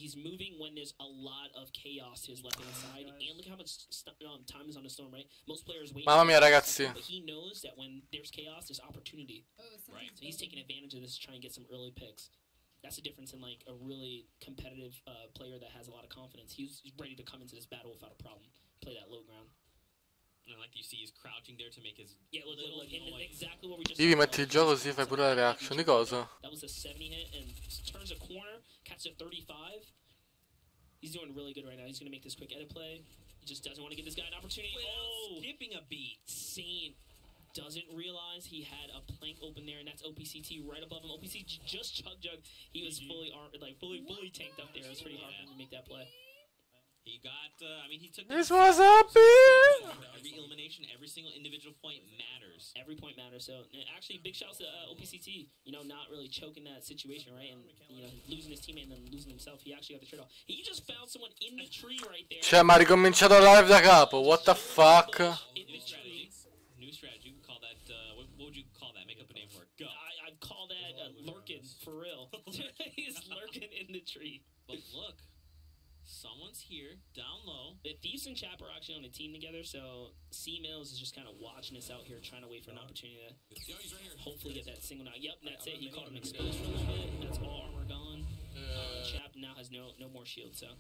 he's moving when there's a lot of chaos to his left hand side, and look how much time is on the storm, right? Most players wait. Mamma mia, ragazzi. But he knows that when there's chaos, there's opportunity. Right. So he's taking advantage of this to try and get some early picks. That's the difference in like a really competitive player that has a lot of confidence. He's ready to come into this battle without a problem. Play that low ground. And like you see, he's crouching there to make his look, exactly what we just. Ivi, metti il gioco così fai pure la reaction di cosa? That was a 70 hit and turns a corner, catches a 35. He's doing really good right now. He's gonna make this quick edit play. He just doesn't want to give this guy an opportunity. Skipping a beat. Saint doesn't realize he had a plank open there, and that's OPCT right above him. OPC just chug. He was fully tanked up there. It was pretty hard for him to make that play. He got, I mean, he took... This was Abies! Every elimination, every single individual point matters. Every point matters. So, actually, big shouts to OPCT, you know, not really choking that situation, right? And, you know, losing his teammate and then losing himself. He actually got the trade-off. He just found someone in the tree right there. Cioè, ma ha ricominciato live da capo. What the fuck? New strategy. New strategy. We call that, what would you call that? Make up a name for it. Go. I'd call that lurking, for real. He's lurking in the tree. But look. Someone's here, down low. The Thieves and Chap are actually on the team together, so C-Mills is just kind of watching us out here, trying to wait for an opportunity to hopefully get that single knock. Yep, that's it. He caught him exposed for a little bit. That's all armor gone. Chap now has no more shield, so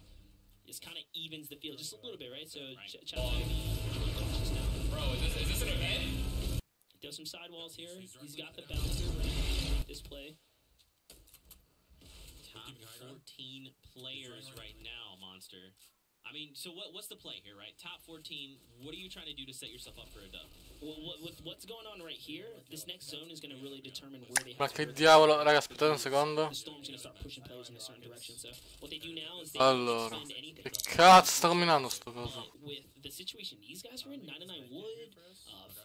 it kind of evens the field just a little bit, right? So Chap Bro, is this an event? Does some sidewalls here. He's got the bouncer ready to make this play. Top 14 players right now, Monster. I mean, so what's the play here, right? Top 14, what are you trying to do to set yourself up for a dub? Well, with what's going on right here, this next zone is going to really determine where they have Ma che diavolo, raga, aspettate un secondo. The Storm's going to start pushing players in a certain direction, so what they do now is they Allora, don't spend anything. che cazzo sta combinando sto coso? With the situation these guys are in, 99 wood,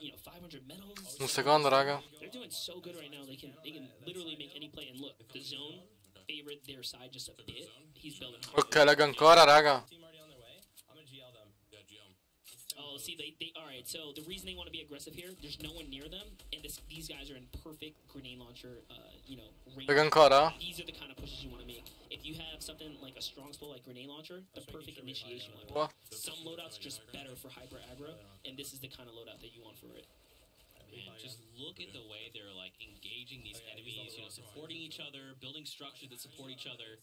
you know, 500 metals. Un secondo, raga. They're doing so good right now. They can literally make any play. And look, the zone favored their side just a bit. He's building. Ok, lag ancora, raga. Oh, see, they all right. So the reason they want to be aggressive here, there's no one near them, and these guys are in perfect grenade launcher, you know, range. Lag ancora? These are the kind of pushes you want to make. If you have something like a strong spell like grenade launcher, the perfect initiation weapon. What? Some loadouts just better for hyper aggro, and this is the kind of loadout that you want for it. Man, just look at the way they're like engaging these enemies, you know, supporting each other, building structures that support each other.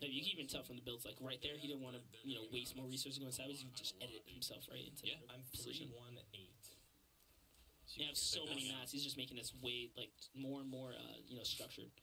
You can even tell from the builds, like right there, he didn't want to, you know, waste more resources going sideways. He just edit himself right into position. You have so many mats. He's just making this way like more and more, you know, structured.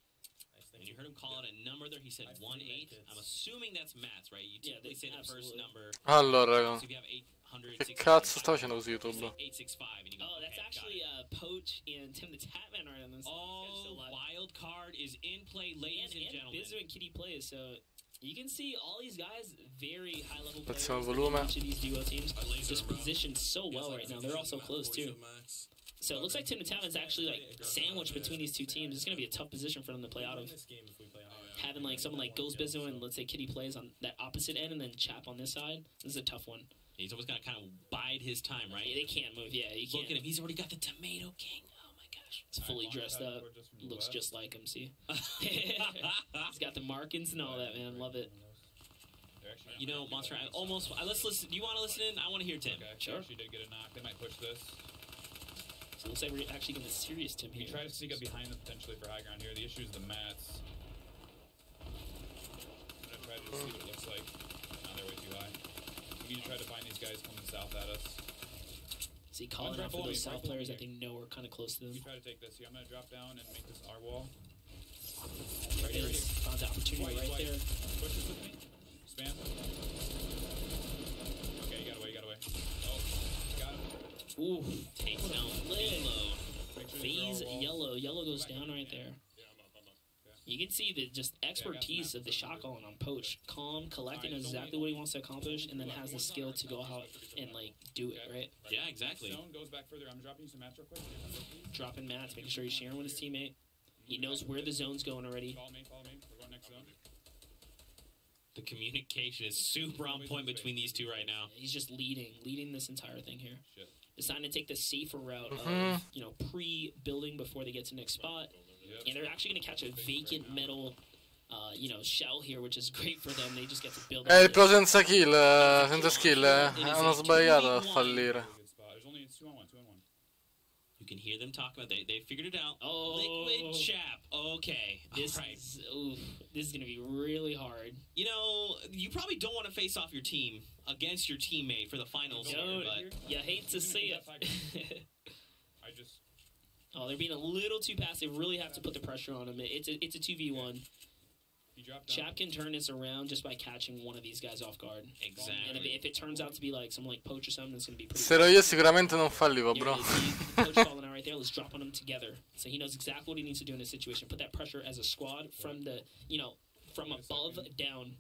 And you heard him call out a number there. He said 1-8. I'm assuming that's mats, right? You typically say the first number. Allora, raga. So if you have 800, Che cazzo sta facendo su YouTube? 865. And you go, oh, that's actually Poach and Tim the Tatman right on this. Oh, wild card is in play, ladies and gentlemen. Bizzo and Kitty plays, so you can see all these guys very high level players. Alziamo il volume. Each of these duo teams just positioned so well right now. They're all so close too. So it looks like Tim the Tatman's actually like sandwiched between these two teams. It's gonna be a tough position for them to play out of. Having like someone like Ghost Bizzo and let's say Kitty plays on that opposite end and then Chap on this side. This is a tough one. He's always got to kind of bide his time, right? Yeah, they can't move. Yeah, you can't. Look at him. He's already got the Tomato King. Oh, my gosh. He's fully dressed up. Looks just like him, see? He's got the markings and all that, man. Love it. You know, Monster, let's listen. Do you want to listen in? I want to hear Tim. Okay, sure. She did get a knock. They might push this. So it looks like we're actually getting a serious Tim here. You try to sneak up behind them potentially for high ground here. The issue is the mats. I'm going to try to just see what it looks like. No, they're way too high. We need to try to find these guys coming south at us. See, calling out for those south players I think know we're kind of close to them. You try to take this. I'm going to drop down and make this our wall. Right there, found the opportunity right there. Push this with me. Spam. Okay, you got away. Oh, got him. Ooh, takes down Lilo. Phase yellow. Yellow goes down right there. You can see the just expertise of the shot calling on Poach. Calm, collecting exactly what he wants to accomplish, and then has the skill to go out and like do it, right? Yeah, exactly. Zone goes back further. I'm dropping you some mats real quick. Dropping mats, making sure he's sharing with his teammate. He knows where the zone's going already. Follow me. We're going next zone. The communication is super on point between these two right now. He's just leading this entire thing here. Shit. Deciding to take the safer route of, you know, pre-building before they get to the next spot. And they're actually going to catch a vacant metal you know, shell here, which is great for them. They just get to build. Il pro senza kill, senza skill, hanno sbagliato a fallire. Good spot. There's only 2-on-1, 2-on-1. You can hear them talk about they figured it out. Oh, Liquid chap. Okay. This is this is gonna be really hard. You know, you probably don't want to face off your team against your teammate for the finals here, but you hate to see it. I just. Oh, they're being a little too passive. Really have to put the pressure on them. It's a 2v1. He dropped down. Chap can turn this around just by catching one of these guys off guard. exactly. And if it turns out to be like someone like Poach or something, it's gonna be pretty. Se ero io sicuramente non fallivo, Here bro. it is. See, Poach falling out right there. Let's drop on them together. So he knows exactly what he needs to do in this situation. Put that pressure as a squad from the, you know, from above down.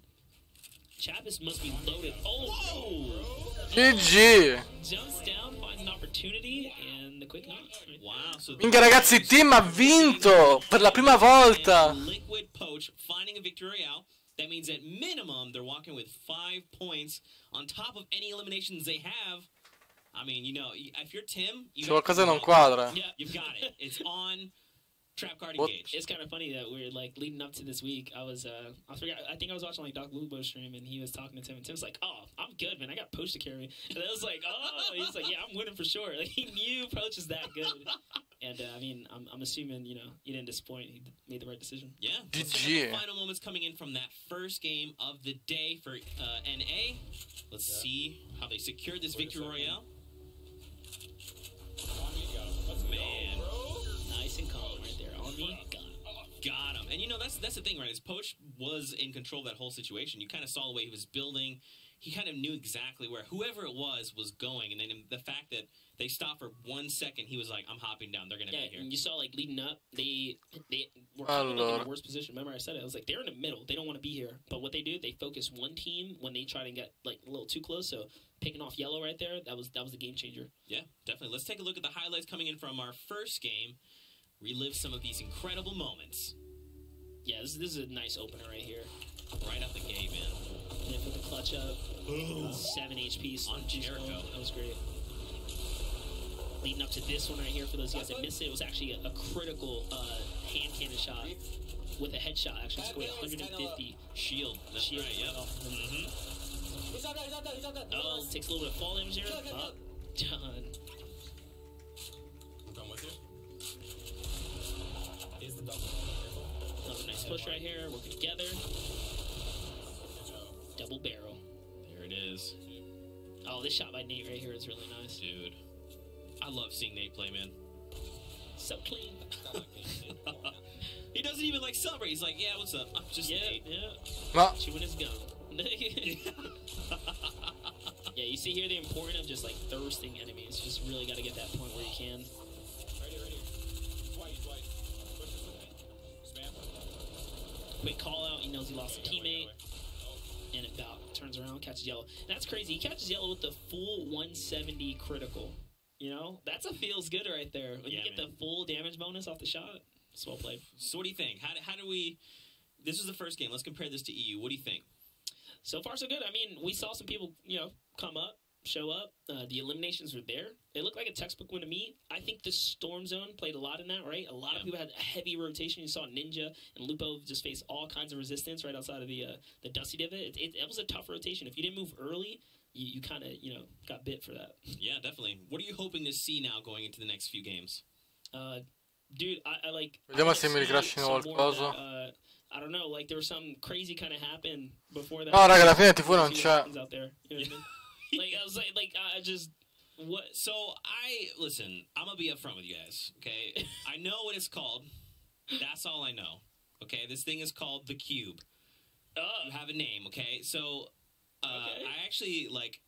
Chap must be loaded. Oh! GG! Jumps down, finds an opportunity, and the quick knock. Wow. So Minchia ragazzi, Team ha vinto! Per la prima volta! Liquid Poach finding a victory royale. That means at minimum they're walking with 5 points on top of any eliminations they have. I mean, you know, if you're Tim, you C'è qualcosa non quadra. Yeah, you've got it. It's on. Trap card What? engaged. it's kind of funny that we're like leading up to this week. I think I was watching like Doc Lupo stream, and he was talking to Tim, and Tim's like, "Oh, I'm good, man. I got Poach to carry me." And I was like, "Oh," he's like, "Yeah, I'm winning for sure." Like he knew Poach is that good. And I mean, I'm assuming you know he didn't disappoint. He made the right decision. Yeah. GG. Final moments coming in from that first game of the day for NA. Let's see how they secured this victory royale. Man, Nice and calm right there. On me, got him. And you know that's the thing, right? Is Poach was in control of that whole situation. You kind of saw the way he was building. He kind of knew exactly where whoever it was going. And then the fact that they stopped for 1 second, he was like, "I'm hopping down. They're gonna Yeah, be here." and you saw like leading up, they were kind of like in the worst position. Remember, I said it. I was like, they're in the middle. They don't want to be here. But what they do, they focus one team when they try to get like a little too close. So picking off yellow right there, that was the game changer. Yeah, definitely. Let's take a look at the highlights coming in from our first game. Relive some of these incredible moments. Yeah, this is a nice opener right here. Right out the gate, man. And they put the clutch up. 7 HP On Jericho. That was great. Leading up to this one right here, for those guys that missed it, it was actually a critical hand cannon shot with a headshot. Actually, scored 150 Shield. That's shield. right, yep. Oh, takes a little bit of fall damage here. Oh, done. Another nice push right here. Working together. Double barrel. There it is. Oh, this shot by Nate right here is really nice. Dude. I love seeing Nate play, man. So clean. He doesn't even like celebrate. He's like, "Yeah, what's up? I'm just Nate." Ma Chewing his gum. Yeah, you see here the importance of just like thirsting enemies. Just really got to get that point where you can. Quick call out. He knows he lost a teammate. And it about turns around, catches yellow. And that's crazy. He catches yellow with the full 170 critical. You know, that's a feels good right there. When you get the full damage bonus off the shot, it's well played. So what do you think? How do we... This is the first game. Let's compare this to EU. What do you think? So far, so good. I mean, we saw some people, you know, come up, show up. The eliminations were there. It looked like a textbook win to me. I think the Storm Zone played a lot in that, right? A lot of people had a heavy rotation. You saw Ninja and Lupo just face all kinds of resistance right outside of the Dusty Divot. It was a tough rotation. If you didn't move early, you kind of, you know, got bit for that. Yeah, definitely. What are you hoping to see now going into the next few games? Dude, I like... Vediamo se mi ricrashino qualcosa. I don't know, like there was something crazy kind of happened before that. No, raga, alla fine TFUE non c'è. Out there, you know what I mean? Like I was like I just what? So listen. I'm gonna be upfront with you guys. Okay, I know what it's called. That's all I know. Okay, this thing is called the Cube. You have a name. Okay, so I actually like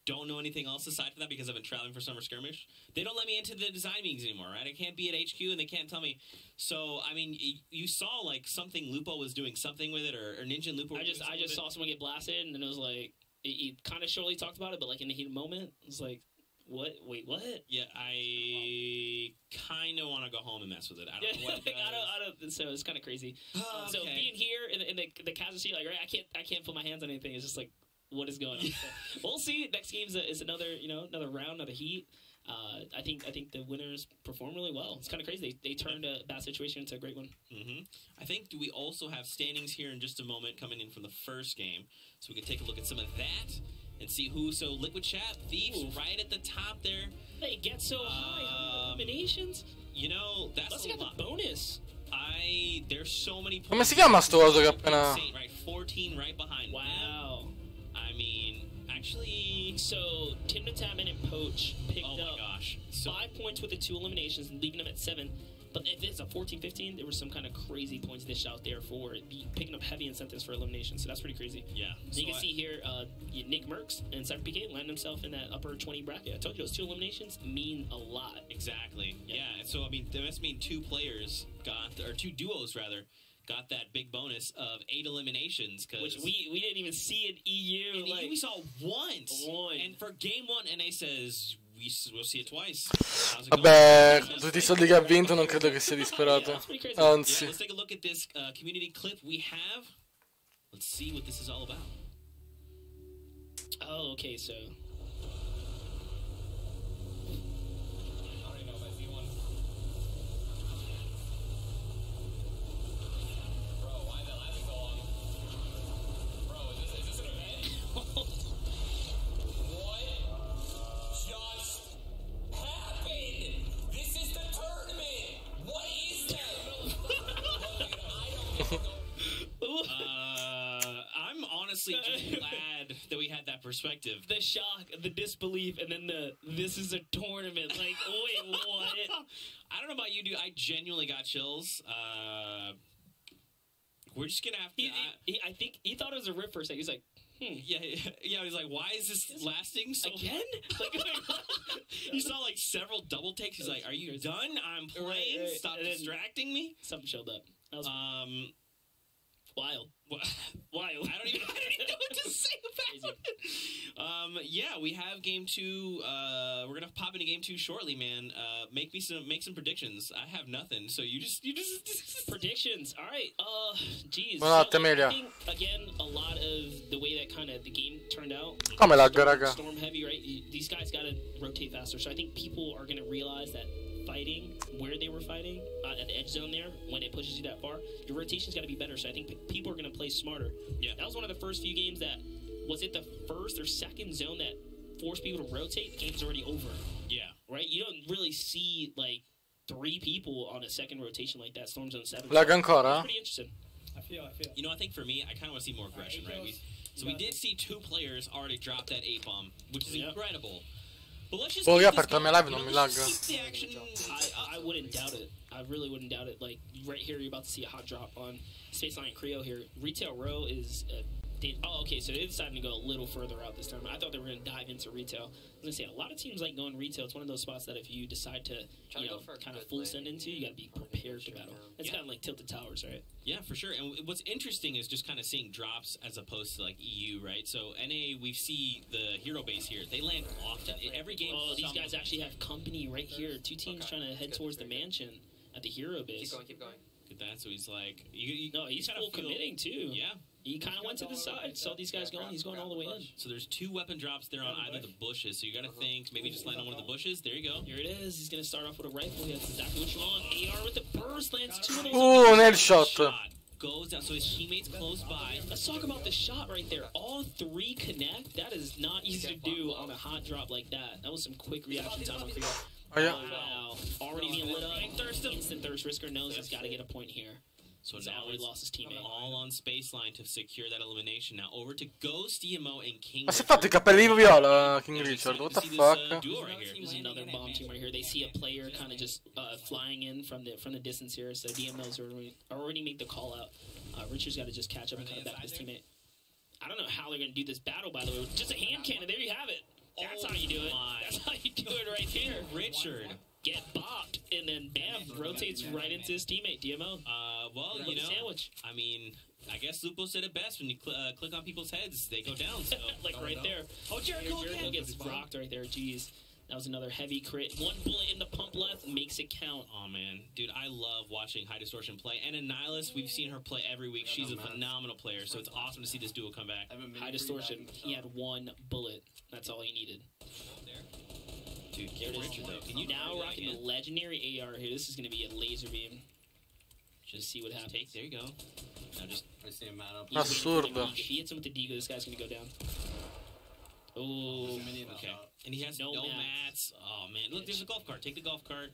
don't know anything else aside from that because I've been traveling for Summer Skirmish. They don't let me into the design meetings anymore, right? I can't be at HQ and they can't tell me. So, I mean, you saw, like, something Lupo was doing something with it, or Ninja and Lupo I just saw someone get blasted, and then it was like, he kind of shortly talked about it, but, like, in the heat of the moment, it was like, what? Wait, what? Yeah, I kind of want to go home and mess with it. I don't know what it does. I don't, so it's kind of crazy. So being here in the casualty, like, right, I can't put my hands on anything. It's just like, what is going on? So we'll see. Next game is another, you know, another round, another heat. I think the winners perform really well. It's kind of crazy. They turned a bad situation into a great one. I think we also have standings here in just a moment coming in from the first game, so we can take a look at some of that and see who. So Liquid Chat, Thieves, right at the top there. They get so high eliminations. You know, that's a lot. The bonus. There's so many points. Come si chiama sto coso che appena... Insane, right? 14 right behind. Wow. I mean, actually... So, Tim Taman and Poach picked up 5 points with the 2 eliminations, leaving them at 7. But if it's a 14-15, there was some kind of crazy points dish out there for picking up heavy incentives for elimination. So that's pretty crazy. Yeah. So you can see here, Nick Merckx and Cypher PK landed himself in that upper 20 bracket. I told you those 2 eliminations mean a lot. Exactly. Yeah. So I mean, that must mean 2 players got, or 2 duos rather, got that big bonus of 8 eliminations. Which we didn't even see in EU. In EU we saw once. And for game 1, NA says we'll see it twice. Vabbè, tutti i soldi che ha vinto non credo che sia disperato. Anzi. Let's take a look at this community clip we have. Let's see what this is all about. Oh, okay, so... I'm honestly just glad that we had that perspective. The shock, the disbelief, and then this is a tournament. Like, wait, what? I don't know about you, dude. I genuinely got chills. We're just gonna have to... I think he thought it was a rip for a second. He's like, Yeah, he's like, why is this lasting so again? Like, you saw like several double takes. He's like, are you done? I'm playing. Right. Stop distracting me. Something showed up. That was wild. Wild. I don't even know what to say about it. Yeah, we have game 2. We're gonna pop into game 2 shortly, man. Make some predictions. I have nothing, so you just predictions. All right. Geez. Buonanotte, I Amelia. think again a lot of the way that kind of the game turned out. Come lagga, raga. Storm heavy, right? These guys gotta rotate faster. So I think people are gonna realize that fighting where they were fighting at the edge zone there, when it pushes you that far, your rotation's got to be better. So I think people are going to play smarter. Yeah, that was one of the first few games that was it the first or second zone that forced people to rotate. The game's already over. Yeah, right. You don't really see like 3 people on a second rotation like that. Storm zone 7. Lagga ancora? Pretty interesting. I feel. You know, I think for me, I kind of want to see more aggression, right? We did see 2 players already drop that 8 bomb, which is incredible. Oh, io ho aperto la mia live, non mi lagga. I wouldn't doubt it. I really wouldn't doubt it. Like, right here, you're about to see a hot drop on Spaceline Creo here. Retail row is... oh, okay, so they decided to go a little further out this time. I thought they were going to dive into retail. I was going to say, a lot of teams like going retail. It's one of those spots that if you decide to, kind of full send into, you got to be prepared to battle. It's kind of like Tilted Towers, right? Yeah, for sure. And what's interesting is just kind of seeing drops as opposed to like EU, right? So NA, we see the hero base here. They land often. Every game. Oh, these guys actually have company right here. 2 teams trying to head towards the mansion at the hero base. Keep going. Look at that. So he's like, no, he's full committing too. Yeah. He kind of went to the side, saw these guys going. He's going all the way in. So there's 2 weapon drops there on either the bushes. So you got to think maybe just land on one of the bushes. There you go. Here it is. He's going to start off with a rifle. That's exactly what you want. AR with the burst lands 2 of those. An headshot. Goes down. So his teammates close by. Let's talk about the shot right there. All 3 connect. That is not easy to do on a hot drop like that. That was some quick reaction time on Creo. Oh, yeah. Wow. Already being lit up. Instant thirst. Risker knows he's got to get a point here. So he's now already lost his teammate. All on Spaceline to secure that elimination. Now over to Ghost, Emote, and King. Ma si è fatto i capelli viola, King Richard. What the fuck? There's another bomb team right here. They see a player kind of just flying in from the distance here. So DML's already made the call out. Richard's got to just catch up and cut back his teammate. I don't know how they're gonna do this battle, by the way. Just a hand cannon. There you have it. That's how you do it. That's how you do it right there. Richard. Get bopped, and then bam, rotates right into his teammate, DMO. Well, you know, sandwich. I mean, I guess Lupo said it best. When you click on people's heads, they go down. So. Like right there. Oh, Jericho gets rocked right there. Jeez. That was another heavy crit. 1 bullet in the pump left makes it count. Oh, man. Dude, I love watching High Distortion play. And Annihilus, we've seen her play every week. She's a phenomenal player, so it's awesome to see this duo come back. High Distortion, he had 1 bullet. That's all he needed. Dude, There it is. Richard, though. Can you Now do that rocking the again? legendary AR here. This is going to be a laser beam. Just see what happens. Take, there you go. Now just I see him mad up. He's waiting for the Assurdo. If he hits him with the Deagle, this guy's going to go down. Oh, okay. And he has no mats. Oh man, look, there's a golf cart. Take the golf cart,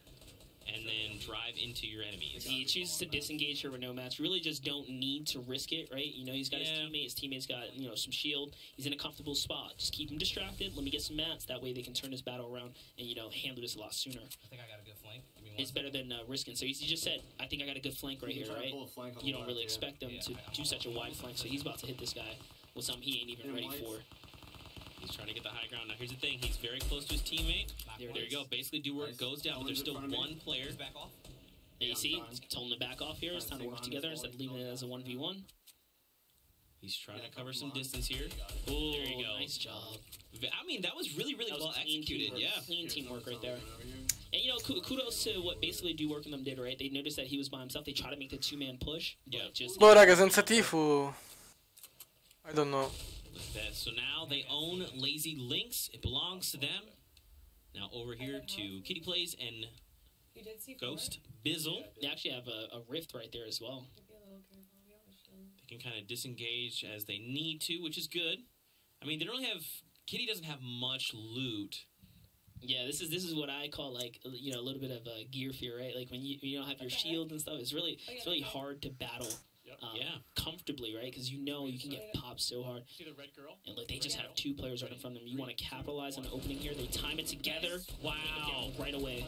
and then drive into your enemies. He chooses to disengage here with no match. Really just don't need to risk it, right? You know, he's got his teammate. His teammate's got, you know, some shield. He's in a comfortable spot. Just keep him distracted. Let me get some mats. That way they can turn this battle around and, you know, handle this a lot sooner. I think I got a good flank. It's better than risking. So he just said, I think I got a good flank right here, right? You don't really expect them to do such a wide flank. So he's about to hit this guy with something he ain't even ready for. He's trying to get the high ground. Now, here's the thing. He's very close to his teammate. There you go. Basically, do where it goes down, but there's still one player. Back off. And you see, told him to back off here. It's time to work together instead of leaving it as a 1v1. He's trying to cover some distance here. Oh, there you go. Nice job. I mean, that was really, really well executed. Yeah. Clean teamwork right there. And, you know, kudos to what basically DAEQUAN did, right? They noticed that he was by himself. They tried to make the two-man push. Yeah. Just Boh, raga, senza TFUE. I don't know. So now they own Lazy Links. It belongs to them. Now over here to Kitty Plays and Ghost Bizzle. They actually have a rift right there as well. They can kind of disengage as they need to, which is good. I mean, they don't have... Kitty doesn't have much loot. Yeah, this is what I call, like, you know, a little bit of gear fear, right? Like when you don't have your shield and stuff, it's really hard to battle. Comfortably, right? Because you know you can get popped so hard. And like they just have two players right in front of them. You want to capitalize on the opening here. They time it together. Wow! Right away.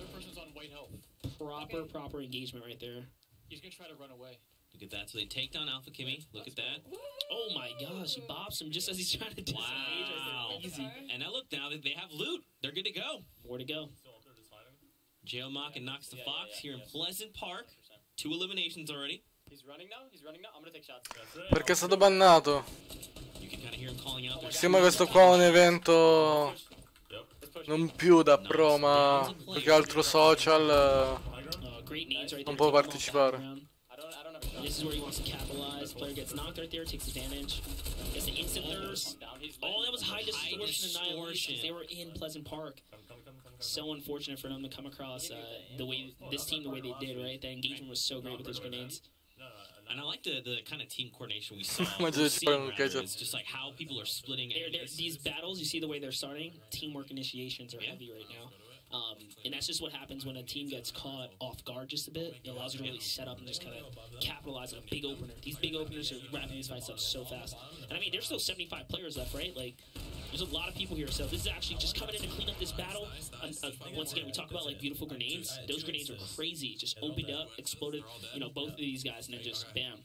Proper engagement right there. He's gonna try to run away. Look at that. So they take down Alpha Kimmy. Look at that. Oh my gosh! He bops him just as he's trying to disengage. Wow! Right there. Easy. And now look, now that they have loot, they're good to go. More to go. Jailmock and Knox the Fox here in Pleasant Park. 2 eliminations already. He's running now. I'm gonna take shots. Perché è stato bannato? You can kind of hear him calling out. Sembra questo qua un evento non più da pro, ma più che altro social. Great nades right Non there. può partecipare. This is where he wants to capitalize. Player gets knocked right there, takes the damage. Gets the instant thirst. Oh, that was high distortion annihilation. They were in Pleasant Park. So unfortunate for them to come across the way this team, the way they did, right? The engagement was so great with those grenades. And I like the kind of team coordination we saw. It's just like how people are splitting. These battles, you see the way they're starting? Teamwork initiations are heavy right now. And that's just what happens when a team gets caught off guard just a bit. It allows you to really set up and just kind of capitalize on a big opener. These big openers are wrapping these fights up so fast. And I mean, there's still 75 players left, right? Like, there's a lot of people here. So this is actually just coming in to clean up this battle. Once again, we talk about, like, beautiful grenades. Those grenades are crazy. Just opened up, exploded, you know, both of these guys, and then just bam.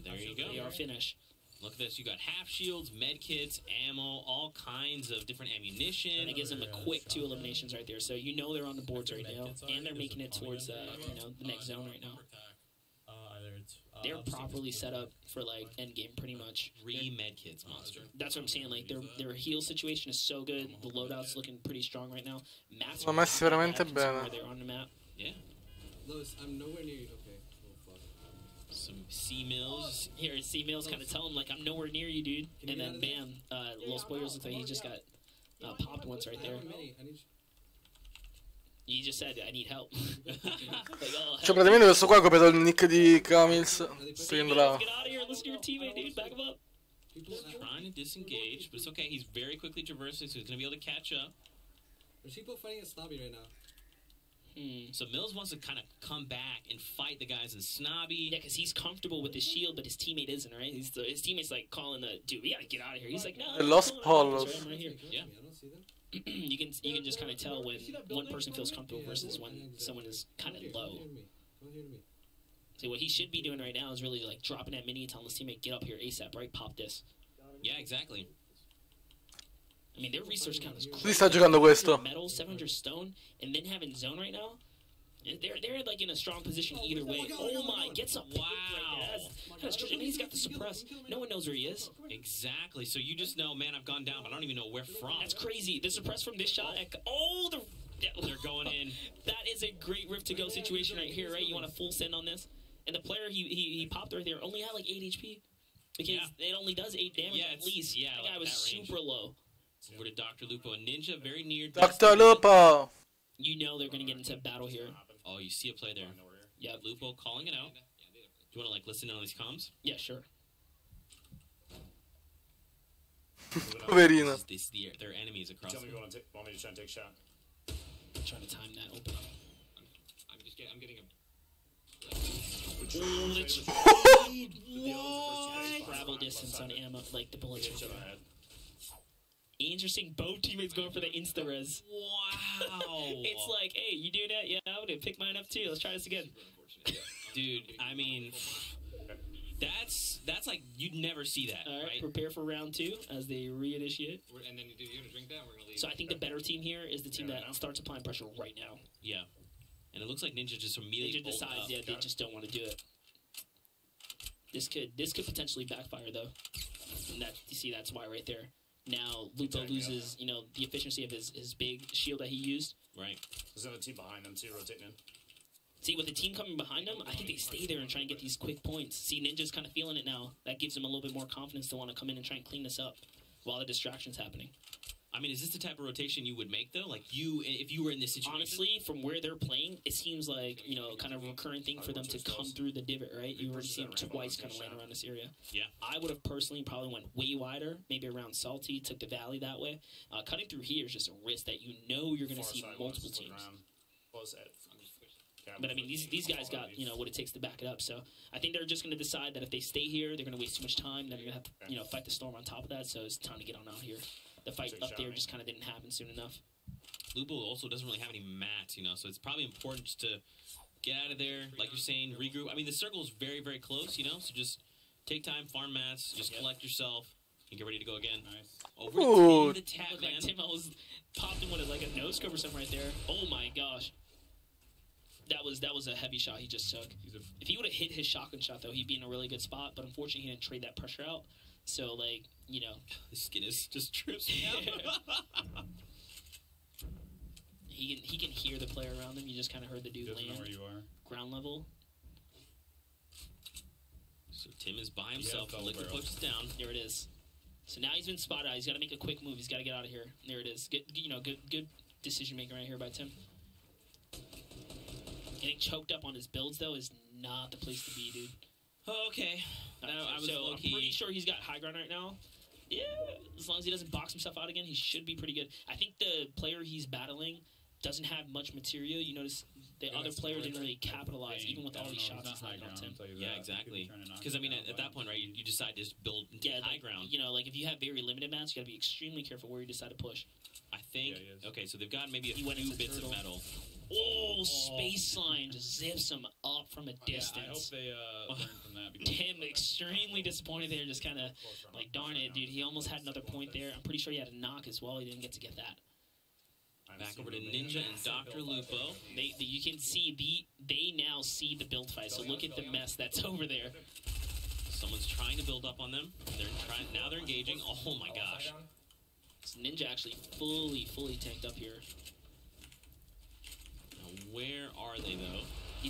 There you go. They are finished. Look at this. You got half shields, med kits, ammo, all kinds of different ammunition. And it gives them a quick 2 eliminations right there. So you know they're on the boards right now, and they're making it towards you know, the next zone right now. They're properly set up for like end game pretty much. 3 med kits, monster. That's what I'm saying. Like their heal situation is so good. The loadout's looking pretty strong right now. Mats Sono messi veramente bene. They're on the map. Yeah. Lois, I'm nowhere near you. Okay. Some C-mills. Here, C-mills kind of tell him, like, I'm nowhere near you, dude. And then, bam, Los Spoilers looks like he just got popped once right there. You just said, I need help. Like, oh, Cioè, praticamente questo qua ha copiato il nick di Camils. Streamlabs. Get out of here, listen to your teammate, dude. Back him up. Trying to disengage, but it's okay. He's very quickly traversing, so he's going to be able to catch up. There's people fighting a snobby right now. So Mills wants to kind of come back and fight the guys in Snobby. Yeah, because he's comfortable with his shield, but his teammate isn't, right? His teammate's like calling the dude, we gotta get out of here. He's like, no. Lost Polos. Right, I'm right here. Yeah. you can just kind of tell when one person feels comfortable versus when someone is kind of low. See, what he should be doing right now is really like dropping that mini, telling his teammate, get up here ASAP, right? Pop this. Yeah, exactly. I mean, their research count is Lui sta giocando questo. Metal, 700 stone, and then having zone right now. They're like in a strong position either way. Oh my, gets up. Wow. And he's got the suppress. No one knows where he is. Exactly. So you just know, man, I've gone down, but I don't even know where from. That's crazy. The suppress from this shot. Oh, they're going in. That is a great rift to go situation right here, right? You want a full send on this? And the player he popped right there only had like 8 HP. Because it only does 8 damage at least. Yeah, that guy was super low. Over to Dr. Lupo and Ninja, very near. Dr. Lupo! You know they're gonna get into a battle here. Oh, you see a play there. Yeah, Lupo calling it out. Do you want to like listen in on these comms? Yeah, sure. Poverino. This their enemies across. Tell me you want me to try and take a shot. I'm trying to time that open. I'm getting a. Oh, that's travel distance on ammo, like the bullets. Interesting. Both teammates going for the insta res. Wow. It's like, hey, you do that? Yeah, I'm gonna pick mine up too. Let's try this again. Dude, I mean, that's like you'd never see that, All right, right? prepare for round 2 as they reinitiate. And then you're gonna drink that. And we're gonna leave. So I think the better team here is the team that starts applying pressure right now. Yeah. And it looks like Ninja just immediately Ninja decides, yeah, they just don't want to do it. This could potentially backfire though. And that you see, that's why right there. Now Lupo loses, you know, the efficiency of his big shield that he used. Right. There's another team behind them too, rotating in. See, with the team coming behind them, I think they stay there and try and get these quick points. See, Ninja's kind of feeling it now. That gives him a little bit more confidence to want to come in and try and clean this up while the distraction's happening. I mean, is this the type of rotation you would make though? Like if you were in this situation? Honestly, from where they're playing, it seems like, you know, kind of a recurring thing for them to come through the divot, right? You already see them twice kind of land around this area. Yeah. I would have personally probably went way wider, maybe around Salty, took the valley that way. Cutting through here is just a risk that you know you're going to see multiple teams. But I mean, these guys got, you know, what it takes to back it up. So I think they're just going to decide that if they stay here, they're going to waste too much time. Then they're going to have to, you know, fight the storm on top of that. So it's time to get on out here. The fight up there just kind of didn't happen soon enough. Lupo also doesn't really have any mats, you know, so it's probably important just to get out of there, like you're saying, regroup. I mean, the circle is very, very close, you know, so just take time, farm mats, just collect yourself, and get ready to go again. Nice. Over to the tap, Looked man. like Tim was popped him with like a no scope or something right there. Oh my gosh. That was a heavy shot he just took. If he would have hit his shotgun shot, though, he'd be in a really good spot. But unfortunately, he didn't trade that pressure out. So, like, you know. His skin is just trips me out. he can hear the player around him. You just kind of heard the dude land. Know where you are. Ground level. So Tim is by himself. Yeah, Liquid pushes down. There it is. So now he's been spotted out. He's got to make a quick move. He's got to get out of here. There it is. Good decision making right here by Tim. Getting choked up on his builds, though, is not the place to be, dude. Oh, okay. I was I'm pretty sure he's got high ground right now. Yeah, as long as he doesn't box himself out again, he should be pretty good. I think the player he's battling doesn't have much material. You notice the other player didn't really capitalize, even with all these shots he's landing on Tim. Yeah, exactly. Because, I mean, at that point, right, you decide to just build into high ground. You know, like, if you have very limited mats, you got to be extremely careful where you decide to push. I think, okay, so they've got maybe a few bits of metal. Oh, space line just zips him up from a distance. I hope they learn from that. Tim extremely disappointed there, just kind of like, darn it, dude. He almost had another point there. I'm pretty sure he had a knock as well. He didn't get to get that. Back over to Ninja and Dr. Lupo. You can see they now see the build fight. So look at the mess that's over there. Someone's trying to build up on them. Now they're engaging. Oh my gosh. So Ninja actually fully tanked up here. Where are they, though? He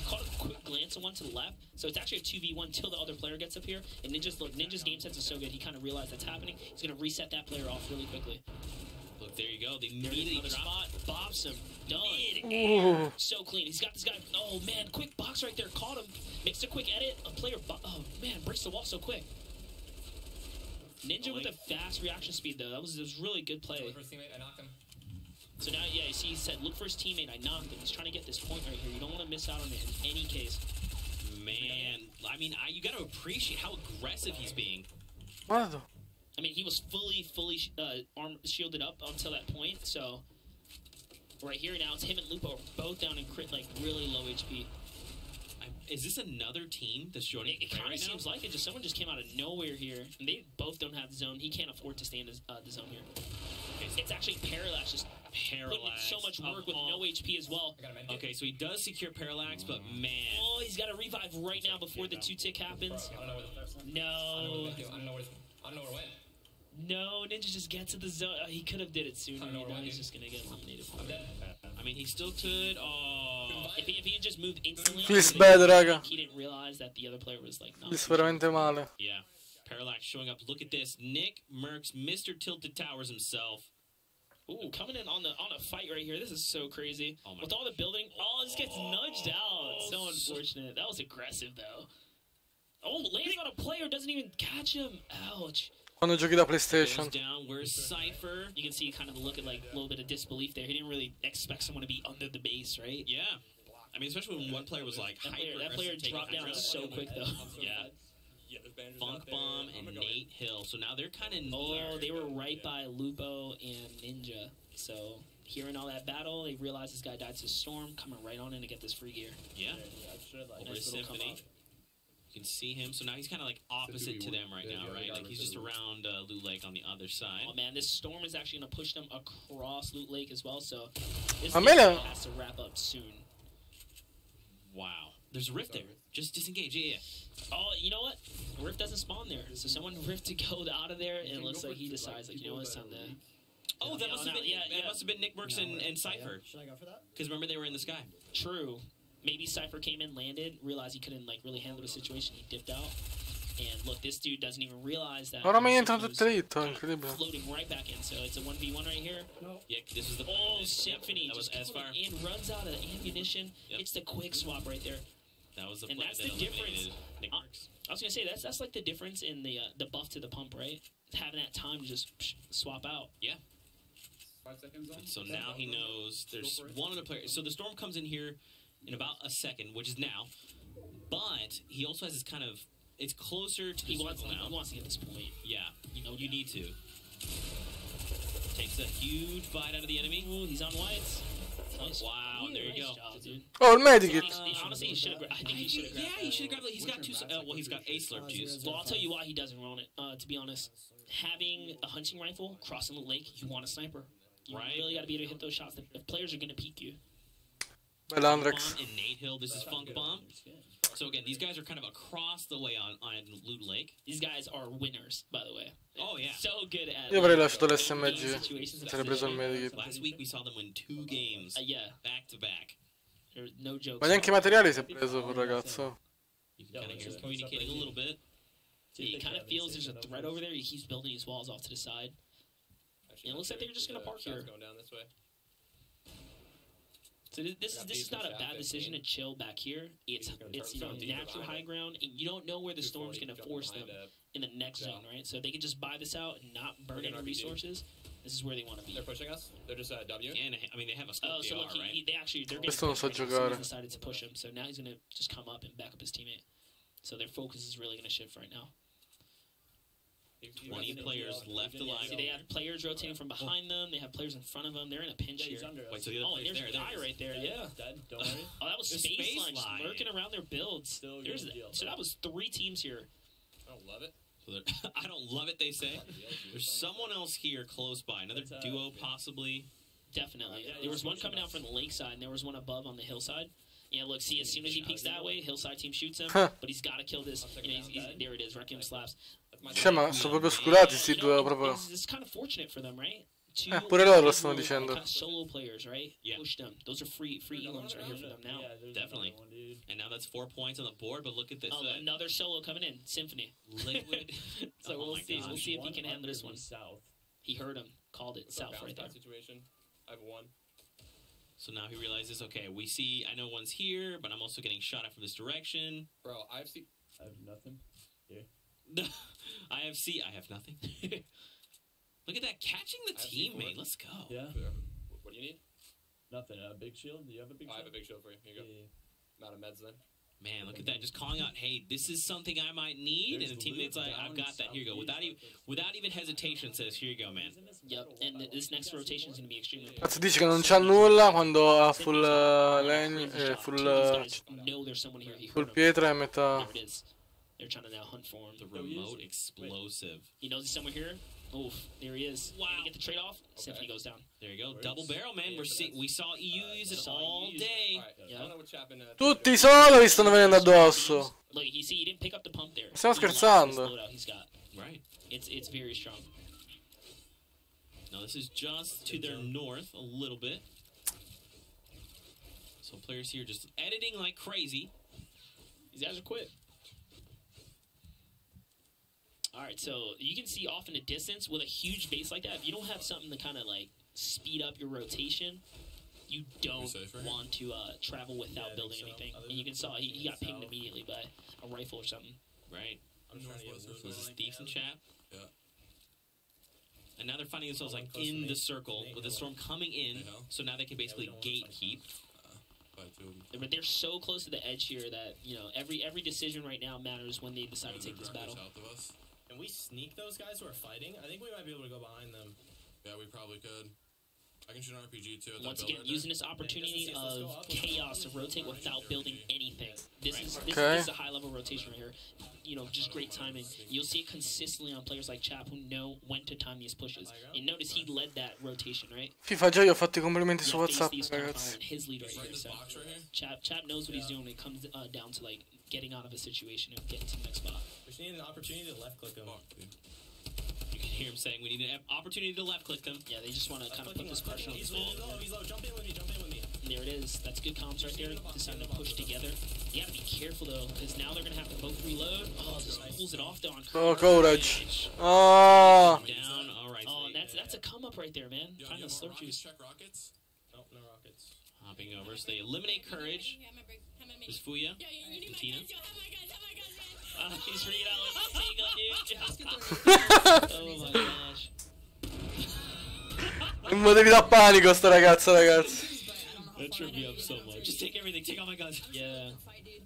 caught a quick glance of one to the left, so it's actually a 2v1 till the other player gets up here. And Ninja's game sense is so good, he kind of realized that's happening. He's going to reset that player off really quickly. Look, there you go. They immediately spot, bobs him, done. So clean. He's got this guy. Oh man, quick box right there, caught him. Makes a quick edit. A player, oh man, breaks the wall so quick. Ninja with a fast reaction speed though. That was really good play. I knocked him. So now, yeah, you see, he said, look for his teammate. I knocked him. He's trying to get this point right here. You don't want to miss out on it in any case. Man, I mean, you got to appreciate how aggressive he's being. Guarda. I mean, he was fully shielded up until that point. So right here now, it's him and Lupo both down in crit, like really low HP. Is this another team that's joining? It kind of seems like it. Someone just came out of nowhere here, and they both don't have the zone. He can't afford to stay in the zone here. It's actually Parallax, just putting in so much work with no HP as well. Okay, so he does secure Parallax, but man. Oh, he's got to revive right now before the 2-tick happens. I don't know where the first one. No. I don't know where it went. No, Ninja just gets to the zone. He could have did it sooner. Now he's just going to get eliminated. I mean, he still could. Oh. If he had just moved instantly, Feels bad, raga. he didn't realize that the other player was like, no. Feels veramente male. Yeah. Parallax showing up. Look at this. Nick Merckx, Mr. Tilted Towers himself. Ooh, coming in on a fight right here. This is so crazy. Oh my With all the building. Oh, this gets nudged out. So unfortunate. That was aggressive, though. Oh, lands on a player. Doesn't even catch him. Ouch. Quando giochi da Goes PlayStation. down. Where's Cypher? You can see kind of the look at like a little bit of disbelief there. He didn't really expect someone to be under the base, right? Yeah. I mean, especially when one player was like That player dropped down so quick, though. Yeah. Funk Bomb and Nate Hill. So now they're kind of Oh, they were right by Lupo and Ninja. So hearing all that battle, they realized this guy died to Storm, coming right on in to get this free gear. Yeah. Over to Symphony. You can see him. So now he's kind of like opposite to them right now, right? Like he's just around Loot Lake on the other side. Oh man, this Storm is actually going to push them across Loot Lake as well. So this Amelia. has to wrap up soon. Wow. There's a rift there. Just disengage. Yeah. Oh, you know what? Rift doesn't spawn there. So someone rift to go out of there, and it looks like he decides, like, you know what, it's time to... Oh, that must have been it must have been Nick Merckx and Cypher. Should I go for that? Because remember they were in the sky. True. Maybe Cypher came in, landed, realized he couldn't like really handle the situation. He dipped out. And look, this dude doesn't even realize that. Ora mi entra Symphony tutto was dritto, kind of incredibile. floating right back in. So it's a 1v1 right here. Yeah, this was the Symphony that was just as far. coming in, runs out of ammunition. Yep. It's the quick swap right there. That was the And play that's that the difference. eliminated Nick Merckx. I was gonna say that's like the difference in the buff to the pump, right? Having that time to just swap out. Yeah. 5 seconds on. So now he knows there's one other player. So the Storm comes in here in about a second, which is now. But he also has this kind of. It's closer to the He wants now. to get this point. Yeah, you need to. Takes a huge bite out of the enemy. Ooh, he's on whites. Wow, there you go. Job, dude. Oh, il medikit. Honestly, he should have. I think he should have. Yeah, he should have grabbed it. He's got two. Well, he's got a slurp juice. Well, I'll tell you why he doesn't run it. To be honest, having a hunting rifle crossing the lake, you want a sniper. You really got to be able to hit those shots. If players are going to peek you. Bella Bomb Andrex. and Nate Hill. This is Funk Bomb. So again, these guys are kind of across the way on Loot Lake. These guys are winners, by the way. Oh yeah. So good at. Io avrei lasciato l'SMG. situations Se ne preso il medikit. Last week we saw them win 2 games Yeah, back to back. there's no jokes. Ma neanche i materiali si è preso quel ragazzo. You can kind of hear him communicating a little bit. He kind of feels there's a threat over there. He keeps building these walls off to the side. And it looks like they're just going to park here. Going down this way. So this is not a bad decision to chill back here. It's natural high ground, and you don't know where the Storm's going to force them in the next zone, right? So they can just buy this out and not burn any resources. This is where they want to be. They're pushing us. They're just W. And I mean they have a scope Oh, so look, right? they're Questo non so getting giocare. decided to push him. So now he's going to just come up and back up his teammate. So their focus is really going to shift right now. 20 players left alive. See, they have players rotating from behind them. They have players in front of them. They're in a pinch here. Wait, so the other Oh, and player's there's there. a guy right there. Yeah. Don't worry. Oh, that was The Space Space Line just Line. lurking around their builds. So that was 3 teams here. I don't love it. So I don't love it, they say. There's someone else here close by. Another duo, possibly. Definitely. There was one coming out from the lakeside, and there was one above on the hillside. Yeah, look, see, as soon as he peeks that way, hillside team shoots him, but he's got to kill this. You know, there it is, Requiem slaps. Cioè, ma sono proprio scurati sti due, proprio. It's kind of fortunate for them, right? Pure loro lo stanno dicendo. Kind of solo players, right? Yeah. Push them. Those are free elims right here for them now. Definitely. And now that's 4 points on the board, but look at this. Oh, another solo coming in, Symphony. Liquid. So Oh we'll my see. gosh. We'll see if he can handle this one. South. He heard him, called it south right there. Situation. I have 1. So now he realizes, okay, I know one's here, but I'm also getting shot at from this direction. Bro, I have nothing. I have nothing. Look at that, catching the teammate. Let's go. Yeah. What do you need? Nothing. A big shield? Do you have a big shield? I have a big shield for you. Here you go. Yeah. Amount of meds then. Man, look at that. Just calling out, hey, this is something I might need. There's and the teammate's like, I've got that. Here you go. Without even hesitation says, here you go, man. Yep, and this next rotation is going to be extremely important. Cazzo dice che non c'ha nulla quando ha full legno, full know there's someone here. He full heard him. pietra e metà. There it is. They're trying to now hunt for him. The remote explosive. He knows he's somewhere here. Oof, there he is. Wow. Get the trade off. Symphony goes down. There you go. Double barrel, man. We saw EU use it all day. I don't know what's happening. Tutti i solo vi stanno venendo addosso. Look, you see, he didn't pick up the pump there. Stiamo He lost scherzando. this loadout he's got. Right. It's very strong. Now this is just to their north a little bit. So players here just editing like crazy. These guys are quick. All Alright, so you can see off in the distance with a huge base like that, if you don't have something to kind of like speed up your rotation, you don't want to travel without building anything. And you can saw he got pinged immediately by a rifle or something. Right. I'm trying to get So this is thieves in chat. Yeah. And now they're finding themselves like in the circle with the storm coming in, so now they can basically gatekeep. But they're so close to the edge here that, you know, every decision right now matters when they decide to take this battle. Can we sneak those guys who are fighting? I think we might be able to go behind them. Yeah, we probably could. I can shoot an RPG too. Once again, using this opportunity of chaos to rotate without building anything. This is a high level rotation right here. You know, just great timing. You'll see it consistently on players like Chap who know when to time these pushes. And notice he led that rotation, right? FIFA, già io ho fatto I complimenti su WhatsApp, ragazzi. His lead right here. So Chap knows what he's doing when it comes down to like getting out of a situation and getting to the next spot. We just need an opportunity to left click him. You can hear him saying we need an opportunity to left click them. Yeah, they just want to kind of put this pressure on. He's low, he's low. Jump in with me, jump in with me. And there it is. That's good comms right there. Deciding to push together. You gotta be careful though, because now they're gonna have to both reload. Oh, this pulls it off though on Oh, courage. Oh. Down. All right. Oh, that's a come up right there, man. Trying to slurp you. Check rockets. Nope, no rockets. Hopping over, so they eliminate courage. Is Fuya? Tina? He's freaking out like dude. Oh my gosh. Non potevi dar panico sta ragazza, ragazzi. That tripped me up so much. Just take everything, take all my guns. Yeah.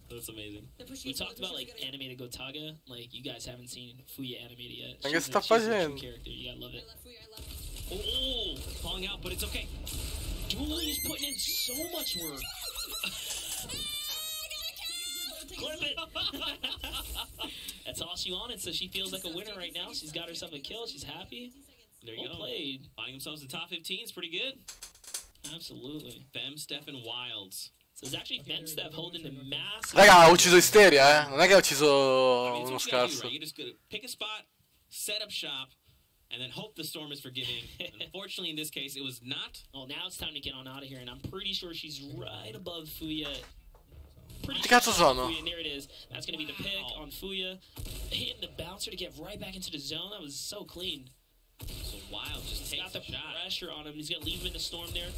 That's amazing. We talked about like animated Gotaga. Like you guys haven't seen Fuya animated yet. Ma che sta She's a true facendo? character. You gotta love it. Oh, falling out, but it's okay. Julie's putting in so much work. Clip it. That's all she wanted, so she feels like a winner right now. She's got herself a kill. She's happy. There you Well go. played. Finding themselves in the top 15 is pretty good. Absolutely. Fem, Steph, and Wilds. So it's actually Ben Steph holding the massive. Raga, ha ucciso Isteria, eh. Non è che ha ucciso I mean, uno it's what you gotta do, scarso. right? You just gotta pick a spot, set up shop, and then hope the storm is forgiving. Unfortunately, in this case, it was not. Well, now it's time to get on out of here, and I'm pretty sure she's right above Fuya. Che cazzo sono? Fuya, and there it is. That's gonna be the pick on Fuya. Hitting the bouncer to get right back into the zone. That was so clean. So Wild just takes Got the the shot. pressure on him. He's gonna leave him in the storm there.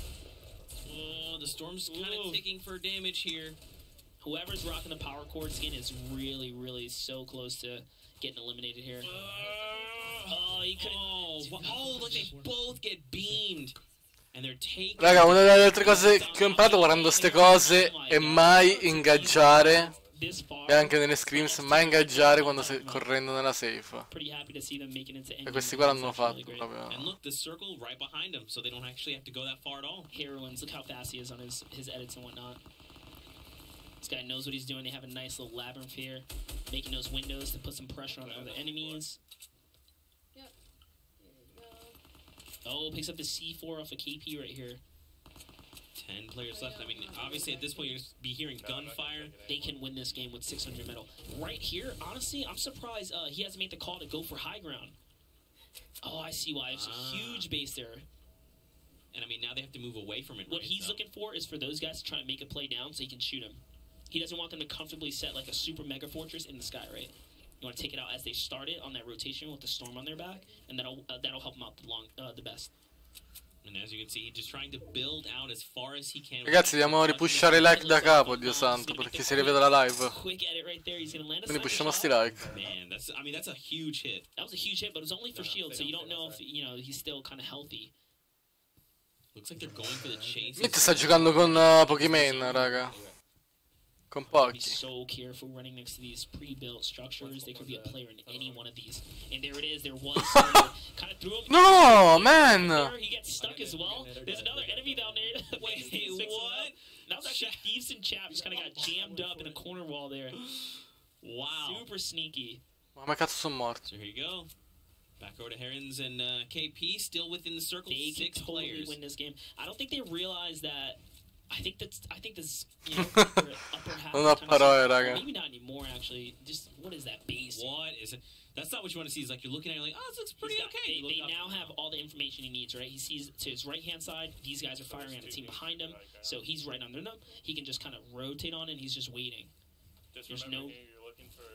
Oh, the storm's kind of ticking for damage here. Whoever's rocking the power cord skin is really, really so close to getting eliminated here. Oh, he couldn't. Oh, look, they both get beamed. And they're taking. Raga, una delle altre cose che ho imparato guardando ste cose è mai ingaggiare. E anche nelle scrims, mai ingaggiare quando sei correndo nella safe. Pretty happy to see them making it to E questi qua l'hanno fatto And proprio. look, the circle right behind them, so they don't actually have to go that far at all. Heroines, look how fast he is on his edits and whatnot. This guy knows what he's doing. They have a nice little labyrinth here, making those windows to put some pressure on other enemies. Oh, picks up the C4 off a KP right here. 10 players left. I mean, obviously at this point you'll be hearing gunfire. They can win this game with 600 metal. Right here, honestly, I'm surprised he hasn't made the call to go for high ground. Oh, I see why. It's a huge base there. And I mean, now they have to move away from it. What right? he's looking for is for those guys to try and make a play down so he can shoot him. He doesn't want them to comfortably set like a super mega fortress in the sky, right? You want to take it out as they start it on that rotation with the storm on their back, and that'll help them out the best. And as you can see, he's just trying to build out as far as he can. Ragazzi, dobbiamo ripushare like da capo, Dio santo, perché si rivede la live. Quick edit right there. He's gonna land a Quindi sniper pushiamo shot. sti like. Man, that's a huge hit. That was a huge hit, but it was only for shield, so you don't know if he's still kind of healthy. Looks like they're going for the chase. Mitt sta giocando con pochi main, raga. Con Be pochi. so careful running next to these pre-built structures. They could be a player in any one of these. And there it is. There was kind of threw him. No, man! There, he gets stuck as well. There's another enemy down there. Wait, what? That was actually Thieves and Chap just kind of got jammed up in a corner wall there. Wow. Super sneaky. Ma come cazzo sono morto? So here you go. Back over to Herons and KP, still within the circle. They can 6 totally players. win this game. I don't think they realize that. I think this upper half. Non ho parole, raga. Maybe not anymore. Actually, just what is that base? What is it? That's not what you want to see. It's like you're looking at it, you're like, oh, this looks pretty okay. They now have all the information he needs, right? He sees to his right-hand side, these guys are firing at a team behind him, so he's right under them. He can just kind of rotate on it, and he's just waiting. Just There's remember no... here, you're looking for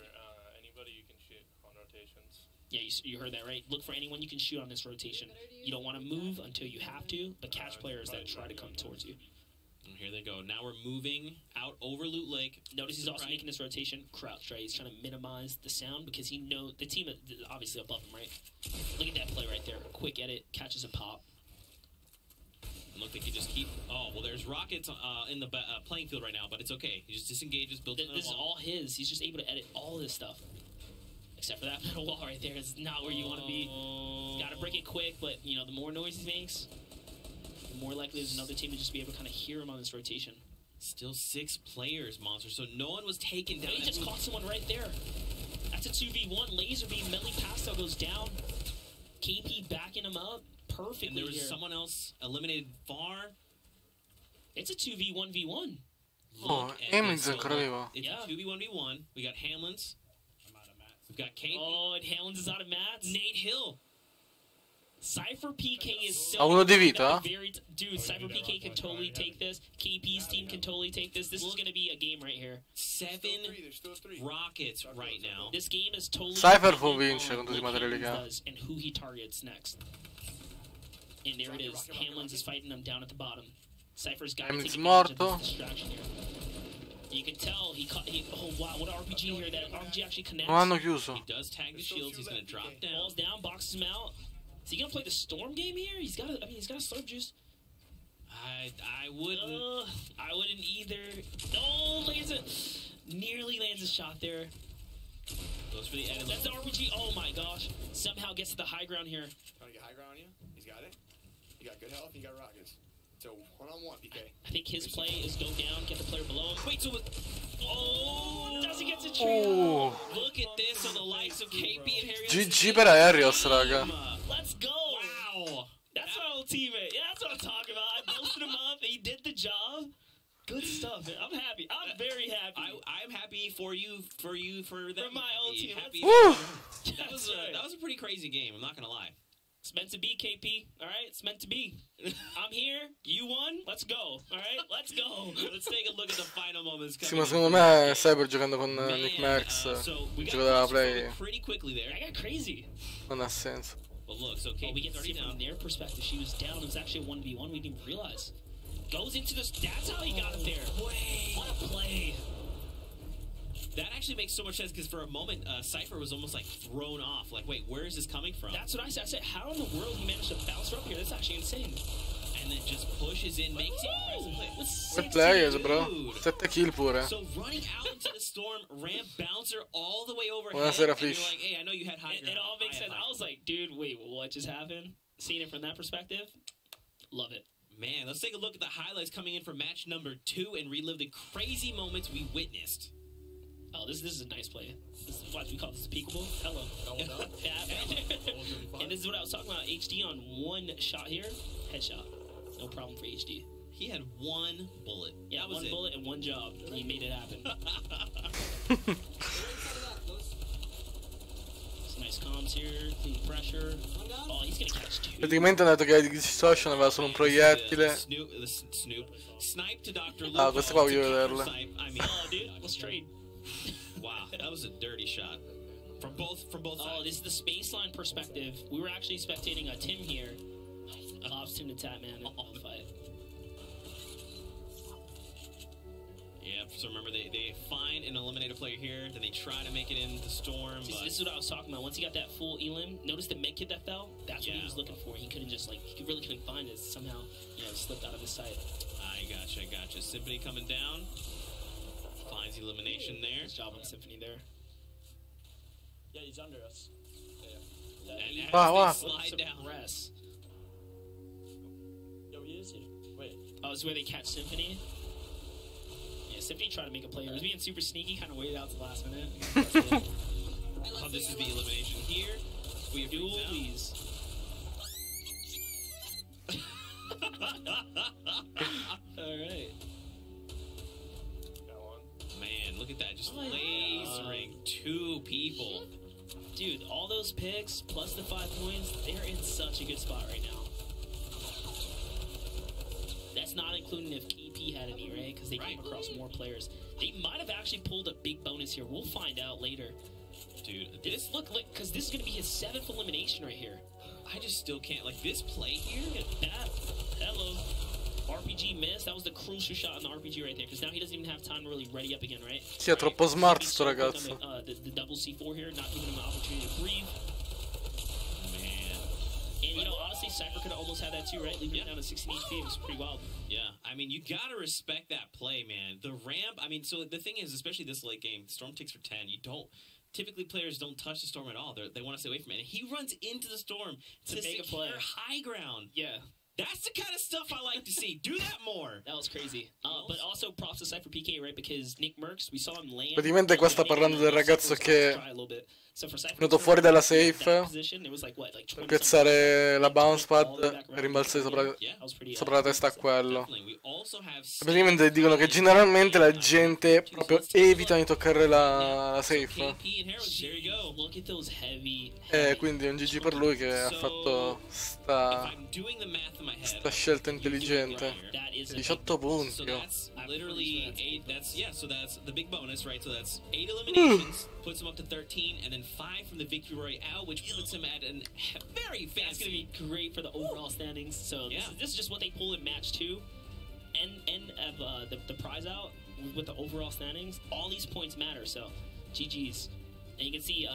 anybody you can shoot on rotations. Yeah, you heard that, right? Look for anyone you can shoot on this rotation. You don't want to move until you have to, but catch players that try to come towards you. And here they go. Now we're moving out over Loot Lake. Notice he's also making this rotation crouch, right? He's trying to minimize the sound because he knows the team is obviously above him, right? Look at that play right there. Quick edit, catches a pop. Look like he just keep. Oh well, there's rockets in the playing field right now, but it's okay. He just disengages, builds. This is all his. He's just able to edit all this stuff. Except for that metal wall right there. It's not where you want to be. Got to break it quick, but you know the more noise he makes, the more likely there's another team to just be able to kind of hear him on this rotation. Still 6 players, Monster. So no one was taken down. He just caught someone right there. That's a 2v1. Laser beam. Melee Pastel goes down. KP backing him up perfectly. And there was here. someone else eliminated far. It's a 2v1v1. Oh, Abies è ancora vivo. It's a 2v1v1. We got Hamlin's. We've got KP. Oh, and Hamlin's is out of mats. Nate Hill. Cypher PK is so... Ha uno di vita? Dude, Cypher PK can totally take this. KP's team can totally take this. This is going to be a game right here. 7 rockets right now. This game is totally... Cypher può vincere con tutti i materiali che ha. And who he targets next. And there it is. Hamlin's is fighting them down at the bottom. Cypher's got to take advantage of this distraction here. You can tell he caught. Oh wow, what an RPG here! That RPG actually connects. Non hanno chiuso. He does tag the shields. He's gonna drop down. Falls down, boxes him out. Is he gonna play the storm game here? He's got. I mean, he's got a slurp juice. I wouldn't. I wouldn't either. Oh, lands it. Nearly lands a shot there. Goes for the enemy. That's the RPG. Oh my gosh! Somehow gets to the high ground here. Trying to get high ground on you? He's got it. You got good health. You got rockets. So one-on-one, PK. I think his play is go down, get the player below him. Wait, so oh, doesn't get to trio. Look at this on the likes of KP and Harry. GG per Arios, raga. Let's go. Wow. That's my old teammate. Yeah, that's what I'm talking about. I posted him up. He did the job. Good stuff, man. I'm happy. I'm very happy. I'm happy for you, for them. For my old team. Happy. Woo! That was a pretty crazy game. I'm not gonna lie. It's meant to be, KP. All right, it's meant to be. I'm here. You won. Let's go. All right, let's go. Let's take a look at the final moments. Sì, ma secondo me Cyber giocando con Nick Max, gioco della play, pretty quickly there. I got crazy. non ha senso. But look, so KP we get to see from their perspective. She was down. It was actually a 1v1. We didn't even realize. Goes into this. That's how he got it there. What a play. That actually makes so much sense because for a moment, Cypher was almost like thrown off. Like, wait, where is this coming from? That's what I said. I said, how in the world he managed to bounce her up here? That's actually insane. And then just pushes in, makes it. Good players, bro. 7 kill pure. So running out into the storm, ramp bouncer all the way overhead. Buonasera, and you're Fish. like, hey, I know you had high ground. It all makes sense. I was like, dude, wait, what just happened? Seeing it from that perspective, love it. Man, let's take a look at the highlights coming in for match number 2 and relive the crazy moments we witnessed. Oh, this is a nice play. This is what we call this peekable. Hello. And this is what I was talking about. HD on one shot here. Headshot. No problem for HD. He had 1 bullet. Yeah, that was one bullet and 1 job. And he made it happen. Some nice comms here. Clean pressure. Oh, he's gonna catch 2. Praticamente ha detto che di distortion aveva solo un proiettile. Snipe to Dr. Ah, queste qua voglio vederle. I mean, oh, dude, let's trade. Wow, that was a dirty shot from both sides. Oh, this is the spaceline perspective. We were actually spectating a Tim here. Lobs Tim to Tap Man in the fight. Yeah, so remember they find and eliminate a player here, then they try to make it in the storm. This is what I was talking about. Once he got that full elim, notice the med kit that fell. That's what he was looking for. He couldn't just he really couldn't find it. Somehow, slipped out of his sight. I gotcha. Symphony coming down. Finds elimination there. Nice job on Symphony there. Yeah, he's under us. And Wow. slide down. Rest. Yo, he is here. Wait. Oh, this is where they catch Symphony. Yeah, Symphony tried to make a play. He was being super sneaky, kind of waited out to the last minute. Oh, this is the elimination here. We have dualies. Alright. Man, look at that. Just lasering 2 people. Dude, all those picks plus the 5 points, they're in such a good spot right now. That's not including if KP had any, right? Because they came across more players. They might have actually pulled a big bonus here. We'll find out later. dude. This look like, because this is gonna be his 7th elimination right here. I just still can't, like, this play here. Look at that. Hello. RPG missed. That was the crucial shot on the RPG right there, because now he doesn't even have time to really ready up again, right? Sì, è troppo smart sto ragazzo. The double C4 here, not giving him an opportunity to breathe. Man. And, you know, honestly, Cypher could have almost had that too, right? Leaving it down to 16 HP. It was pretty wild. Yeah, I mean, you gotta respect that play, man. The ramp, I mean, so the thing is, especially this late game, Storm takes for 10. You don't, typically players don't touch the Storm at all. They want to stay away from it. And he runs into the Storm to make a secure play. high ground. Yeah. That's the kind of stuff I like to see. Do that more. That was crazy. But also props to Cypher PK, right? Because Nick Merckx, we saw him land. Praticamente qua sta parlando del ragazzo che è venuto fuori dalla safe per piazzare la bounce pad e rimbalzare sopra la testa a quello. E praticamente dicono che generalmente la gente proprio evita di toccare la safe. E quindi è un GG per lui che ha fatto sta scelta intelligente. 18 punti. Literally 8. So that's the big bonus, right? So that's 8 eliminations, puts him up to 13, and then 5 from the victory royale, which puts him at a very fast. That's gonna be great for the overall standings. So this is just what they pull in match 2, end of the prize out with the overall standings. All these points matter. So GG's. And you can see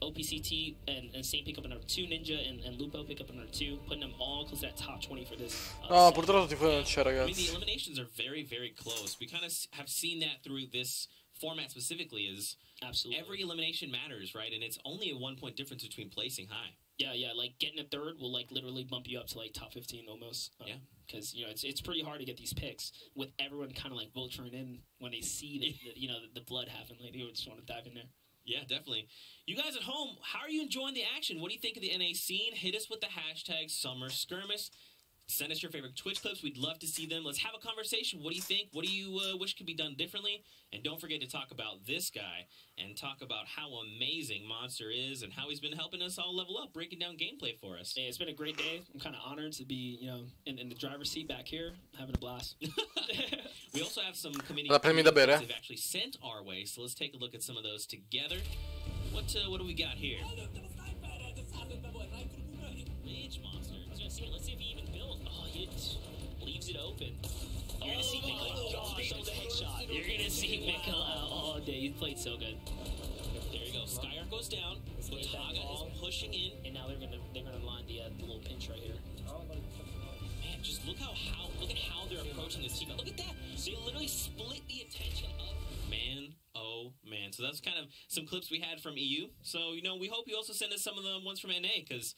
OPCT and Saint pick up a number 2, Ninja and Lupo pick up a number 2, putting them all close to that top 20 for this. No, purtroppo TFUE non c'è, I mean, the ragazzi. eliminations are very, very close. We kind of have seen that through this format specifically. Is absolutely every elimination matters, right? And it's only a 1-point difference between placing high. Yeah, like getting a 3rd will like literally bump you up to like top 15 almost. Yeah, because you know it's pretty hard to get these picks with everyone kind of like vulturing in when they see the blood happen. Like they just want to dive in there. Yeah, definitely. You guys at home, how are you enjoying the action? What do you think of the NA scene? Hit us with the hashtag #SummerSkirmish. Send us your favorite Twitch clips. We'd love to see them. Let's have a conversation. What do you think? What do you wish could be done differently? And don't forget to talk about this guy and talk about how amazing Monster is and how he's been helping us all level up, breaking down gameplay for us. Hey, it's been a great day. I'm kind of honored to be, in the driver's seat back here, having a blast. We also have some community da bere. they've actually sent our way, so let's take a look at some of those together. What do we got here? Mage Monster. Let's see if he even builds. Oh, he leaves it open. You're gonna see Mikolau. Show the headshot. You're gonna see Mikolau all day. He played so good. There you go. Skyark goes down. Botaga is pushing in, and now they're gonna line the little pinch right here. Man, just look at how they're approaching this team. Look at that. They literally split the attention of man. Oh man. So that's kind of some clips we had from EU. So we hope you also send us some of the ones from NA because.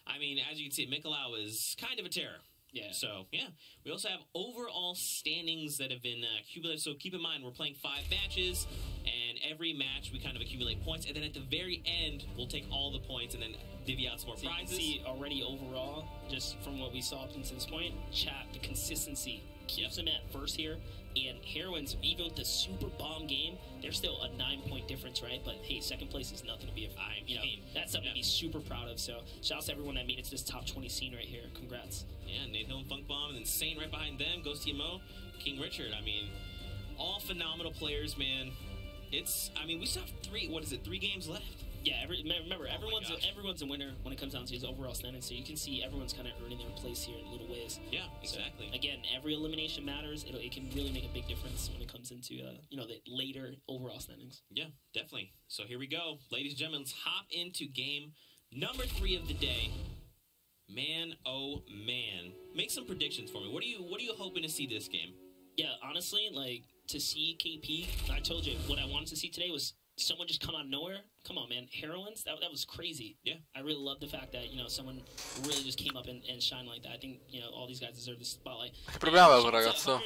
I mean, as you can see, Mikolau is kind of a terror. Yeah. So, yeah. We also have overall standings that have been accumulated. So keep in mind, we're playing 5 matches, and every match we kind of accumulate points. And then at the very end, we'll take all the points and then divvy out some more prizes. You can see already overall, just from what we saw up until this point, chat, the consistency keeps them at first here. And Heroines, even with the super bomb game, they're still a 9-point difference, right? But hey, second place is nothing to be. That's something to be super proud of. So shout out to everyone that made it to this top 20 scene right here. Congrats. Yeah, Nathan and Funk Bomb, and then Sane right behind them. Ghost TMO, King Richard. I mean, all phenomenal players, man. We still have 3 games left. Yeah, remember, everyone's a winner when it comes down to his overall standing, so you can see everyone's kind of earning their place here in little ways. Yeah, exactly. So, again, every elimination matters. It can really make a big difference when it comes into, the later overall standings. Yeah, definitely. So here we go. Ladies and gentlemen, let's hop into game number 3 of the day. Man, oh man. Make some predictions for me. What are you hoping to see this game? Yeah, honestly, to see KP, I told you, what I wanted to see today was someone just come out of nowhere. Come on, man. Heroines, that was crazy. Yeah. I really love the fact that, someone really just came up and shined like that. I think, all these guys deserve the spotlight. Che problema avevo, ragazzo?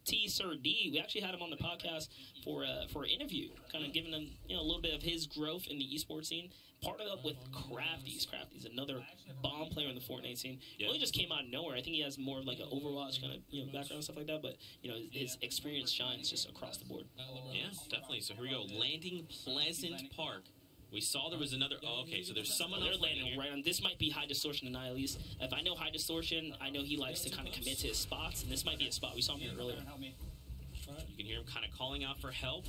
T Sir D, we actually had him on the podcast for an interview, kind of giving him, a little bit of his growth in the esports scene. Partnered up with Crafty's, another bomb player in the FORTNITE scene. He really just came out of nowhere. I think he has more of like an Overwatch kind of background and stuff like that. But his experience shines just across the board. Yeah, definitely. So here we go. Landing Pleasant Park. We saw there was another. Oh, okay, so there's someone else landing right on. This might be High Distortion and Annihilus. If I know High Distortion, I know he likes to kind of commit to his spots, and this might be a spot. We saw him here earlier. You can hear him kind of calling out for help.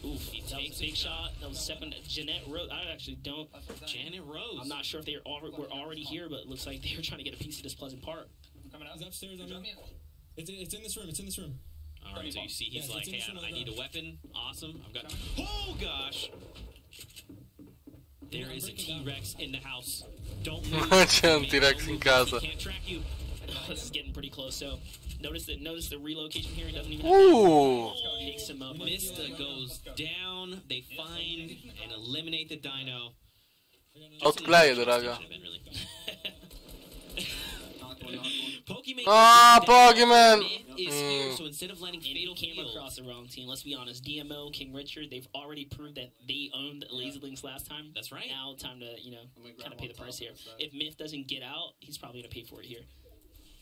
Oof, that was a big shot. That was second. Jeanette Rose. I actually don't. Janet Rose. I'm not sure if they were already here, but it looks like they were trying to get a piece of this Pleasant Park. Coming out. He's upstairs. It's in this room. It's in this room. All right, so you see he's like, hey, I need a weapon. Awesome. I've got. Oh gosh. There is a T-Rex in the house. Don't move. C'è un T-Rex in casa. Can't track you. This is getting pretty close. So notice the relocation here. He doesn't even. Ooh. Takes him up. Mista goes down. They find and eliminate the dino. Outplayed, raga. Pokemon. Ah, Pokemon! Is here, so instead of letting And he Fatal came Field, across the wrong team. Let's be honest. DMO, King Richard, they've already proved that they owned Lazy Links last time. That's right. Now, time to, kind of pay the price here. If Myth doesn't get out, he's probably going to pay for it here.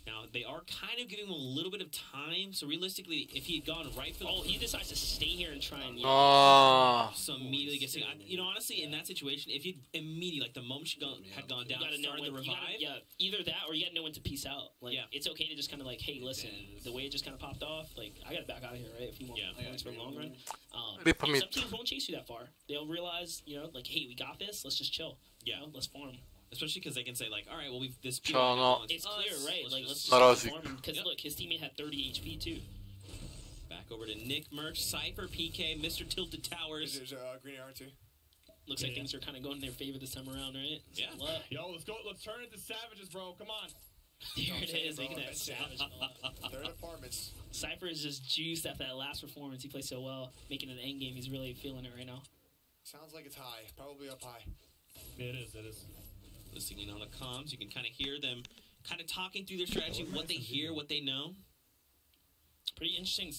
Now, they are kind of giving him a little bit of time, so realistically, if he had gone right for the... Oh, he decides to stay here and try and... Oh. So immediately gets... honestly, in that situation, if he immediately, like, the moment she had gone down, started the revive... Either that or you got to know when to peace out. Like, yeah. It's okay to just kind of like, hey, listen, the way it just kind of popped off, like, I got to back out of here, right? If you want points for a long run. Some teams won't chase you that far. They'll realize, like, hey, we got this. Let's just chill. Yeah. Let's farm. Especially because they can say, like, all right, well, this... It's clear, right? Like, let's just farm him. Because, look, his teammate had 30 HP, too. Back over to Nick Merch, Cypher, PK, Mr. Tilted Towers. There's green arrow, too. Looks like things are kind of going in their favor this time around, right? Yeah. Yo, let's go. Let's turn into savages, bro. Come on. There it is, making that savage. They're in apartments. Cypher is just juiced after that last performance. He played so well, making an end game. He's really feeling it right now. Sounds like it's high. Probably up high. Yeah, it is. It is. Listening on the comms, you can kind of hear them kind of talking through their strategy, what they hear, what they know. Pretty interesting.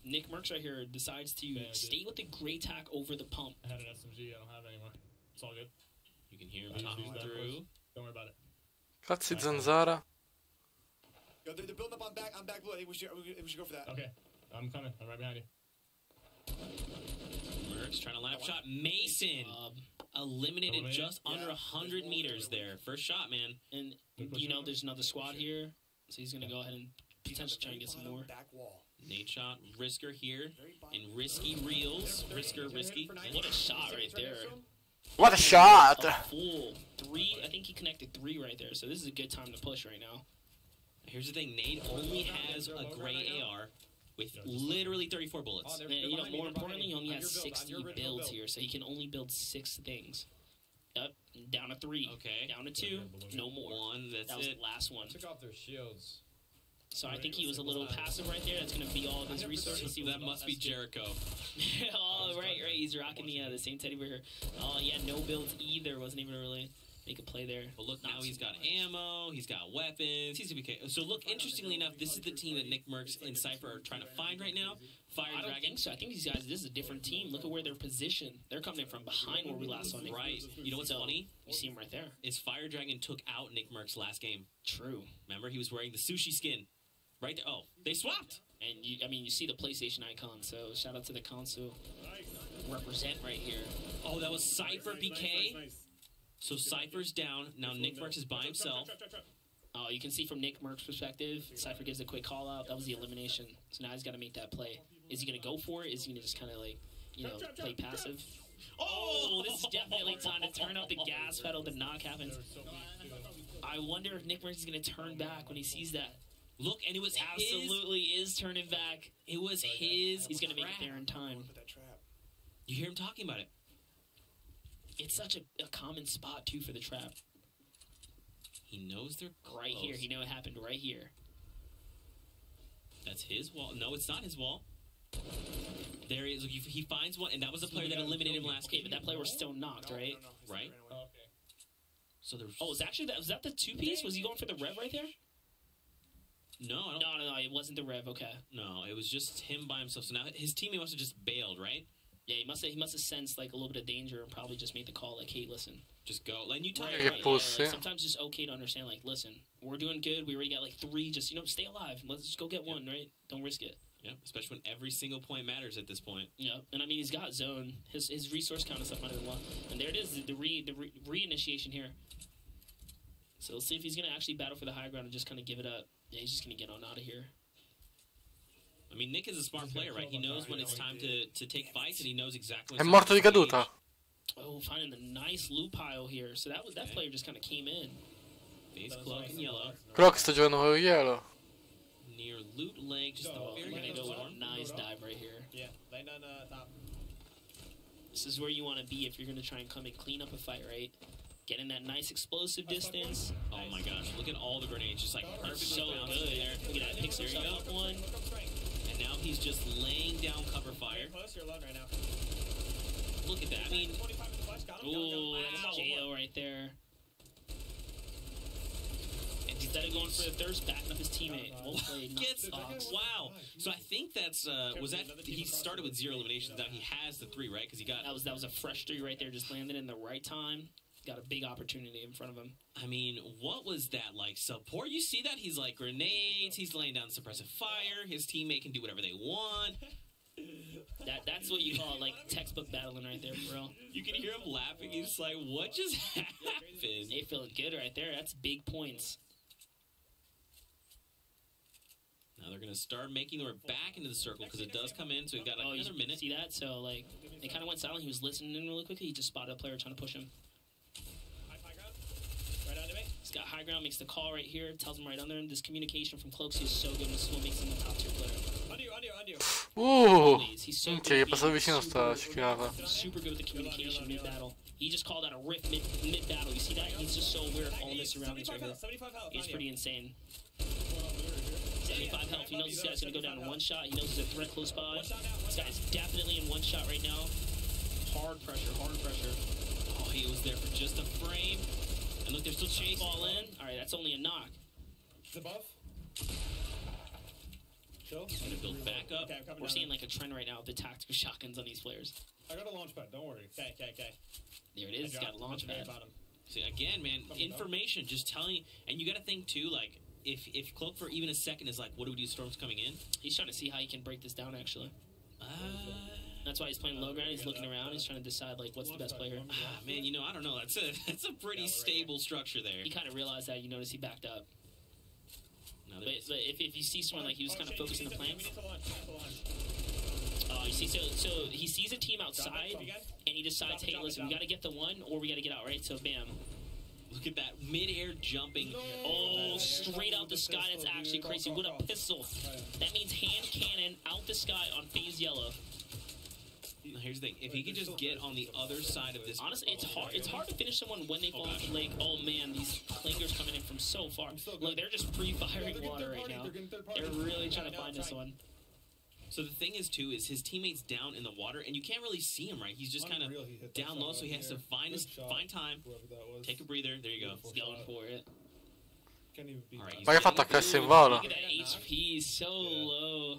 Nick Merckx right here decides to stay with the Grey Tack over the pump. I had an SMG. I don't have it anymore. It's all good. You can hear him talking through. Don't worry about it. Cazzi Zanzara. Yo, they're building up on back blue. I think we should go for that. Okay. I'm coming. I'm right behind you. Merckx trying to line up shot. Mason eliminated just under 100 meters there. First shot, man. And, there's another squad here. So he's going to go ahead and potentially try and get some more. Back wall. Nade shot. Risker here in Risky Reels. Risker, Risky. What a shot right there. What a shot! A full 3. I think he connected 3 right there. So this is a good time to push right now. Here's the thing. Nade only has a gray AR with literally 34 bullets. And, more importantly, he only has 60 builds here. So he can only build 6 things. Up, down to 3. Okay. Down to 2. No more. 1. That was the last one. Took off their shields. So I think he was a little passive right there. That's going to be all of his resources. That must be Jericho. Oh, right. He's rocking the same teddy bear. Oh, yeah, no builds either. Wasn't even really make a play there. But look, now he's got ammo. He's got weapons. He's going to be... So look, interestingly enough, this is the team that Nick Merckx and Cypher are trying to find right now. Fire I don't Dragon. think so. I think these guys, this is a different team. Look at where they're positioned. They're coming from behind where we last saw Nick Merckx. Right. You know what's funny? You see him right there. Is Fire Dragon took out Nick Merckx last game. True. Remember? He was wearing the sushi skin. Right there. Oh, they swapped. And, you see the PlayStation icon, so shout out to the console. Represent right here. Oh, that was Cypher BK. So Cypher's down. Now Nick Merckx is by himself. Oh, you can see from Nick Merckx's perspective, Cypher gives a quick call out. That was the elimination. So now he's got to make that play. Is he going to go for it? Is he going to just kind of play passive? Oh, this is definitely time to turn up the gas pedal. The knock happens. I wonder if Nick Merckx is going to turn back when he sees that. Look, and it was absolutely is turning back. It was his. He's going to make it there in time. You hear him talking about it. It's such a common spot, too, for the trap. He knows they're close. Right here. He know it happened right here. That's his wall. No, it's not his wall. There he is. Look, he finds one, and that was a player that eliminated him last game. But that player was still knocked, right? Right. Oh, okay. So there's... Oh, was that the 2-piece? Was he going for the rev right there? No, I don't... No, it wasn't the rev. Okay. No, it was just him by himself. So now his teammate must have just bailed, right? Yeah, he must have sensed like a little bit of danger and probably just made the call like, hey, listen. Just go. Like, you talk sometimes it's okay to understand, like, listen, we're doing good. We already got like 3. Just, stay alive. Let's just go get one, right? Don't risk it. Yeah, especially when every single point matters at this point. Yeah, and I mean, he's got zone. His resource count and stuff might have been low. And there it is, the reinitiation here. So let's see if he's going to actually battle for the high ground and just kind of give it up. Yeah, he's just going to get on out of here. I mean, Nick is a smart player, right? He knows when it's time to take fights, and he knows exactly. È morto di caduta. Oh, finding the nice loot pile here. So that player just kind of came in. Face cloak in yellow. Croc sta giocando con yellow. Near loot leg, just We're gonna go with a nice dive right here. Yeah, land on top. This is where you want to be if you're gonna try and come and clean up a fight, right? Getting that nice explosive distance. Oh my gosh, look at all the grenades, just like perfect. So good there. Look at that pixel up one. And now he's just laying down cover fire. Close, you're alone right now. Look at that. I mean, ooh, that's JO right there. And instead of going for the thirst, backing up his teammate. Well played. gets wow. So I think that's was that he started with 0 eliminations. Now he has the 3, right? Because he got that was a fresh 3 right there. Just landed in the right time. Got a big opportunity in front of him. I mean, what was that like? Support? You see that? He's like grenades. He's laying down suppressive fire. His teammate can do whatever they want. That's what you call like textbook battling right there, bro. You can hear him laughing. He's like, "What just happened?" They feeling good right there. That's big points. Now they're gonna start making their way back into the circle because it does come in. So we've got like another minute. See that? So like they kind of went silent. He was listening in really quickly. He just spotted a player trying to push him. Right under me. He's got high ground, makes the call right here, tells him right under him. This communication from Cloaks is so good. This is what makes him a top tier player. He's so Minchia, che passato vicino sta cicchiata. Super good with the communication mid battle. He just called out a rift mid battle. You see that? He's just so aware of all this surroundings right here. It's pretty insane. 75 health. He knows this guy's gonna go down in 1 shot. He knows there's a threat close by. This guy's definitely in 1 shot right now. Hard pressure, hard pressure. Oh, he was there for just a frame. And look, they're still chasing. Ball in. All right, that's only a knock. Above. Gonna build back up. Okay, we're seeing like a trend right now of the tactical shotguns on these players. I got a launch pad. Don't worry. Okay. There it is. He's got a launch pad. See, again, man, information. Just telling. And you got to think too, like if Cloak for even a second is like, what do we do? Storm's coming in. He's trying to see how he can break this down. Actually. That's why he's playing low ground. He's looking around. He's trying to decide like what's the best player. Man, you know, I don't know. That's a pretty stable structure there. He kind of realized that. You notice he backed up. But if you see someone like he was kind of focusing the plants. You see, so he sees a team outside and he decides, hey, listen, we got to get the 1 or we got to get out, right? So bam. Look at that mid-air jumping. Oh, straight out the sky. That's actually crazy. What a pistol. That means hand cannon out the sky on phase yellow. Now, here's the thing. If he could just get on the other side of this... Honestly, it's hard. It's hard to finish someone when they fall off the lake. Oh, man, these clingers coming in from so far. Look, they're just pre-firing water right now. They're really trying to find this one. So the thing is, too, is his teammate's down in the water, and you can't really see him, right? He's just kind of down low, so he has to find time, take a breather. There you go. He's going for it. All right, Ma che ha fatto a cassa in volo? Look at that HP, so low.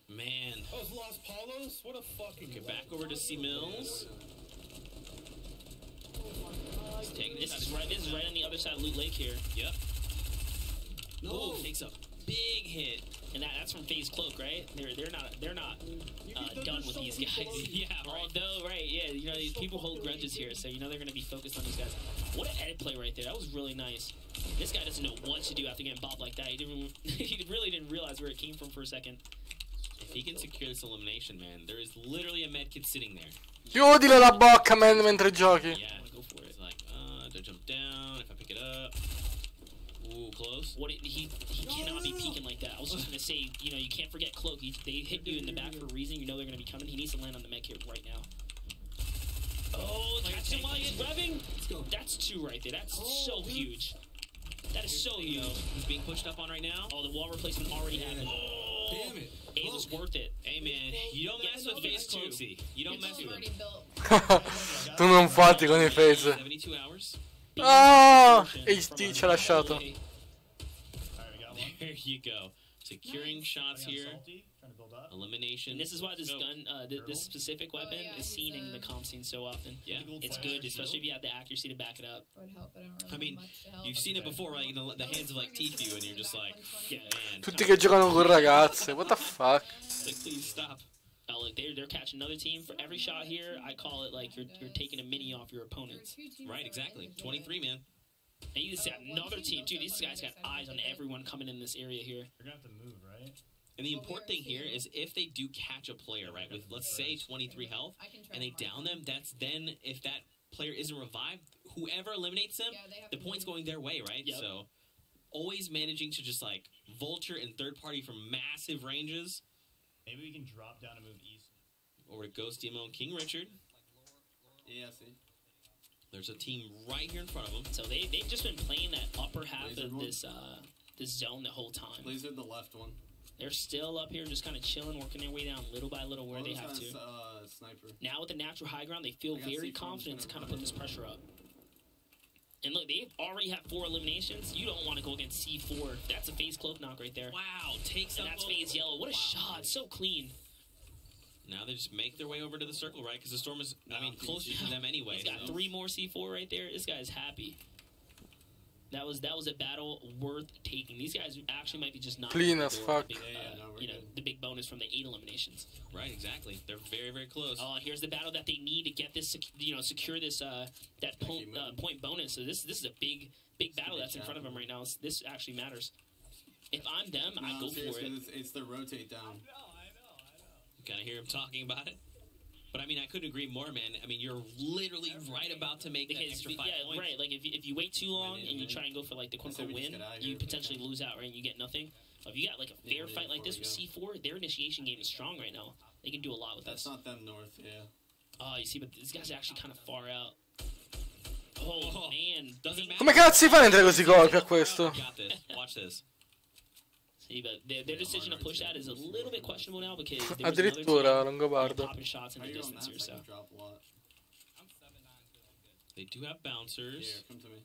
Man. Those Lost Paulos? What a fucking... Okay, back over to C Mills. This is right on the other side of Loot Lake here. Yep. Oh, takes a big hit. And that's from FaZe Cloak, right? They're not done with these guys. Yeah, right. Although, right, yeah, you know, these people hold grudges here, so you know they're going to be focused on these guys. What an edit play right there. That was really nice. This guy doesn't know what to do after getting bopped like that. He really didn't realize where it came from for a second. If he can secure this elimination, man, there is literally a medkit sitting there. Chiudile la bocca, man, mentre giochi. Yeah, go for it. It's like, to jump down, if I pick it up. Ooh, close. He cannot be peeking like that. I was just going to say, you know, you can't forget Cloak. They hit you in the back for a reason. You know they're going to be coming. He needs to land on the med kit right now. Oh, catch him while he's revving. That's 2 right there. That's so huge. That is so huge. He's being pushed up on right now. Oh, the wall replacement already happened. Oh, damn it. It was worth it. Hey, man, you don't mess with FaZe Cloaksy. You don't mess with him. Tu non fatti con i FaZe. 72 hours. Ah, HD ci ha lasciato. There you go. Securing shots here. Elimination. And this is why this gun, this specific weapon is seen in the comp scene so often. Yeah. It's good, especially if you have the accuracy to back it up. I mean, you've seen it before, right? In the hands of like TFUE, and you're just like, yeah, man. Tutti che giocano con ragazze. What the fuck? Like, please stop. Oh, look, they're catching another team. For every shot here, I call it like you're taking a mini off your opponents. Right, exactly. 23, man. And you just got another team, too. These guys got eyes on everyone coming in this area here. You're gonna have to move, right? And the important thing here is if they do catch a player, right, with, let's say, 23 health, and they down them, that's then, if that player isn't revived, whoever eliminates them, the point's going their way, right? Yep. So, always managing to just, like, vulture and third party from massive ranges. Maybe we can drop down and move east. Over to Ghost Demo and King Richard. Yeah, see. There's a team right here in front of them. So they've just been playing that upper half of this zone the whole time. Laser the left one. They're still up here just kind of chilling, working their way down little by little where they have to. Sniper. Now with the natural high ground, they feel very confident to kind of put this pressure up. And look, they already have 4 eliminations. You don't want to go against C4. That's a phase cloak knock right there. Wow, takes and that's phase yellow. What a shot. So clean. Now they just make their way over to the circle, right? Because the storm is, I mean, closer to them anyway. He's got 3 more C4 right there. This guy's happy. That was a battle worth taking. These guys actually might be just not clean as fuck. Big, the big bonus from the 8 eliminations. Right, exactly. They're very, very close. Oh, here's the battle that they need to get this, secure this that point bonus. So this is a big battle that's in front of them right now. This actually matters. If I'm them, I go for it. It's the rotate down. I know. Kind of hear him talking about it. But, I mean, I couldn't agree more, man. I mean, you're literally right about to make that extra 5 points. Right. Like, if you wait too long and you try and go for, like, the quote-unquote win, you potentially lose out, right? And you get nothing. But if you got, like, a fair fight like this with C4, their initiation game is strong right now. They can do a lot with this. That's not them north, yeah. Oh, you see, but these guys are actually kind of far out. Oh, man. Doesn't matter. Come cazzo fa a entrare così colpi a questo? Got this. Watch this. See, but their decision to push that is a little bit questionable now because addirittura Longobardo popping shots in the distance here. So they do have bouncers. Here, come to me.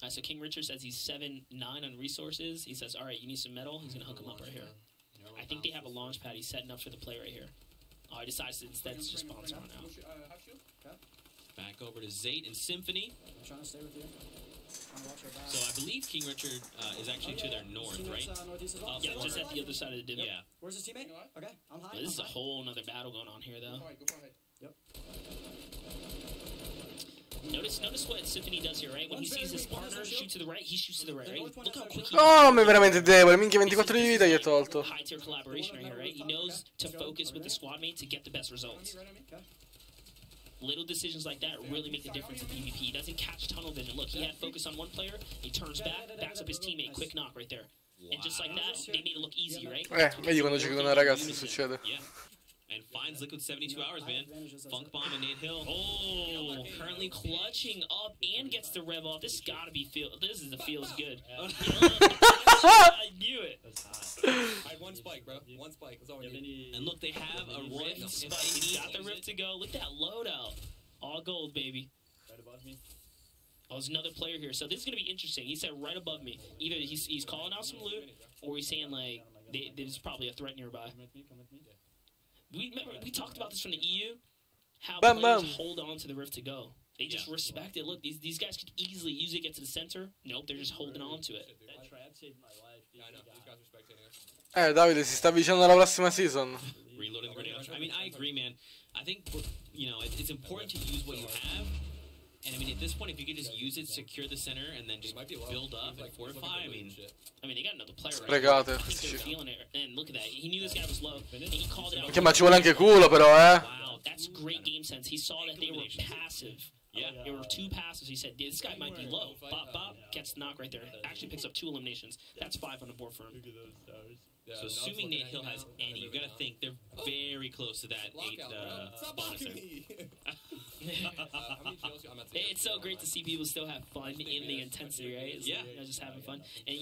So King Richard says he's 7-9 on resources. He says, "All right, you need some metal." He's gonna hook him up right here. I think they have a launch pad. He's setting up for the play right here. Oh, he decides to instead just bounce on out. Back over to Zayt and Symphony. I'm trying to stay with you. So I believe King Richard is actually to their north, right? Yeah, just at the other side of the divot. Yeah. Where's his teammate? Okay, I'm high. Well, this is a whole nother battle going on here, though. Yep. Notice what Symphony does here, right? When he sees his partner shoot to the right, he shoots to the right, right? Look how quick he... Oh, ma è veramente debole. Minchia, 24 di vita gli ha tolto. High tier collaboration right here, right? He knows to focus with the squad mate to get the best results. Little decisions like that really make a difference in PvP. He doesn't catch tunnel vision. Look, he had focus on one player. He turns back, backs up his teammate. Quick knock right there. And just like that, they made it look easy, right? Vedi quando giochi con una ragazza succede. Yeah. And finds Liquid 72 hours, man. Funk Bomb and Nate Hill. Oh, currently clutching up and gets the rev off. This gotta be this is the feels good. I knew it. I had 1 spike, bro. 1 spike. That's all we need. And look, they have a rift spike. He got the rift to go. Look at that loadout. All gold, baby. Right above me. Oh, there's another player here. So this is gonna be interesting. He said right above me. Either he's calling out some loot, or he's saying like there's probably a threat nearby. Come with me. We talked about this from the EU. How players hold on to the rift to go. They just respect it. Look, these guys could easily use it, get to the center. Nope, they're just holding on to it. That trap saved my life. I know. These guys are spectating us. Davide, si sta avvicinando alla prossima season. Reloading the grenade. I mean, I agree, man. I think, it's important to use what you have. And, I mean, at this point, if you could just use it, secure the center, and then just build up and fortify, I mean, they got another player right Fregate. I think they're feeling it. And look at that. He knew this guy was low, and he called it out. Che ma ci vuole anche culo, però, eh. Wow, that's great game sense. He saw that they were passive. Yeah. They were 2 passes. He said, this guy might be low. Bop, bop, gets the knock right there. Actually picks up 2 eliminations. That's 5 on the board for him. So assuming Nate Hill has any, you gotta think they're very close to that 8 bonus there. It's so great to see people still have fun in the intensity, right? Yeah. Just having fun. And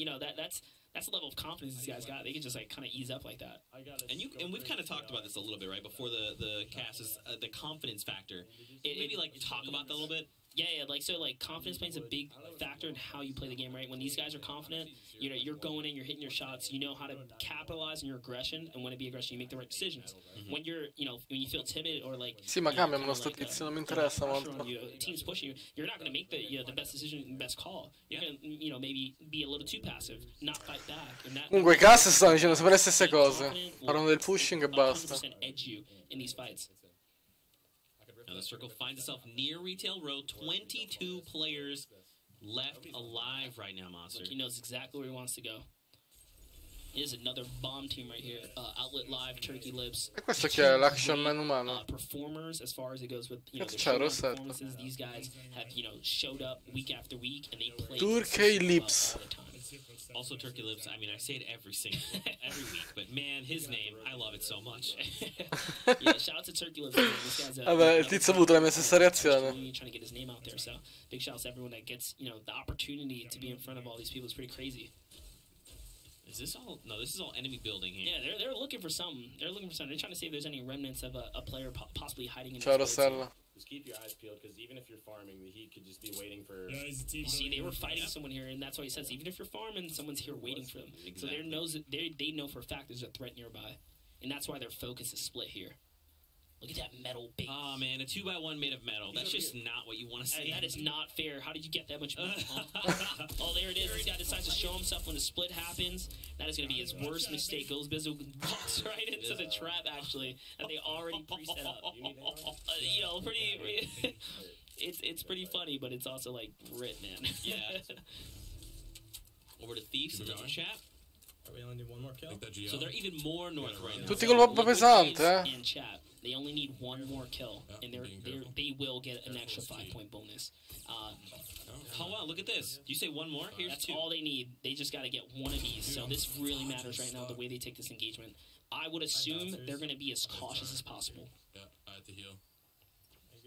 that's the level of confidence these guys got. They can just like kind of ease up like that. And we've kind of talked about this a little bit, right? Before the cast is the confidence factor. Maybe like talk about that a little bit. Yeah, like confidence plays a big factor in how you play the game, right? When these guys are confident, you're going in, you're hitting your shots, you know how to capitalize on your aggression, and when to be aggressive, you make the right decisions. When you're, when you feel timid or like, Sì, ma cambiamelo sto tizio, non mi interessa molto. Team's pushing you, you're not going to make the best decision, the best call. You're going to, maybe be a little too passive, not fight back. And that, Comunque i cast stanno dicendo sempre le stesse cose. Parlano del pushing e basta. 100% edge you in these fights. Now the circle finds itself near Retail Road. 22 players left alive right now, Monster. Look, he knows exactly where he wants to go. is another bomb team right here. Outlet Live, Turkey Lips. E questo chi è? L'Action Man umano? Performers, as far as it goes with, you know, Cazzo the c'è, showdown Rossetto? performances. These guys have, you know, showed up week after week, and they play Turkey Lips. all the time. Also, Turkey Lips. I mean, I say it every week, but man, his name, I love it so much. Yeah, shout out to Turkey Lips. This guy's Vabbè, il tizio ha avuto la mia stessa reazione. trying to get his name out there. So big shout out to everyone that gets, you know, the opportunity to be in front of all these people. It's pretty crazy. Is this all? No, this is all enemy building here. Yeah, they're looking for something. They're looking for something. They're trying to see if there's any remnants of a player possibly hiding in Ciao this Rossella. Just keep your eyes peeled, because even if you're farming, the Heat could just be waiting for... You see, they were fighting someone here, and that's why he says, even if you're farming, someone's here waiting for them. So they know for a fact there's a threat nearby, and that's why their focus is split here. Look at that metal base. Oh man, a 2x1 made of metal. That's just not what you want to see. That is not fair. How did you get that much metal? Oh, there it is. This guy decides to show himself when the split happens. That is going to be his worst mistake. Goes Bizzle walks right into the trap, actually, that they already preset up. You know, pretty. It's pretty funny, but it's also like grit, man. Yeah. Over to Thieves in the chat. We only need one more kill. So they're even more north right now. Tutti col poppo pesante, In chat, they only need one more kill, and they will get an extra 5-point bonus. Oh wow, look at this. You say one more? Here's That's two. all they need. They just got to get one of these. So this really matters right now, the way they take this engagement. I would assume they're going to be as cautious as possible. Yeah, I have to heal.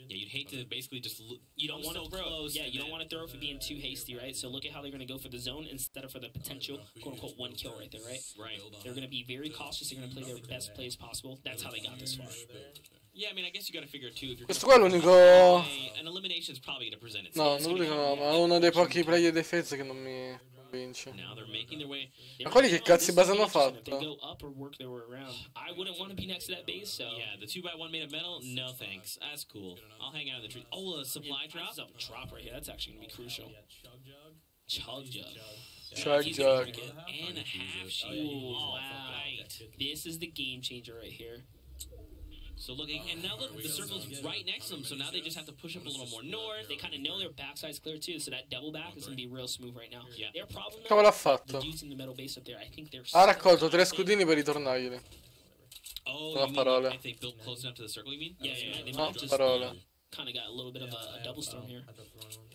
Yeah, you'd hate to basically just... You don't want to throw. Close Yeah, and you don't then- want to throw for being too hasty, right? So look at how they're going to go for the zone instead of for the potential, quote-unquote, one kill right there, right? Right. They're going to be very cautious. They're going to play their best play as possible. That's how they got this far. Yeah, I mean, I guess you got to figure too. If you're Questo qua è l'unico... an elimination is probably going to present No, itself. non l'unico no, ma è uno dei pochi player difesa che non mi convince. Now they're making their way. Ma quelli che cazzo di base hanno If they fatto? go up or work their way around, I wouldn't want to be next to that base, so... Yeah, the 2x1 made of metal. No thanks. That's cool. I'll hang out in the tree. Oh, a supply drop. That's a drop right here. That's actually going to be crucial. Chug jug. Chug He's jug. gonna get And a half shield. Ooh, Oh, wow. right. This is the game changer right here. So look, and now look, the circle's right next to them. So now they just have to push up a little more north. They kind of know their backside's clear too, so that double back is going to be real smooth right now. Yeah. Their problem Come l'ha though, fatto? the dudes in the metal base up there, I think they're... Ha raccolto 3 scudini per ritornarglieli. Oh, No you mean parole. like if they built close enough to the circle, you mean? Yeah, they No might just parole. kind of got a little bit of a double storm here.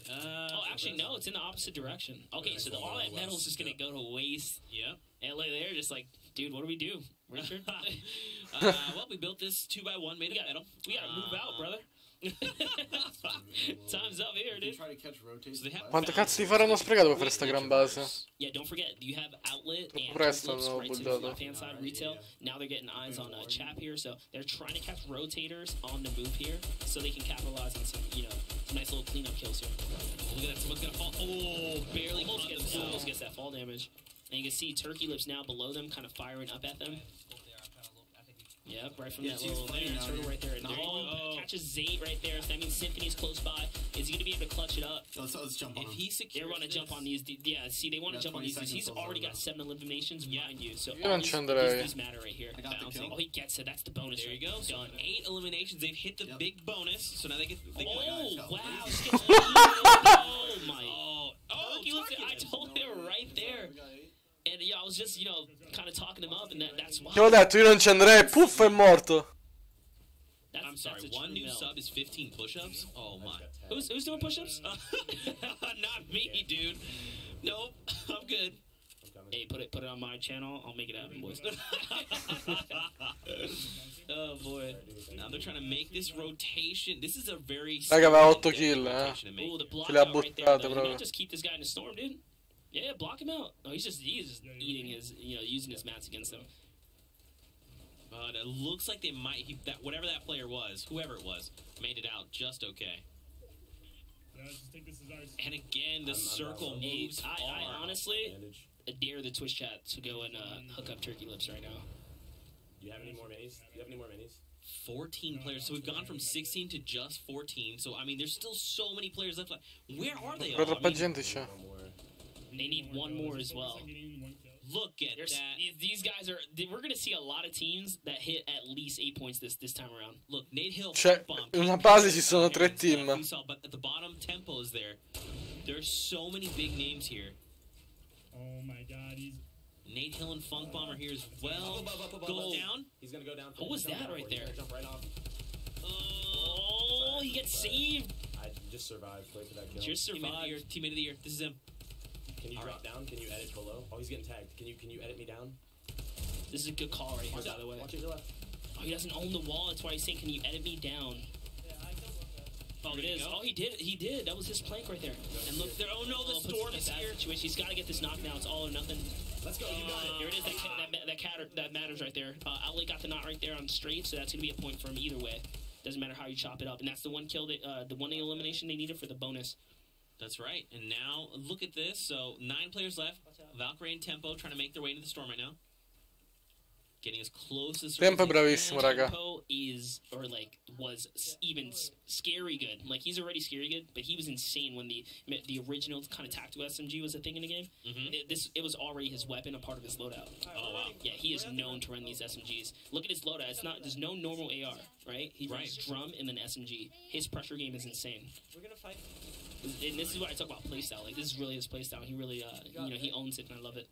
Oh, actually, no, it's in the opposite direction. Okay, so all that metal is just going to go to waste. Yep. And like, they're just like, dude, what do we do, Richard? Well, we built this 2x1 made of metal. We got to move out, brother. Time's up here, dude. Try to catch rotate. So they have Quanto cazzo di faranno sprecato per fare sta gran base? Yeah, don't forget, you have outlet and presto Turkey Lips hanno right to the buildato. left-hand side retail. Now they're getting eyes on Chap here, so they're trying to catch rotators on the move here, so they can capitalize on some, you know, some nice little cleanup kills here. Look at that, someone's gonna fall. Oh, barely Almost gets that fall damage. And you can see Turkey Lips now below them, kind of firing up at them. Yep, right from that little turtle right there. And catches Zate right there. So that means Symphony's close by. Is he going to be able to clutch it up? Let's jump on If him. he secures They want to jump on these. Yeah, see, they want to jump on 20 these. He's seconds already till got 7 eliminations behind you. So Io non ci andrei. these matter right here. I got the Bouncing. kill. Oh, he gets it. That's the bonus. There you go. So Done. 8 eliminations. They've hit the big bonus. So now they get. Oh, God, wow. it's Oh, my. Oh, Turkey Lips, I told him right there. And yeah, I was just, you know, kind of talking him up, and that's why. Ti ho detto, io non ci andrei. Puff, è morto. I'm sorry. That's a One true new melt. sub is 15 push-ups. Oh my. Who's doing push-ups? Not me, dude. Nope. I'm good. Hey, put it on my channel. I'll make it happen, boys. Oh boy. Now they're trying to make this rotation. This is a very. Raga, aveva 8 kill, rotation to make. Oh, the block Ce le ha out right there. buttate Though. You proprio. might just keep this guy in the storm, dude. Yeah, block him out. No, he's just eating his, you know, using his mats against them. But it looks like they might. Whatever that player was, whoever it was, made it out just okay. And again, the circle moves. I honestly dare the Twitch chat to go and hook up Turkey Lips right now. Do you have any more minis? Do you have any more minis? 14 players. So we've gone from 16 to just 14. So I mean, there's still so many players left. Where are they Però all? I troppa mean, gente c'è. They need one more as well. look at that. These guys are. We're gonna see a lot of teams that hit at least 8 points this time around. Look, Nate Hill. Cioè, in una base ci sono 3 team. We saw, but at the bottom, Tempo is there. There's so many big names here. Oh my God, he's. Nate Hill and Funk Bomb are here as well. Goes down. He's gonna go down. What was that right there? Jump right off. Oh, he gets saved. I just survived. Wait for that kill. Just survived. Teammate of the year. This is him. Can you drop down? Can you edit below? Oh, he's getting tagged. Can you edit me down? This is a good call right here, by the way. Watch it your left. Oh, he doesn't own the wall. That's why he's saying, can you edit me down? Oh, it is. Oh, he did. He did. That was his plank right there. And look, there. Oh no, the storm is here. Situation. He's got to get this knocked now. It's all or nothing. Let's go. You got it. There it is. That matters right there. Outlet got the knot right there on straight, so that's gonna be a point for him either way. Doesn't matter how you chop it up, and that's the one kill that the one elimination they needed for the bonus. That's right. And now look at this. So 9 players left. Valkyrie and Tempo trying to make their way into the storm right now. Getting as close as Tempo bravissimo, raga. Tempo was even scary good. Like, he's already scary good, but he was insane when the original kind of tactical SMG was a thing in the game. It was already his weapon, a part of his loadout. Oh wow. Yeah, he is known to run these SMGs. Look at his loadout. There's no normal AR, right? He runs drum and then SMG. His pressure game is insane. We're gonna fight. And this is why I talk about playstyle. Like, this is really his playstyle. He really, he owns it, and I love it.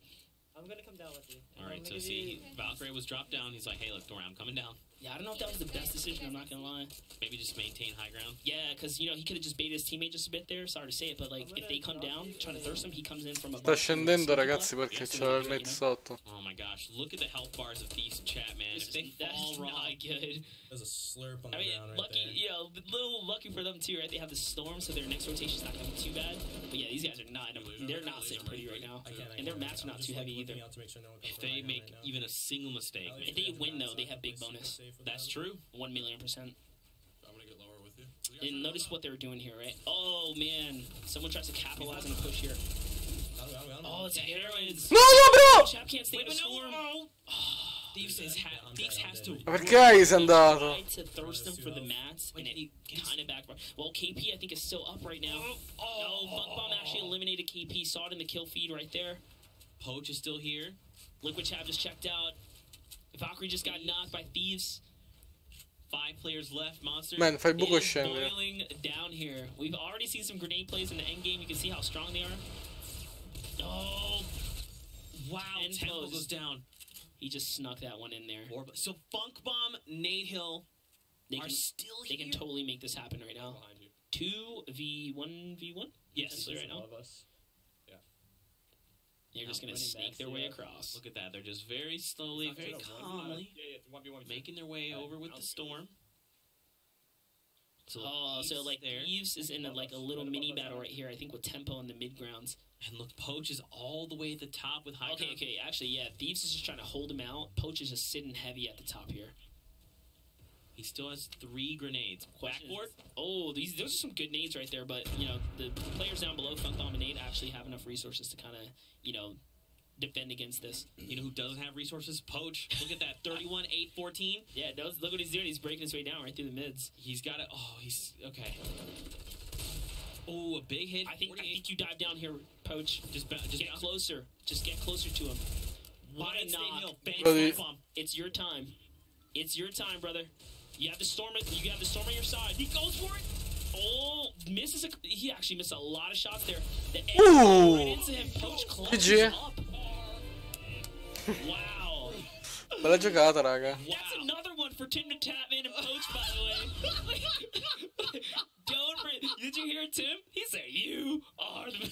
I'm gonna come down with you. All right, so see, Valkyrie was dropped down. He's like, hey, look, Dora, I'm coming down. Yeah, I don't know if that was the best decision, I'm not gonna lie. Maybe just maintain high ground. Yeah, because, he could have just baited his teammate just a bit there. Sorry to say it, but, like, if they come down, trying to thurst him, he comes in from above. Sta scendendo, ragazzi, perché c'era il mate sotto. Oh my gosh, look at the health bars of Thieves in chat, man. If they fall wrong, not good. There's a slurp on the ground right lucky, there. a little lucky for them too, right? They have the storm, so their next rotation's not gonna be too bad. But yeah, these guys are not. They're not sitting pretty right now, and their mats are not too heavy either. If they make even a single mistake, man. If they win though, they have big bonus. That's true. 1,000,000%. I'm gonna get lower with you. And notice what they were doing here, right? Oh man, someone tries to capitalize on a push here. Oh, it's Herod's. No, bro! Chap can't stay in the storm. Thieves has to. Perché Abies è andato? Tried to thirst them for the mats, and it kind of backfired. Well, KP I think is still up right now. No, Funk Bomb actually eliminated KP. Saw it in the kill feed right there. Poach is still here. Liquid Chap just checked out. Valkyrie just got knocked by Thieves. 5 players left. Monster. Man, fai buco is scendere. boiling down here. We've already seen some grenade plays in the end game. You can see how strong they are. Oh, wow! Tempo goes down. He just snuck that one in there. So Funk Bomb, Nate Hill are still here. They can totally make this happen right now. 2v1v1. Yes, right now. Yeah. They're just gonna snake their way across. Look at that. They're just very slowly, very calmly making their way over with the storm. So so like Thieves is in a little mini battle right here. I think with Tempo in the mid grounds. And look, Poach is all the way at the top with high ground. Okay. Actually, yeah. Thieves is just trying to hold him out. Poach is just sitting heavy at the top here. He still has 3 grenades. Backboard. Oh, those are some good nades right there. But the players down below, Funk Bomb and Nate, actually have enough resources to kind of defend against this. You know who doesn't have resources? Poach. Look at that. 31, 8, 14. Yeah, look what he's doing. He's breaking his way down right through the mids. He's got it. Oh, he's okay. Oh, a big hit. I think you dive down here, Poach. Just get closer. Just get closer to him. What a knock. It's your time. It's your time, brother. You have the storm. You have the storm on your side. He goes for it. Oh, misses. He actually missed a lot of shots there. The Ooh. right into him. Poach clutches up. Wow. Bella giocata, raga. That's another one for Tim to tap in and Poach, by the way. Did you hear Tim? He said, "You are the."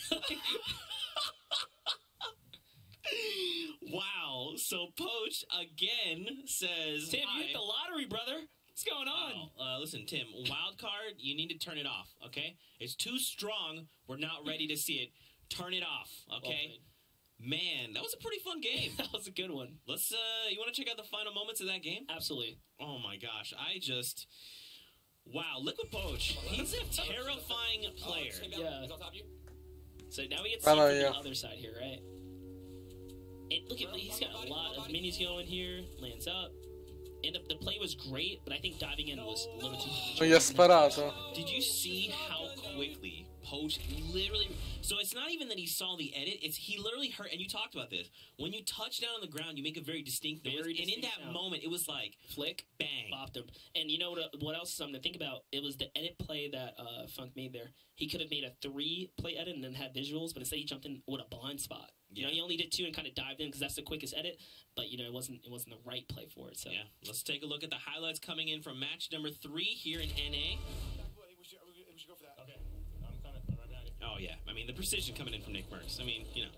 Wow. So Poach again says, "Tim, you hit the lottery, brother. What's going on?" Listen, Tim. Wild card. You need to turn it off. Okay? It's too strong. We're not ready to see it. Turn it off. Okay? Man, that was a pretty fun game. That was a good one. Let's. You want to check out the final moments of that game? Absolutely. Oh my gosh, wow, Liquid Poach. He's a terrifying player. Yeah. So now we get from the other side here, right? And look at he's got a lot of minis going here. Lands up. And the play was great, but I think diving in was a little too. Non gli ha sparato. Did you see how quickly Poach literally. So it's not even that he saw the edit. It's he literally heard. And you talked about this. When you touch down on the ground, you make a very distinct noise. And in that moment, it was like flick, bang, bopped him. And you know what else is something to think about? It was the edit play that Funk made there. He could have made a 3-play edit and then had visuals, but instead he jumped in with a blind spot. You know, he only did 2 and kind of dived in because that's the quickest edit. But you know, it wasn't the right play for it. So yeah, let's take a look at the highlights coming in from match number 3 here in NA. We should go for that. Okay, I'm coming right behind you. Oh yeah, I mean the precision coming in from Nick Merckx. I mean, you know.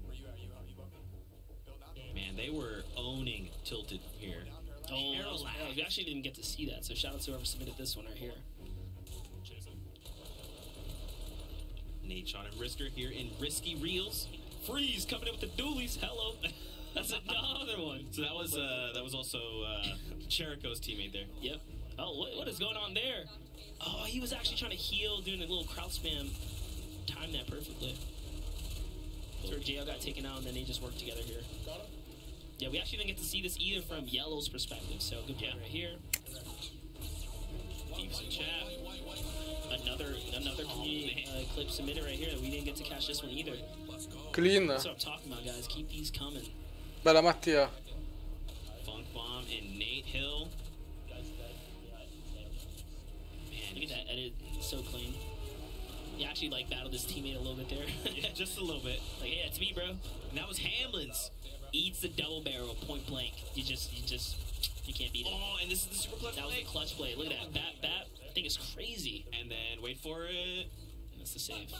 Where you at? You up? Build down. Man, they were owning Tilted here. Oh, we actually didn't get to see that. So shout out to whoever submitted this one right here. Nate, Sean, and Risker here in Risky Reels. Freeze coming in with the dualies. Hello. That's another one. So that was also Cherico's teammate there. Yep. Oh, what is going on there? Oh, he was actually trying to heal, doing a little crowd spam. Timed that perfectly. So JL got taken out, and then they just worked together here. Yeah, we actually didn't get to see this either from Yellow's perspective, so good play right here. Peeps in chat. Another clip submitted right here. We didn't get to catch this one either. Clean. That's what I'm talking about, guys. Keep these coming. Bella Mattia. Funk Bomb and Nate Hill. Man, look at that edit. It's so clean. He actually like battled his teammate a little bit there. Yeah, just a little bit. Like, yeah, it's me, bro. And that was Hamlin's. Eats the double barrel point blank. You can't beat it. Oh, and this is the super clutch That was the clutch play. Look at that. That thing is crazy. And then wait for it. That's the save.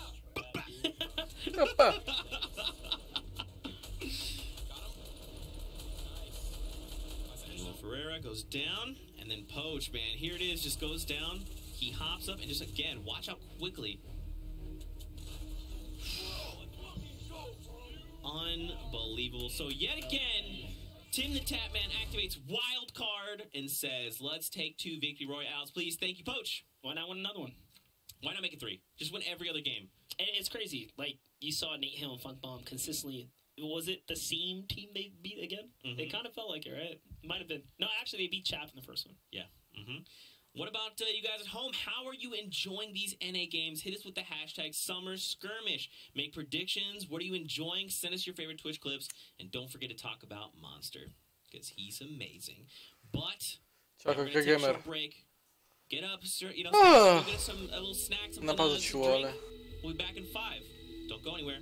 And Ferreira goes down, and then Poach, man, here it is, just goes down. He hops up and just again, watch how quickly. Unbelievable. So yet again, Tim the Tapman activates wild card and says, "Let's take 2 victory royales, please." Thank you, Poach. Why not win another one? Why not make it 3? Just win every other game. And it's crazy. Like, you saw Nate Hill and Funk Bomb consistently. Was it the same team they beat again? It kind of felt like it, right? Might have been. No, actually, they beat Chap in the first one. Yeah. What about you guys at home? How are you enjoying these NA games? Hit us with the hashtag Summer Skirmish. Make predictions. What are you enjoying? Send us your favorite Twitch clips. And don't forget to talk about Monster, because he's amazing. But we're going to take a short break. Get up, sir. You know, go get some a little snack, something to drink. We'll be back in 5. Don't go anywhere.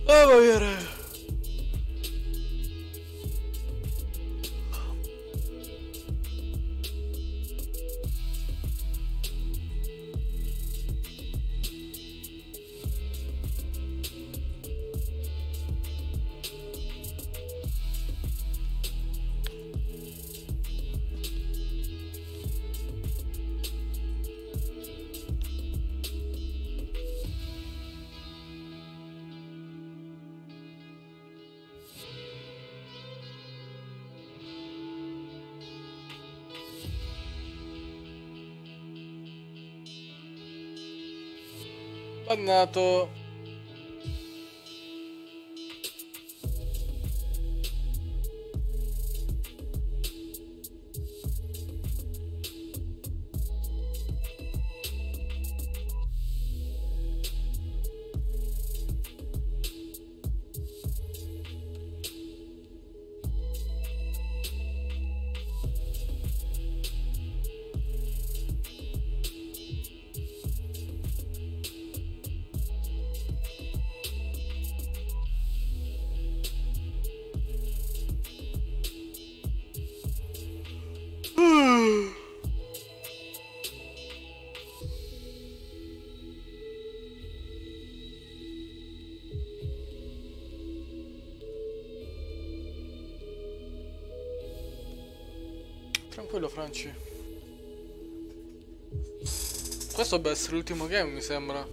Va bene. Bannato. Tranquillo, Franci. Questo deve essere l'ultimo game, mi sembra.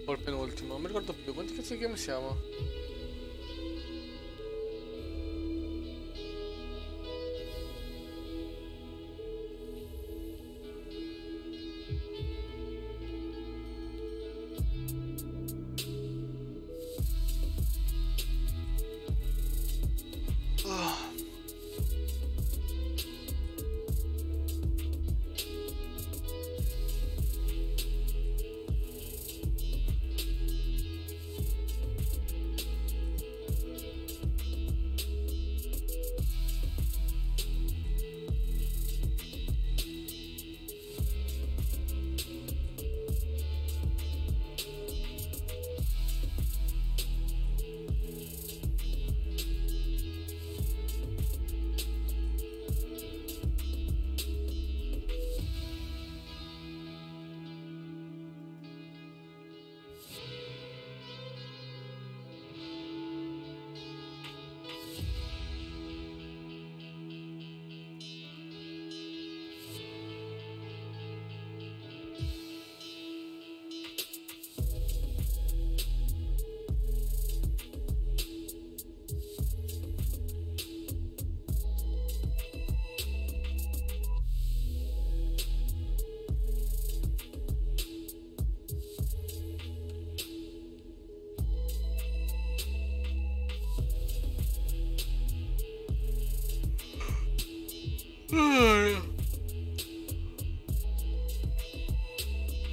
O il penultimo, non mi ricordo più. Quanti cazzo di game siamo?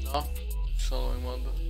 No, sono in modo.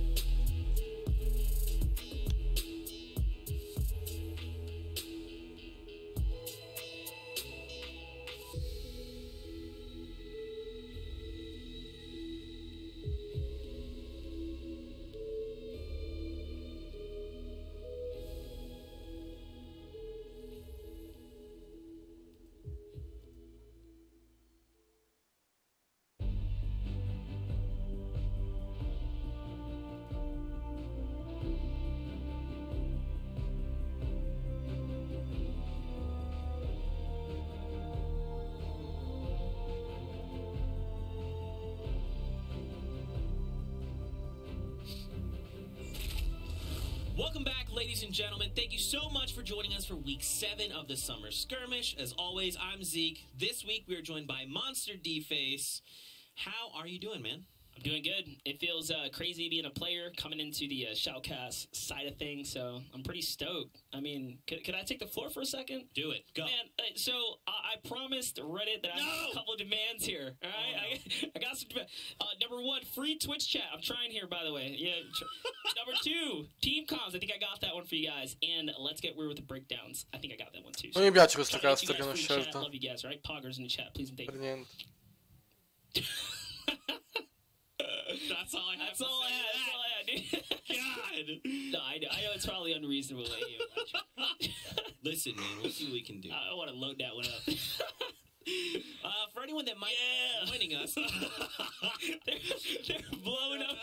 Welcome back, ladies and gentlemen. Thank you so much for joining us for week 7 of the Summer Skirmish. As always, I'm Zeke. This week, we are joined by Monster D-Face. How are you doing, man? I'm doing good. It feels crazy being a player coming into the shoutcast side of things, so I'm pretty stoked. I mean, could I take the floor for a second? Do it. Go. Man, so I promised Reddit that I have a couple of demands here. All right, I got some. Number 1, free Twitch chat. I'm trying here, by the way. Yeah. Number 2, team comms. I think I got that one for you guys. And let's get weird with the breakdowns. I think I got that one too. Non mi piace questo cast che hanno scelto. Love you guys, right? Poggers in the chat, please and thank Per you. niente. That's all I have. That's all I had, dude. God. No, I know it's probably unreasonable. Listen, man, we'll see what we can do. I want to load that one up. For anyone that might be joining us, they're blowing up.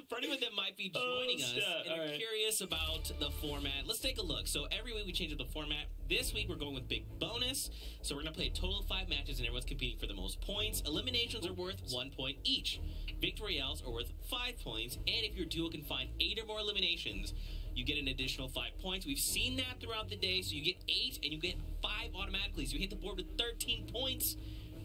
For anyone that might be joining us and are curious about the format, let's take a look. So every week we change up the format. This week we're going with big bonus. So we're going to play a total of 5 matches and everyone's competing for the most points. Eliminations are worth 1 point each. Victorials are worth 5 points. And if your duo can find 8 or more eliminations, you get an additional 5 points. We've seen that throughout the day. So you get 8 and you get 5 automatically. So you hit the board with 13 points.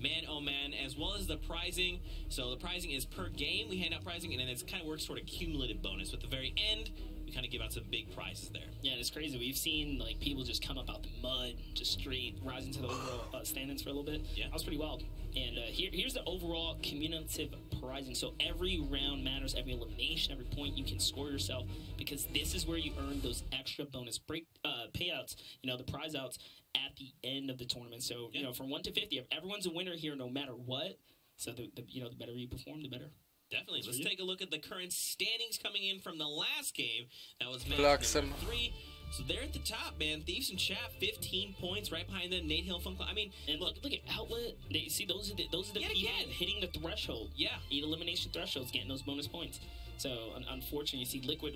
Man, oh man, as well as the prizing. So the prizing is per game. We hand out prizing, and then it kind of works sort of cumulative bonus. At the very end, we kind of give out some big prizes there. Yeah, and it's crazy. We've seen like people just come up out the mud, just straight rising to the overall standings for a little bit. Yeah, that was pretty wild. And here's the overall cumulative prizing. So every round matters, every elimination, every point you can score yourself, because this is where you earn those extra bonus payouts. You know, the prize outs at the end of the tournament. So you know, from 1 to 50, if everyone's a winner here, no matter what. So the better you perform, the better. Definitely. Let's take a look at the current standings coming in from the last game. That was match number 3. So they're at the top, man. Thieves in chat, 15 points. Right behind them, Nate Hill, Fun Club. I mean, and look at Outlet. They see those are the people hitting the threshold. Yeah, elimination thresholds, getting those bonus points. So unfortunately, you see Liquid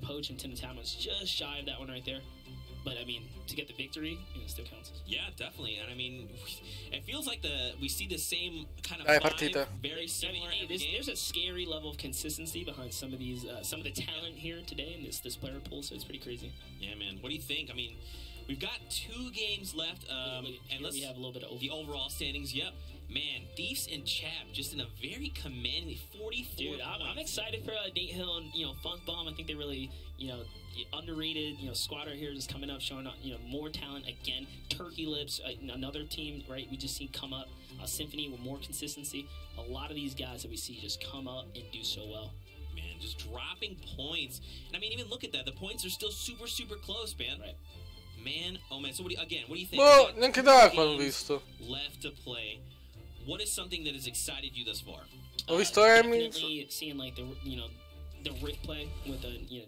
Poach and Tim the Town was just shy of that one right there. But I mean, to get the victory, it still counts. Yeah, definitely. And I mean, it feels like we see the same kind of partita. Very similar. I mean, there's a scary level of consistency behind some of these, some of the talent here today in this player pool. So it's pretty crazy. Yeah, man. What do you think? I mean, we've got 2 games left, and we have a little bit of the overall standings. Yep. Man, Thieves and Chap just in a very commanding 44 Dude, I'm excited for Nate Hill and, Funk Bomb. I think they really, underrated, squad right here just coming up, showing, more talent again. Turkey Lips, another team, right, we just seen come up. Symphony with more consistency. A lot of these guys that we see just come up and do so well. Man, just dropping points. And I mean, even look at that. The points are still super, super close, man. Right. Man, oh man, so what do you think? Boh, neanche DAEQUAN ho visto. Left to play. What is something that has excited you thus far? Ho visto Abies. Definitely seeing like the Rick play with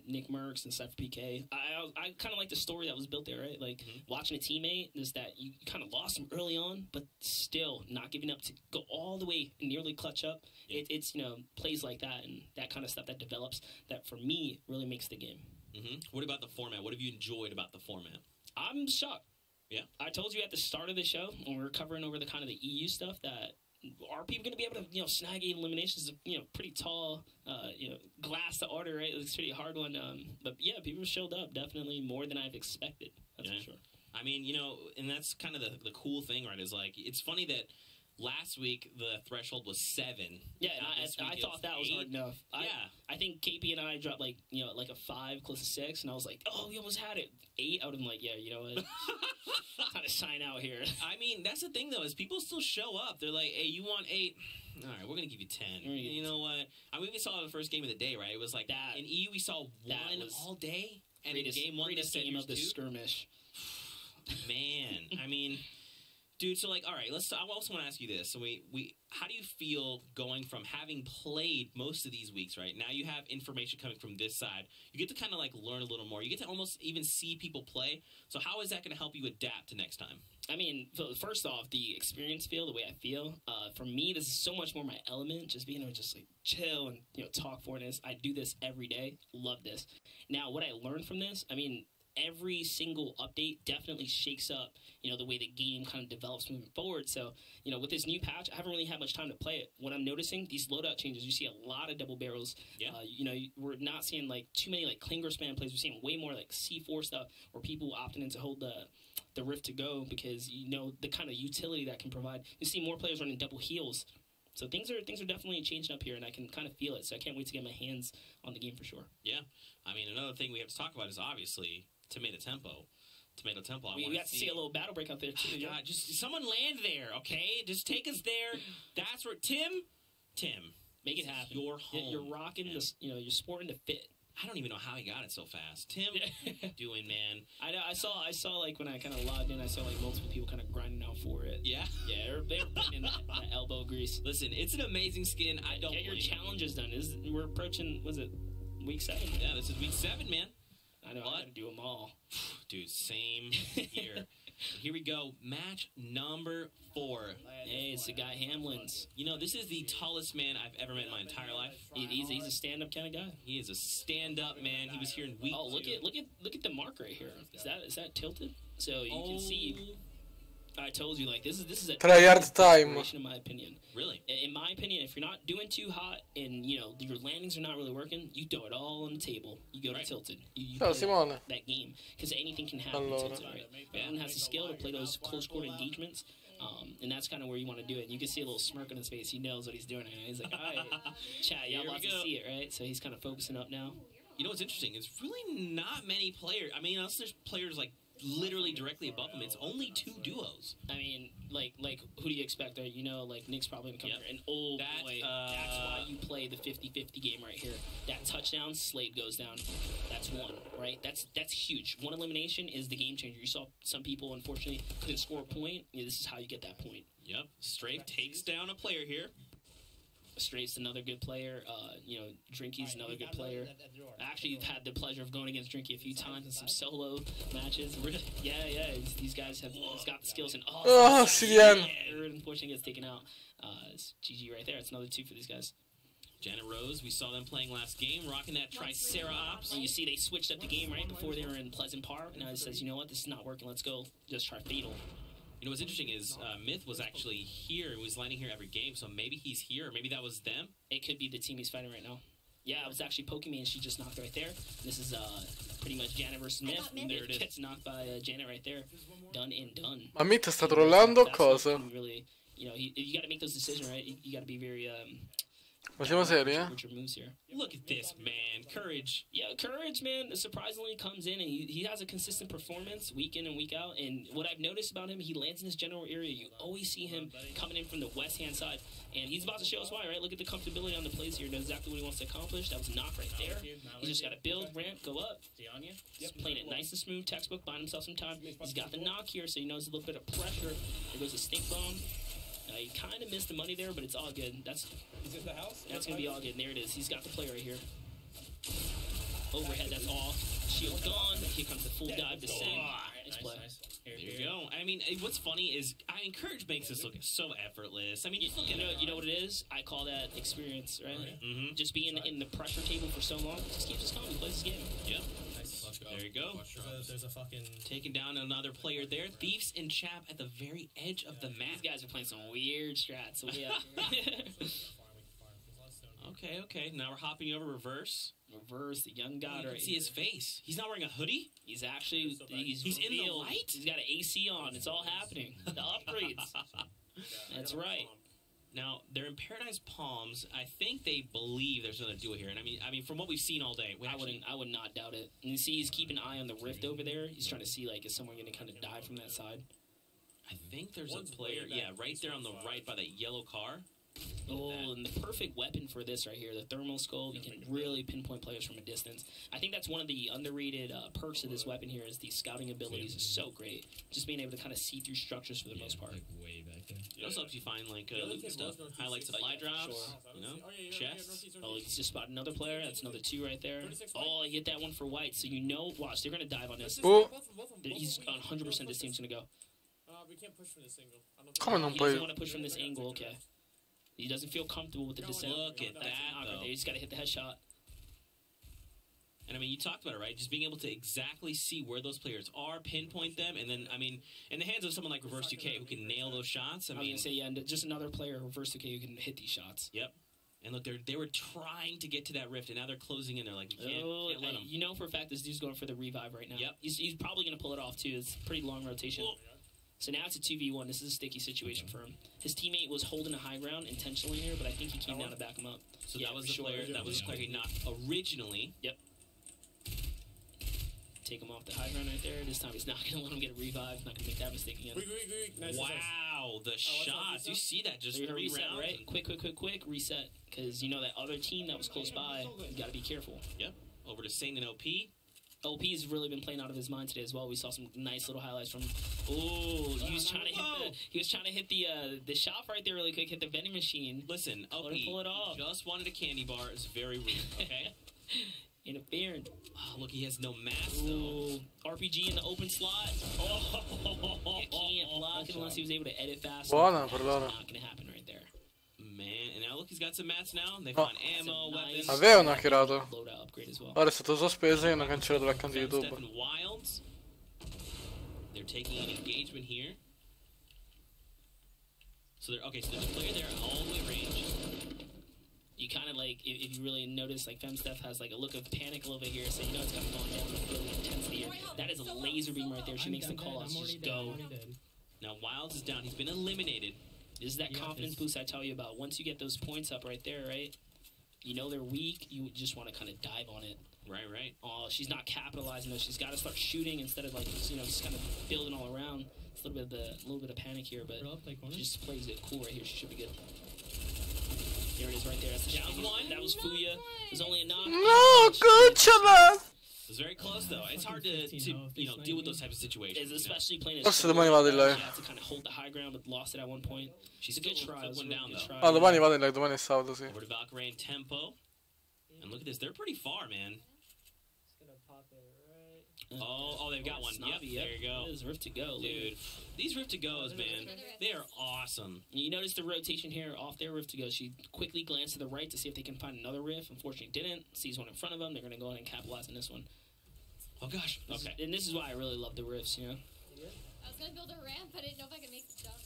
Nick Merckx and Cypher PK. I kind of like the story that was built there, right? Like watching a teammate is that you kind of lost him early on, but still not giving up to go all the way and nearly clutch up. Yeah. It's plays like that and that kind of stuff that develops that for me really makes the game. What about the format? What have you enjoyed about the format? I'm shocked. Yeah, I told you at the start of the show when we were covering over the kind of the EU stuff that are people going to be able to snag 8 eliminations? Pretty tall glass to order, right? It's a pretty hard one. But yeah, people showed up definitely more than I've expected. That's for sure. I mean, and that's kind of the cool thing, right? Is like it's funny that last week the threshold was 7. Yeah, I thought that was hard enough. Yeah, I think KP and I dropped like a 5, close to 6, and I was like, oh, we almost had it. 8. I would have been like, yeah, you know what? Kind of sign out here. I mean, that's the thing though, is people still show up. They're like, hey, you want 8? All right, we're gonna give you 10. You know what? I mean, we saw the first game of the day, right? It was like that. In EU, we saw 1 all day, and in game 1, the game of the skirmish. Man, I mean. Dude, so like, all right, I also want to ask you this. So how do you feel going from having played most of these weeks, right? Now you have information coming from this side. You get to kind of like learn a little more. You get to almost even see people play. So how is that going to help you adapt to next time? I mean, first off, the experience feel, the way I feel, for me, this is so much more my element, just being able to just like chill and, talk Fortnite. I do this every day. Love this. Now, what I learned from this, I mean, every single update definitely shakes up, the way the game kind of develops moving forward. So, with this new patch, I haven't really had much time to play it. What I'm noticing, these loadout changes, you see a lot of double barrels. Yeah. We're not seeing like too many like Klinger spam plays. We're seeing way more like C4 stuff where people opting in to hold the Rift to go because the kind of utility that can provide. You see more players running double heals. So things are definitely changing up here, and I can kind of feel it. So I can't wait to get my hands on the game for sure. Yeah. I mean, another thing we have to talk about is obviously Tomato Tempo. We got to see a little battle break out there too. God, just someone land there, okay? Just take us there. That's where Tim, make it happen. Your home. You're rocking this. You're sporting the fit. I don't even know how he got it so fast. Tim, what you doing, man? I know. I saw like when I kind of logged in, I saw like multiple people kind of grinding out for it. Yeah, yeah, they're putting in that elbow grease. Listen, it's an amazing skin. I don't get your challenges done. We're approaching. Was it week 7? Yeah, this is week 7, man. I know. I got to do them all, dude. Same here. Here we go. Match number 4. Hey, it's the guy Hamlin's. This is the tallest man I've ever met in my entire life. He's a stand-up kind of guy. He is a stand-up man. He was here in week 2. Look at the mark right here. Is that tilted? So you can see. I told you, like, this is a tryhard time. In my opinion. Really? In my opinion, if you're not doing too hot and, your landings are not really working, you throw it all on the table. You go to tilted. You play that game. Because anything can happen in tilted, right? Everyone has the skill to play those close-quarter engagements. And that's kind of where you want to do it. You can see a little smirk on his face. He knows what he's doing. He's like, all right, chat, y'all about to see it, right? So he's kind of focusing up now. You know what's interesting? It's really not many players. I mean, unless there's players like literally directly above him, it's only 2 duos. I mean, like who do you expect? Like Nick's probably gonna come here. And boy, that's why you play the 50-50 game right here. That touchdown, Slade goes down. That's 1, right? That's huge. 1 elimination is the game changer. You saw some people unfortunately couldn't score a point. This is how you get that point. Yep. Strafe takes down a player here. Strafe's another good player. Drinky's another good player. I actually had the pleasure of going against Drinky a few times in some solo matches. Yeah. These guys have got the skills. And CDM. Unfortunately, gets taken out. It's GG right there. It's another 2 for these guys. Janet Rose, we saw them playing last game, rocking that Triceratops. And you see they switched up the game right before they were in Pleasant Park. Now it says, you know what, this is not working, let's go. Just try Fatal. You know what's interesting is Myth was actually here. He was landing here every game, so maybe he's here, or maybe that was them. It could be the team he's fighting right now. Yeah, it was actually poking me, and she just knocked right there. This is pretty much Janet versus Myth. There it is. Gets knocked by Janet right there. Done and done. Ma Myth sta trollando o cosa? Really, you know, you got to make those decisions, right? You got to be very Ma siamo seri, eh? with your moves here. Look at this, man. Courage. Yeah, Courage, man, surprisingly comes in, and he has a consistent performance week in and week out. And what I've noticed about him, he lands in his general area. You always see him coming in from the west-hand side. And he's about to show us why, right? Look at the comfortability on the plays here. Knows exactly what he wants to accomplish. That was a knock right there. He's just got to build, ramp, go up. He's playing it nice and smooth, textbook, buying himself some time. He's got the knock here, so he knows a little bit of pressure. There goes a stink bomb. He kind of missed the money there, but it's all good. That's going to be all good. And there it is. He's got the play right here. Overhead, that's off. Shield gone. Here comes the full dive to save. Nice play. There you go. I mean, what's funny is Courage makes this look so effortless. I mean, you know what it is? I call that experience, right? Mm-hmm. Just being in the pressure table for so long, just keeps us calm. He plays his game. Yep. Let's go. There you go. There's a fucking... Taking down another player there. Thieves and Chap at the very edge of the map. These guys are playing some weird strats. So yeah. Okay. Now we're hopping over reverse. Reverse, the young god. You can see his face. He's not wearing a hoodie. He's actually he's in the light. He's got an AC on. It's all happening. The upgrades. That's right. Now they're in Paradise Palms. I think they believe there's another duo here, and I mean, from what we've seen all day, I would not doubt it. And you see, he's keeping an eye on the rift over there. He's trying to see like is someone going to kind of die from that side. I think there's a player. Yeah, right there on the right by that yellow car. Oh, and the perfect weapon for this right here, the thermal skull. You can really pinpoint players from a distance. I think that's one of the underrated perks of this weapon here is the scouting abilities is so great. Just being able to kind of see through structures for the most part. It also helps you find like loot and stuff, highlight supply drops, you know, chests. Oh, he's just spotted another player. That's another 2 right there. Oh, he hit that one for white. So you know, watch, they're gonna dive on this. Oh. He's 100%. This team's gonna go. We can't push from this angle. Come on, he doesn't want to push from this angle. Okay. He doesn't feel comfortable with the descent. Look at that, though. He's got to hit the headshot. And, I mean, you talked about it, right? Just being able to exactly see where those players are, pinpoint them, and then, I mean, in the hands of someone like Reverse 2K who can nail those shots, I mean... and just another player, Reverse 2K, who can hit these shots. Yep. And look, they were trying to get to that rift, and now they're closing in. They're like, you can't let them. You know for a fact this dude's going for the revive right now. Yep. He's probably going to pull it off, too. It's a pretty long rotation. Oh. So now it's a 2v1. This is a sticky situation for him. His teammate was holding a high ground intentionally here, but I think he came down to back him up. So that was the player. That was the player he knocked originally. Yep. Take him off the high ground right there. This time he's not going to let him get a revive. Not going to make that mistake again. Nice. Wow, the shots. You see that just 3 reset, rounds. Right? Quick. Reset. Because you know that other team that was close by, you got to be careful. Yep. Over to Saint and OP. OP's really been playing out of his mind today as well. We saw some nice little highlights from. Oh, he was trying to hit the shop right there really quick. Hit the vending machine. Listen, OP pull it off. Just wanted a candy bar. It's very rude. Okay. Interfering. Oh, look, he has no mask though. RPG in the open slot. Oh, you can't block it unless he was able to edit fast. Buona per loro. Not gonna happen right there. Man, and now look, he's got some mats now. They found ammo, weapons. Avevano hackerato. Ora è stato sospeso e hanno cancellato l'account di YouTube. Wilds. They're taking an engagement here. So they're okay. So there's a player there all the way range. You kind of like, if you really notice, like Femsteph has like a look of panic a little bit here, so you know it's kind of going down with really intensity here. That is a laser beam right there. She makes the call out. Just go. Now Wilds is down. He's been eliminated. This is that confidence boost I tell you about. Once you get those points up right there, right? You know they're weak. You just want to kind of dive on it. Right. Oh, she's not capitalizing though. She's got to start shooting instead of like just kind of building all around. It's a little bit of panic here, but she just plays it cool right here. She should be good. There it is right there. That's the down one. That was Fuya. There's only a knock. No, good job. It was very close though. It's hard to deal with those types of situations. Especially playing. Forse domani vado in live. She had to kind of hold the high ground, but lost it at one point. She's a good try. One down though. Ah, domani vado in live. Domani è sabato, sì. Over to Valkyrie and Tempo. And look at this. They're pretty far, man. Oh, they've got one. Snobby, Yep, there you go. It is Rift to go, Dude. These Rift to goes, man, they are awesome. You notice the rotation here off their Rift to go. She quickly glanced to the right to see if they can find another Rift. Unfortunately, didn't. Sees one in front of them. They're going to go ahead and capitalize on this one. Oh, gosh. Okay. And this is why I really love the Rifts, you know? I was going to build a ramp, but I didn't know if I could make the jump.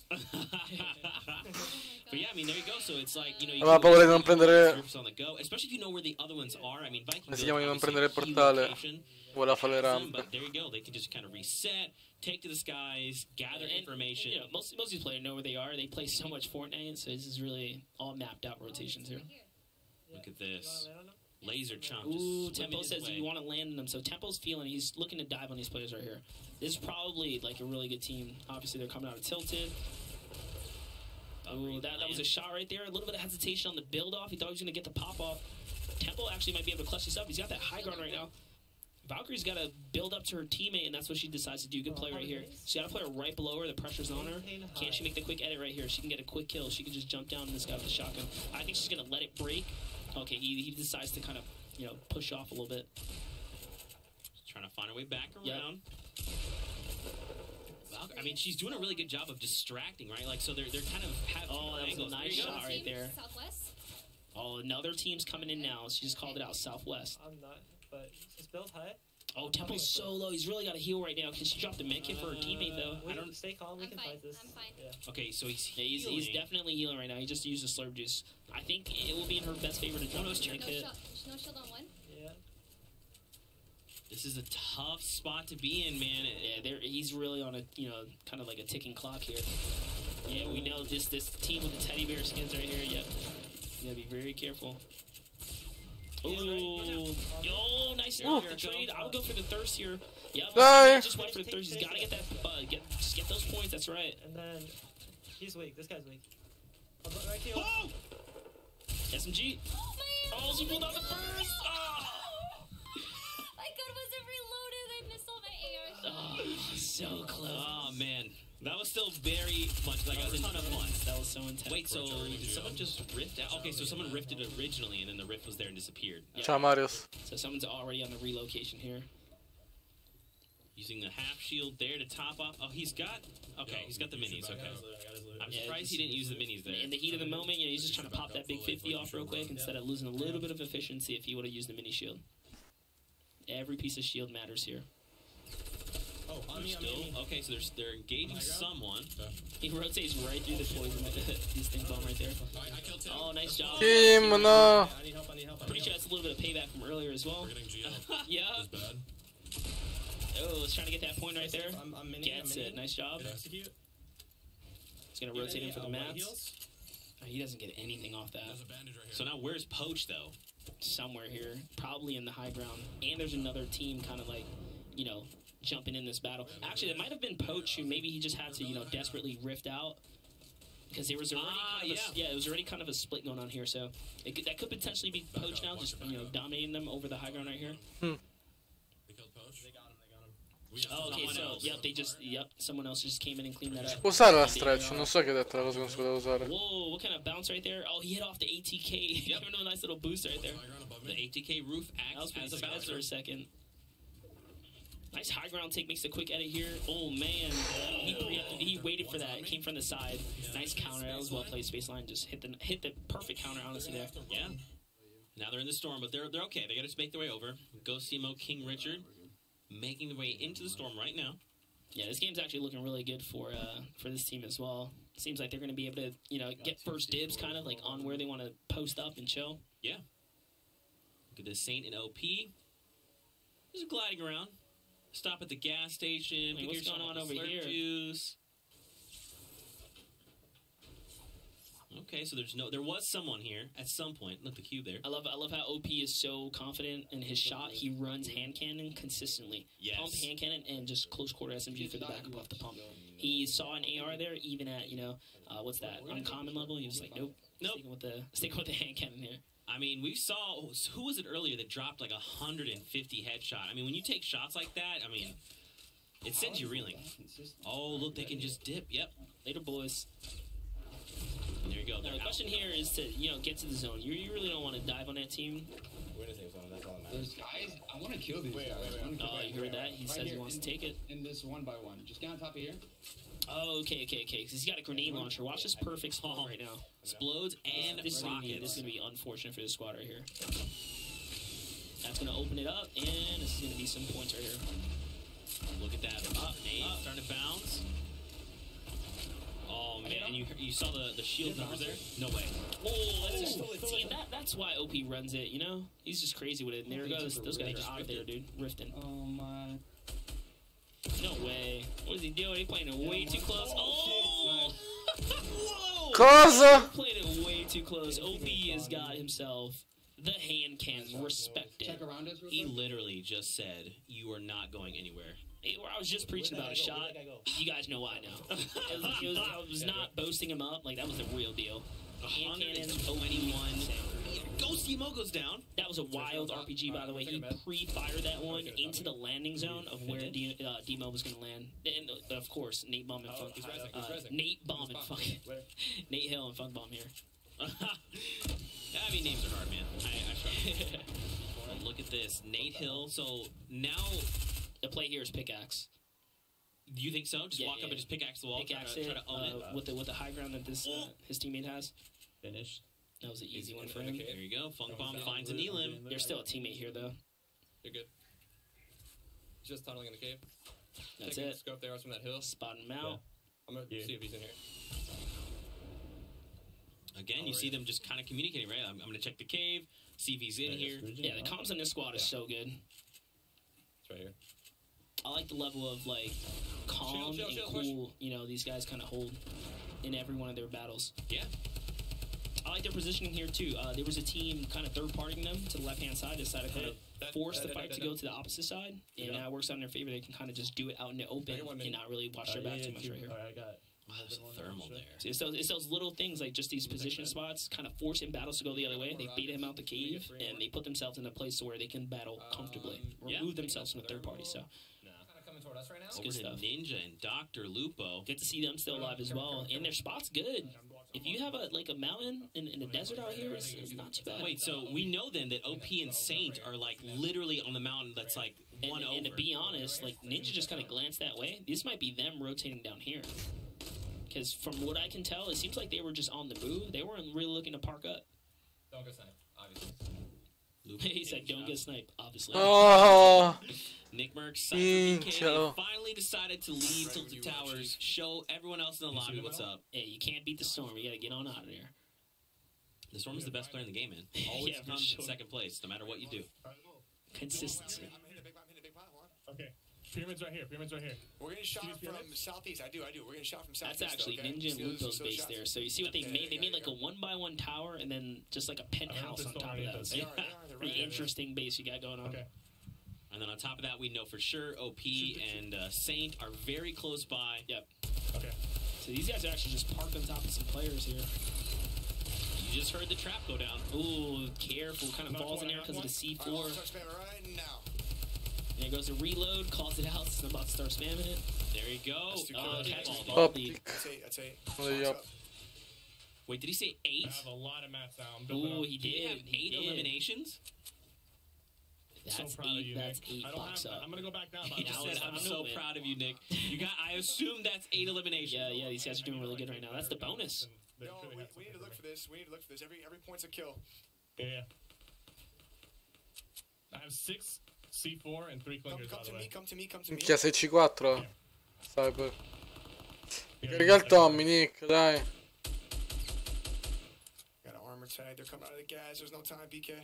But yeah, I mean, there you go. So it's like, you know, you Aveva paura di non prendere. Rifts on the go, especially if you know where the other ones are. I mean, Viking Si chiama di non prendere il portale. Voleva fare le rampe. But there you go. They can just kind of reset, take to the skies, gather information. You know, most of these players know where they are. They play so much Fortnite, so this is really all mapped out rotations here. Look at this. Laser chomp. Ooh, just Tempo says you want to land on them. So Tempo's feeling he's looking to dive on these players right here. This is probably like a really good team. Obviously, they're coming out of Tilted. Ooh, that was a shot right there. A little bit of hesitation on the build off. He thought he was going to get the pop off. Tempo actually might be able to clutch this up. He's got that high ground right now. Valkyrie's got to build up to her teammate, and that's what she decides to do. Good play right here. She's got to play her right below her. The pressure's on her. Can't she make the quick edit right here? She can get a quick kill. She can just jump down on this guy with the shotgun. I think she's going to let it break. Okay, he decides to kind of, you know, push off a little bit. Just trying to find her way back around. I mean, she's doing a really good job of distracting, right? Like, so they're kind of having that was a nice shot right there. Southwest? Oh, another team's coming in now. She just called it out, Southwest. I'm not, but it's built high. Oh, Temple's so low. He's really got to heal right now because she dropped a med kit for her teammate, though. I don't stay calm. We can fight this. I'm fine. Yeah. Okay, so he's definitely healing right now. He just used a slurp juice. I think it will be in her best favor to drop this med kit. No shield on one? Yeah. This is a tough spot to be in, man. Yeah, he's really on a, you know, kind of like a ticking clock here. Yeah, we know this team with the teddy bear skins right here. Yep. You gotta be very careful. Ooh. Yo, nice trade. I would go for the thirst here. Yeah, just went for the thirst. He's gotta get that just get those points, that's right. And then he's weak. This guy's weak. Oh! SMG. Oh, she pulled out the burst. Oh! My gun wasn't reloaded. I missed all my AR. Oh, so close. Oh, man. That was still very much like a ton of fun. That was so intense. Wait, so did someone just rift out? Okay, so someone rifted originally, and then the rift was there and disappeared. Ciao, Marius. So someone's already on the relocation here. Using the half shield there to top off. Oh, he's got... Okay, he's got the minis, okay. I'm surprised he didn't use the minis there. In the heat of the moment, you know, he's just trying to pop that big 50 off real quick instead of losing a little bit of efficiency if he would have used the mini shield. Every piece of shield matters here. Oh, okay, so they're engaging someone. He rotates right through the poison with these things on right there. Oh, nice job. Team, no. I need help. Pretty sure that's a little bit of payback from earlier as well. Yeah. Oh, let's try to get that point right there. Gets it. Nice job. Execute. He's going to rotate him for the mats. Oh, he doesn't get anything off that. So now where's Poach, though? Somewhere here. Probably in the high ground. And there's another team kind of like, you know, jumping in this battle. Actually, it might have been Poach who maybe he just had to, you know, desperately rift out. Because there was already it was already kind of a split going on here. So that could potentially be Poach now, just, you know, dominating them over the high ground right here. They killed Poach? They got him. Oh, okay, so, someone else just came in and cleaned that up. Usare la stretch, non so che ha detto la cosa che non si poteva usare. Whoa, what kind of bounce right there? Oh, he hit off the ATK. Yep, a nice little boost right there. The ATK roof acts as a bouncer. For a second. Nice high ground take, makes a quick edit here. Oh, man. He waited for that. It came from the side. Nice counter. That was well played. Spaceline just hit the perfect counter, honestly, there. Yeah. Now they're in the storm, but they're okay. They got to make their way over. Ghost CMO King Richard making their way into the storm right now. Yeah, this game's actually looking really good for this team as well. Seems like they're going to be able to, you know, get first dibs kind of like on where they want to post up and chill. Yeah. Look at this Saint and OP. Just gliding around. Stop at the gas station. Wait, what's going on over here? Juice. Okay, so there was someone here at some point. Look, the cube there. I love how OP is so confident in his shot. He runs hand cannon consistently. Yes. Pump, hand cannon, and just close quarter SMG for the backup off the pump. He saw an AR there, even at, you know, what's that, uncommon level. He was like, nope. Sticking with the hand cannon here. I mean, we saw, who was it earlier that dropped like 150 headshot? I mean, when you take shots like that, I mean, it sends you reeling. Oh, look, they can just dip. Yep. Later, boys. And there you go. Now, the question here is to, get to the zone. You really don't want to dive on that team. We're in a safe zone, that's all that There's matters. guys, I want to kill these guys. Oh, you heard that? He says he wants to take it. In this 1x1. Just get on top of here. Oh, okay. Because he's got a grenade launcher. Watch this perfect spawn right now. Explodes and This is rockets. going to be unfortunate for this squad right here. That's going to open it up, and this is going to be some points right here. Look at that. Nade starting to bounce. Oh, man. And you saw the shield numbers there? No way. Oh, that's why OP runs it, He's just crazy with it. And there it goes. Those guys are out of there, dude. Rifting. Oh, my. No way. What is he doing? He's playing it way too close. Oh! Whoa! Cosa? Played it way too close. OP has got himself the hand cannon. Respect it. Check around us real He quick. literally just said, you are not going anywhere. I was just preaching about a shot. You guys know why now. I was not boasting him up. Like, that was the real deal. Hand cannon, 121. Ghost Emo goes down. That was a wild RPG, by the way. He pre-fired that one into the landing zone of where Demo was going to land. And, of course, Nate Bomb and Funk. Nate Bomb and Funk. Nate Hill and Funk Bomb here. I mean, names are hard, man. I try. But look at this. Nate Hill. So now the play here is pickaxe. Do you think so? Just walk up and just pickaxe the wall, pickaxe try to own it with the high ground that this his teammate has. Finished. That was an easy one for him. There you go. Funk Bomb finds an elim. There's still a teammate here, though. You're good. Just tunneling in the cave. That's Taking it. Scope the arrows from that hill. Spotting him out. I'm going to see if he's in here. Again, you see them just kind of communicating, right? I'm going to check the cave, see if he's in here. Yeah, the comms on this squad is so good. It's right here. I like the level of, like, calm and cool, these guys kind of hold in every one of their battles. Yeah. I like their positioning here, too. There was a team kind of third-partying them to the left-hand side. They decided to kind of force the fight to go to the opposite side. And now it works out in their favor. They can kind of just do it out in the open and not really watch their back too much right here. Alright, I got there's a thermal there. So it's those little things, like just these position spots, kind of forcing battles to go the other way. They bait him out the cave, and they put themselves in a place where they can battle comfortably. Remove themselves from the third party, so. Coming toward us right now. Over to Ninja and Dr. Lupo. Get to see them still alive as well, and their spot's good. If you have a mountain in the desert out here, it's not too bad. Wait, so we know then that OP and Saint are like literally on the mountain that's like one over. And to be honest, like Ninja just kind of glanced that way. This might be them rotating down here. Because from what I can tell, it seems like they were just on the move. They weren't really looking to park up. Don't get sniped, obviously. He said, "Don't get sniped." Obviously. Oh. Nick Merckx, Cypher BK finally decided to leave Tilted Towers, show everyone else in the lobby what's up. Hey, you can't beat the Storm. You gotta get on out of there. The Storm is the best player in the game, man. Always comes in second place, no matter what you do. Consistency. Okay. Pyramids right here. Pyramids right here. We're getting shot from southeast. I do. We're getting shot from southeast. That's actually Ninja and Lupo's base there. So you see what they made? They made like a 1x1 tower and then just like a penthouse on top of that. So pretty interesting base you got going on. Okay. And then on top of that, we know for sure OP and Saint are very close by. Yep. Okay. So these guys are actually just parked on top of some players here. You just heard the trap go down. Ooh, careful. Kind of falls in there because of the C4. Right now. There goes the reload, calls it out. I'm about to start spamming it. There you go. Catches the Oh, lead. That's eight. Wait, did he say 8? I have a lot of mats now. Ooh, he Did he have did. 8 eliminations? That's so proud of you, That's Nick. 8 box up. I'm gonna go back down. He just said, "I'm so proud of you, Nick." You got. I assume that's 8 eliminations. Yeah. These guys are doing really good right now. That's the bonus. No, we need to look for this. Every point's a kill. Yeah. I have 6 C4 and 3 clinkers. Come to me. Come to me. Minchia, 6C4. Cyber. Carica il Tommy, Nick, dai. Got an armor tag. They're coming out of the gas. There's no time, BK.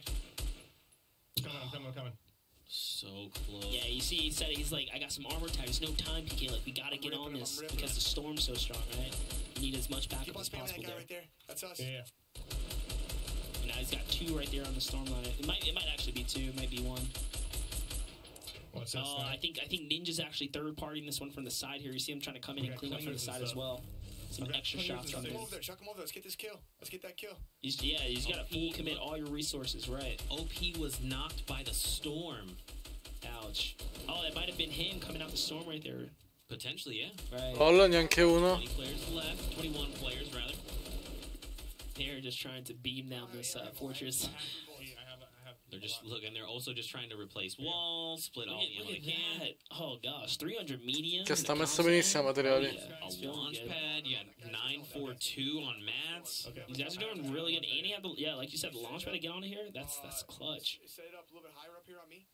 I'm coming. So close. Yeah, you see, he said he's like, I got some armor tags. No time, PK. Like, we gotta get on this because the storm's so strong, right? You need as much backup as possible there. Right there. That's us. Yeah. And now he's got 2 right there on the storm line. It might actually be 2. It might be 1. What's this? I think Ninja's actually third partying this one from the side here. You see him trying to come in and clean up from the side as well. Some extra shots coming in. Chuck him over there. Let's get this kill. Let's get that kill. He's got to full commit all your resources, right? OP was knocked by the storm. Ouch. Oh, that might have been him coming out the storm right there. Potentially, yeah. Right. Rollo neanche uno. 20 players left. 21 players, rather. They're just trying to beam down this fortress. They're just looking. They're also just trying to replace walls, split all the ammo they can. Oh gosh, 300 medium. Che sta messo benissimo a materiali. A launch pad. Yeah, 942 on mats. Okay. These guys are doing really good. And he had the, yeah, like you said, the launch pad to get onto here. That's clutch. Set it up a little bit higher up here on me.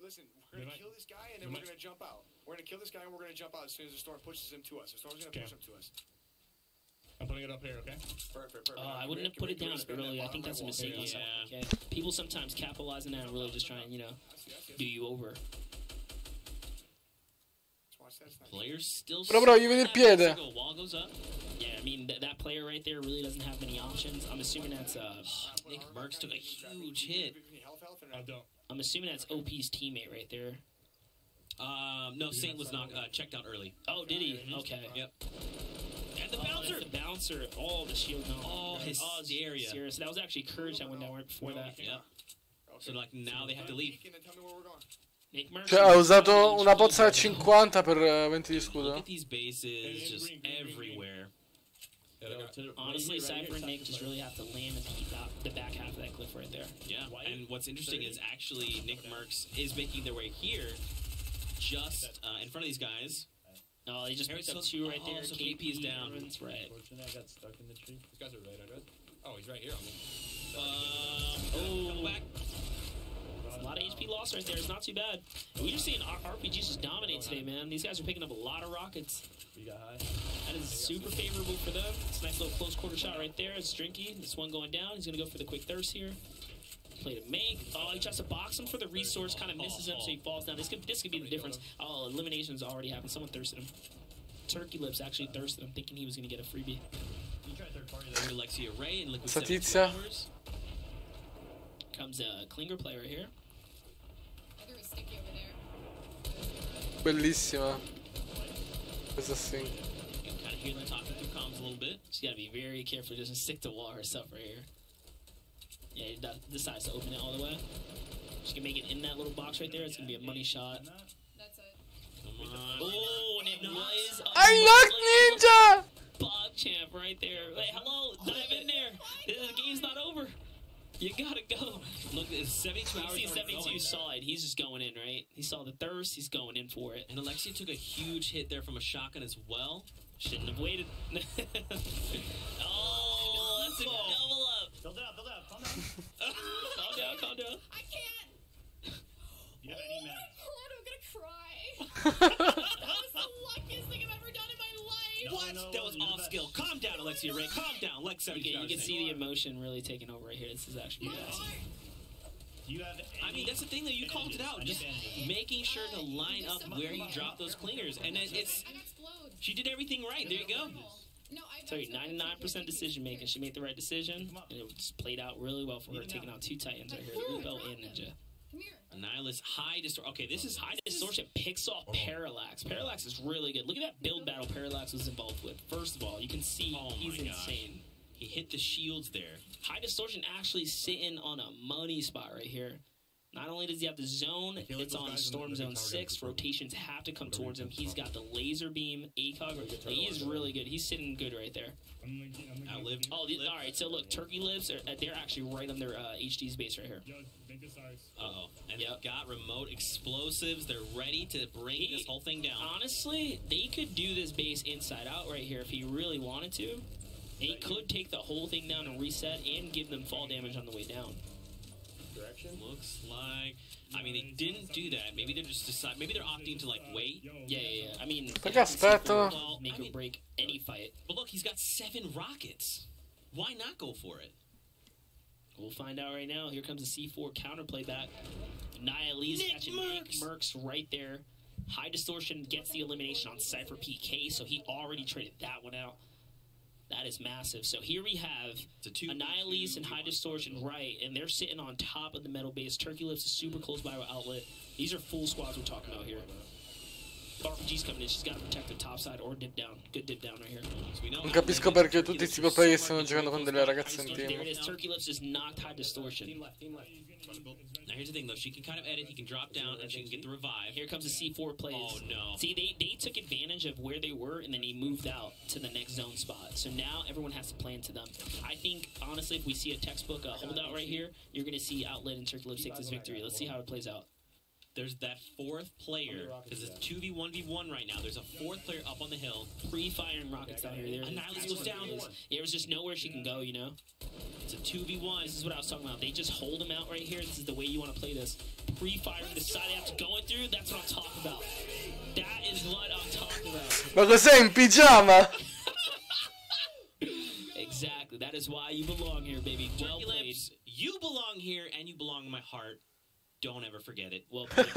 Listen, we're gonna kill this guy and then we're gonna jump out. We're gonna kill this guy and we're gonna jump out as soon as the storm pushes him to us. The storm's gonna push him to us. I'm putting it up here, okay? Perfect. I wouldn't have put it down early. I think that's a mistake on something. Okay. People sometimes capitalize on that and really just try and, you know, do you over. Players still. Bro, gli vedi il piede. Wall goes up. Yeah, I mean that player right there really doesn't have many options. I'm assuming that's Nick Merckx took a huge hit. I'm assuming that's OP's teammate right there. No, Saint was not checked out early. Oh, did he? Okay. Yep. And the bouncer. The bouncer. Oh, the shield. No. Oh, his area. Serious. That was actually Courage that went down right before that. Yeah. So like now they have to leave. Cioè, ha usato una pozza da 50 per 20 di scudo. Look at these bases just everywhere. Honestly, Cypher and Nick just really have to land and keep out the back half of that cliff right there. Yeah, and what's interesting is actually Nick Merckx is making their way here, just in front of these guys. Oh, they just picked up two right there. So KP is down. Right. Unfortunately, I got stuck in the tree. These guys are right, I guess. Oh, he's right here on me. Come back. A lot of HP loss right there. It's not too bad. And we're just seeing RPGs just dominate today, man. These guys are picking up a lot of rockets. We got high. That is super favorable for them. It's a nice little close quarter shot right there. It's Drinky. This one going down. He's going to go for the quick thirst here. Play to make. Oh, he tries to box him for the resource. Kind of misses him, so he falls down. This could be the difference. Oh, elimination's already happened. Someone thirsted him. Turkey Lips actually thirsted him, thinking he was going to get a freebie. You try third party there. Alexia Ray and Liquid Satizia. Comes a Klinger player right here. Bellissima. Questa thing. You can kind of hear them talking through comms a little bit. She's got to be very careful just to stick to wall herself right here. Yeah, he decides to open it all the way. She can make it in that little box right there. It's going to be a money shot. That's it. Come on. Oh, and it was a I knocked Ninja! Bog champ right there. Hey, hello, dive in there. The game's not over. You gotta go. Look, it's 72 hours. 72 saw it. He's just going in, right? He saw the thirst. He's going in for it. And Alexia took a huge hit there from a shotgun as well. Shouldn't have waited. Oh, that's a double up. Build out, calm down. Calm down. I can't. You have any man. I'm gonna cry. That was the luckiest thing I've ever done in my life. What? That was off skill. Calm down, Alexia Ray. Calm down. Like 70 you can see the emotion really taking over right here. This is actually bad. You have I mean, that's the thing that you called it out. Just making sure to line up where you drop those clingers. And then it's... She did everything right. There you go. So 99% decision making. She made the right decision. And it just played out really well for her, taking out two Titans right here. Rubel and Ninja. Annihilus, high distortion. Okay, this is high distortion. Picks off Parallax. Parallax is really good. Look at that build battle Parallax was involved with. First of all, you can see he's insane. He hit the shields there. High distortion actually sitting on a money spot right here. Not only does he have the zone, it's on Storm Zone 6. Rotations have to come towards him. He's got the laser beam, ACOG. He is really good. He's sitting good right there. Outlived. Oh, all right. So look, Turkey Lips. They're actually right on their HD's base right here. Uh-oh. And they've got remote explosives. They're ready to bring this whole thing down. Honestly, they could do this base inside out right here if he really wanted to. He could take the whole thing down and reset and give them fall damage on the way down. Looks like... I mean, they didn't do that. Maybe they're just maybe they're opting to, like, wait. Yeah. I mean... Perché aspetta? Well, make or break any fight. But look, he's got 7 rockets. Why not go for it? We'll find out right now. Here comes a C4 counterplay back. Annihilus catching Nick Merckx right there. High distortion gets the elimination on Cypher PK, so he already traded that one out. That is massive. So here we have Annihilus and High Distortion right, and they're sitting on top of the metal base. Turkey Lips is super close by our outlet. These are full squads we're talking about here. RPG's coming in. She's got to protect the top side or dip down. Good dip down right here. Non capisco perché tutti questi pro player stanno giocando con delle ragazze in There team. it is. Turkey Lips just knocked high distortion. Now here's the thing though, she can kind of edit, he can drop down, and she can get the revive. Here comes the C4 plays. Oh no. See, they took advantage of where they were, and then he moved out to the next zone spot. So now everyone has to play into them. I think, honestly, if we see a textbook holdout right here, you're going to see Outlet and Turkey Lips take this victory. Let's see how it plays out. There's that fourth player, because it's 2v1v1 right now. There's a fourth player up on the hill. Pre-firing rockets down here. Annihilus goes down. There was just nowhere she can go, you know? It's a 2v1. This is what I was talking about. They just hold him out right here. This is the way you want to play this. Pre-firing the side after going through, that's what I'm talking about. That is what I'm talking about. Ma cos'è in pigiama? Exactly. That is why you belong here, baby. Well played. You belong here, and you belong in my heart. Don't ever forget it. Well played.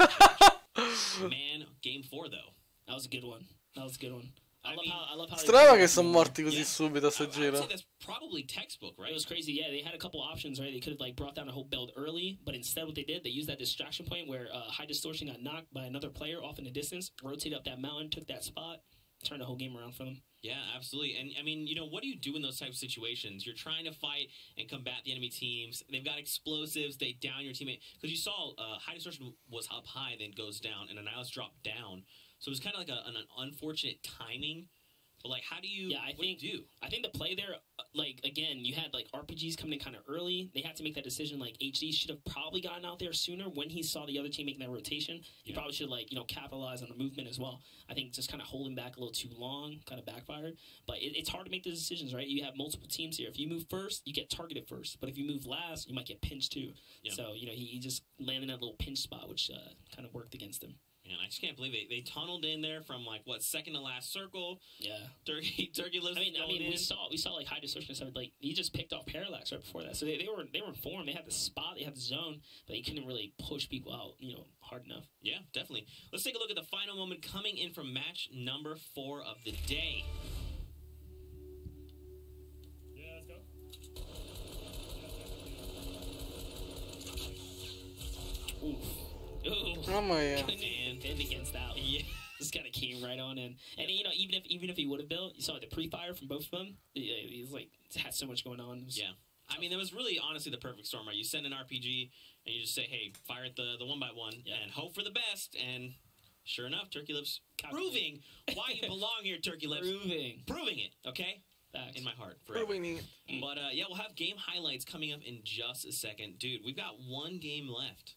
Man, game 4 though. That was a good one. That was a good one. I love how Strano che sono morti così subito a sto I'd giro. say that's probably textbook, right? It was crazy. Yeah, they had a couple options, right? They could have like brought down a whole build early, but instead what they did, they used that distraction point where high distortion got knocked by another player off in the distance, rotated up that mountain, took that spot, turned the whole game around for them. Yeah, absolutely. And I mean, you know, what do you do in those types of situations? You're trying to fight and combat the enemy teams. They've got explosives. They down your teammate. Because you saw high distortion was up high, then goes down, and Annihilus dropped down. So it was kind of like an unfortunate timing. But like, how do you? Yeah, I think the play there, like again, you had like RPGs coming in kind of early. They had to make that decision. Like HD should have probably gotten out there sooner when he saw the other team making that rotation. He probably should like capitalize on the movement as well. I think just kind of holding back a little too long kind of backfired. But it's hard to make those decisions, right? You have multiple teams here. If you move first, you get targeted first. But if you move last, you might get pinched too. Yeah. So you know he just landed in that little pinch spot, which kind of worked against him. Man, I just can't believe it. They tunneled in there from like what, second to last circle. Yeah, Turkey Lips. I mean, we saw like high distortion stuff. Like he just picked off Parallax right before that, so they were in form. They had the spot, they had the zone, but they couldn't really push people out, hard enough. Yeah, definitely. Let's take a look at the final moment coming in from match number 4 of the day. Yeah, let's go. Ooh. Mamma mia. And against that one. Yeah. This kind of came right on in. And even if he would have built, you saw the pre-fire from both of them. He's like had so much going on. Yeah. I mean, that was really honestly the perfect storm, right? You send an RPG and you just say, hey, fire at the 1x1 and hope for the best. And sure enough, Turkey Lips proving why you belong here, Turkey Lips. Proving it, okay? Facts. In my heart. Forever. Proving it. But yeah, we'll have game highlights coming up in just a second. Dude, we've got one game left.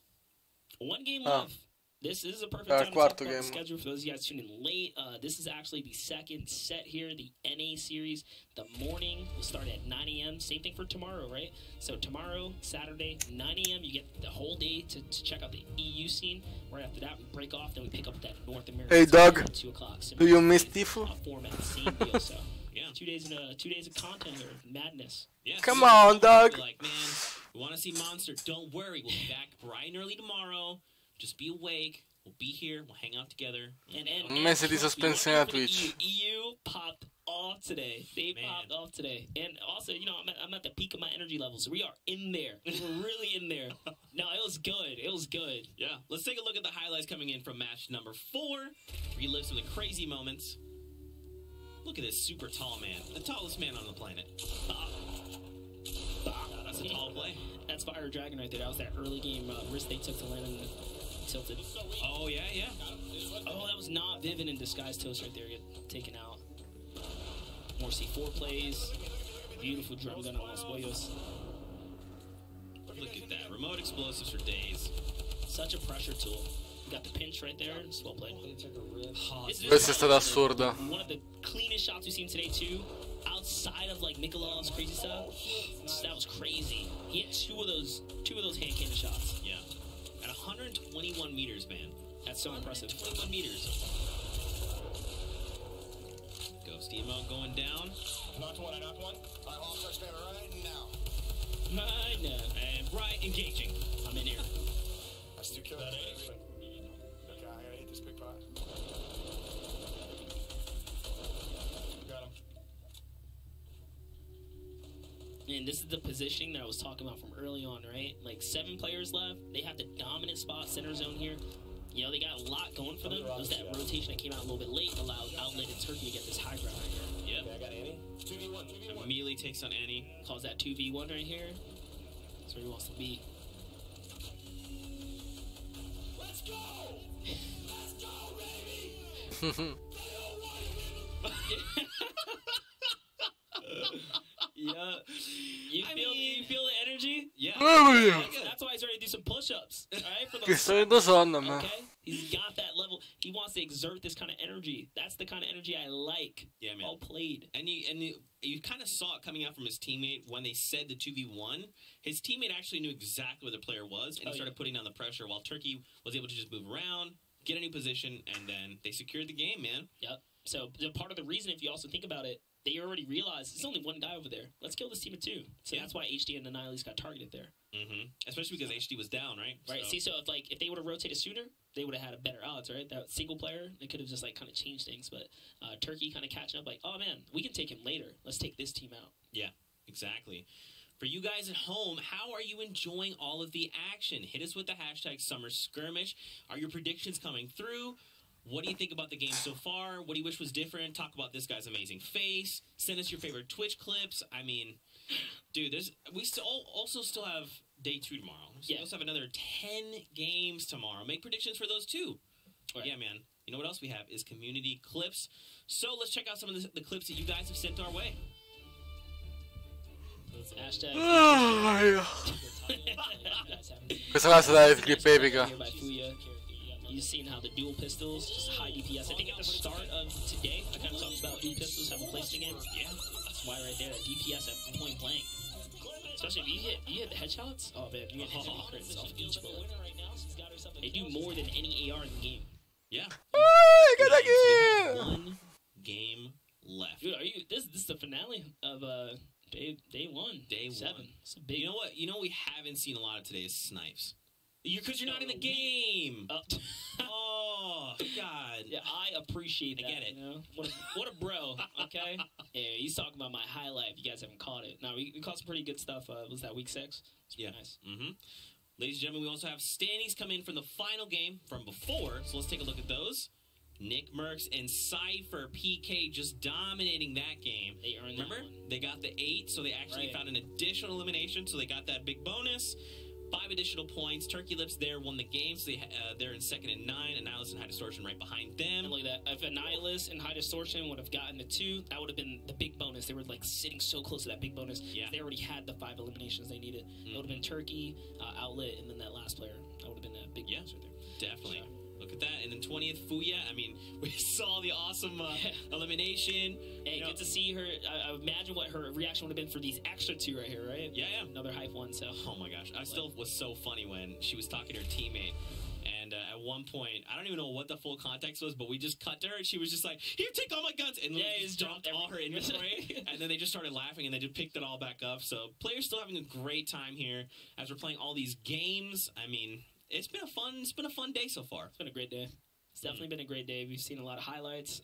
One game left. This is a perfect time to talk about the schedule for those of you guys tuning in late. This is actually the second set here, the NA series. The morning will start at 9 a.m. Same thing for tomorrow, right? So tomorrow, Saturday, 9 a.m., you get the whole day to check out the EU scene. Right after that, we break off, then we pick up that North American. Hey, Doug, at 2 o'clock. do you miss TFUE? Format, same deal, so. Yeah. 2 days of content here, madness. Yeah, come on, Doug. Like, man, we want to see Monster. Don't worry, we'll be back bright and early tomorrow. Just be awake. We'll be here. We'll hang out together. Un mese di sospensione a Twitch. EU popped off today. They popped off today. And also, I'm at the peak of my energy levels. We are in there. We're really in there. No, it was good. It was good. Yeah. Let's take a look at the highlights coming in from match number 4. Relive some of the crazy moments. Look at this super tall man. The tallest man on the planet. That's a tall play. That's Fire Dragon right there. That was that early game risk they took to land in the tilted. Oh, yeah. Oh, that was not Vivid in disguise toast right there. Get taken out. More C4 plays. Beautiful drum gun on Los Boyos. Look at that. Remote explosives for days. Such a pressure tool. You got the pinch right there. It's well played. Questa è stata assurda. One of the cleanest shots we've seen today, too. Outside of like Mikolov's crazy stuff. That was crazy. He had two of those hand cannon shots. Yeah. At 121 meters, man. That's so impressive. 21 meters. Ghost Emote going down. Knocked one. Alright, all start spamming right now. Right now. And right engaging. I'm in here. That's 2 kills. Okay, I gotta hit this big pot. Got him. And this is the positioning that I was talking about from early on, right? Like 7 players left. They have the dominant spot, center zone here. You know, they got a lot going for them. It was that rotation that came out a little bit late, allowed Outlet and Turkey to get this high ground right here. Yep. Okay, I got Annie. 2v1. Immediately takes on Annie. Calls that 2v1 right here. That's where he wants to be. Let's go! Let's go, baby! Yeah. You feel the energy? Yeah. That's why he's ready to do some push-ups. Alright? For Che sto vedendo sonno, man. Okay? He's got that level. He wants to exert this kind of energy. That's the kind of energy I like. Yeah, man. Well played. And you kind of saw it coming out from his teammate when they said the 2v1. His teammate actually knew exactly where the player was, and he started putting down the pressure while Turkey was able to just move around, get a new position, and then they secured the game, man. Yep. So part of the reason, if you also think about it, they already realized there's only one guy over there. Let's kill this team of two. So that's why HD and Annihilus got targeted there. Especially because HD was down, right? Right. So. See, so if they would have rotated sooner, they would have had a better odds, right? That single player, they could have just like kind of changed things. But Turkey kind of catching up, like, oh man, we can take him later. Let's take this team out. Yeah, exactly. For you guys at home, how are you enjoying all of the action? Hit us with the hashtag Summer Skirmish. Are your predictions coming through? What do you think about the game so far? What do you wish was different? Talk about this guy's amazing face. Send us your favorite Twitch clips. I mean, dude, we also still have day 2 tomorrow. So we also have another 10 games tomorrow. Make predictions for those too. Right. Yeah, man. You know what else we have is community clips. So let's check out some of the clips that you guys have sent our way. Hashtag. Questa classe è clip epica. You've seen how the dual pistols, just high DPS. I think at the start of today, I kind of talked about dual pistols have a place in the game. Yeah, that's why right there, DPS at point blank. Especially if you hit the headshots. Oh man, you get crits off each bullet. They do more than any AR in the game. Yeah. Oh, one game left. Dude, this is the finale of day 1. Day 7. It's a big. You know what? You know what we haven't seen a lot of today is snipes. Because you're not in the game. Oh, God. Yeah, I appreciate that. I get it. You know? What a bro, okay? Yeah, he's talking about my highlight if you guys haven't caught it. Now, we caught some pretty good stuff. Was that week 6? It's pretty nice. Ladies and gentlemen, we also have standings come in from the final game from before. So let's take a look at those. Nick Merckx and Cypher PK just dominating that game. They earned that one. They got the 8, so they actually found an additional elimination, so they got that big bonus. 5 additional points. Turkey Lips there won the game, so they're in 2nd and 9. Annihilus and High Distortion right behind them. And look at that. If Annihilus and High Distortion would have gotten the 2, that would have been the big bonus. They were like sitting so close to that big bonus. Yeah. They already had the 5 eliminations they needed. It would have been Turkey, Outlet, and then that last player. That would have been a big bonus right there. Definitely. Look at that. And then 20th, FOUYA. I mean, we saw the awesome elimination. Hey, good to see her. I imagine what her reaction would have been for these extra 2 right here, right? Yeah. Another hype one, so. Oh, my gosh. I still was so funny when she was talking to her teammate. And at one point, I don't even know what the full context was, but we just cut to her, and she was just like, here, take all my guns. And then just dropped all her inventory. And then they just started laughing, and they just picked it all back up. So players still having a great time here as we're playing all these games. I mean, it's been a fun day so far. It's been a great day. It's definitely been a great day. We've seen a lot of highlights.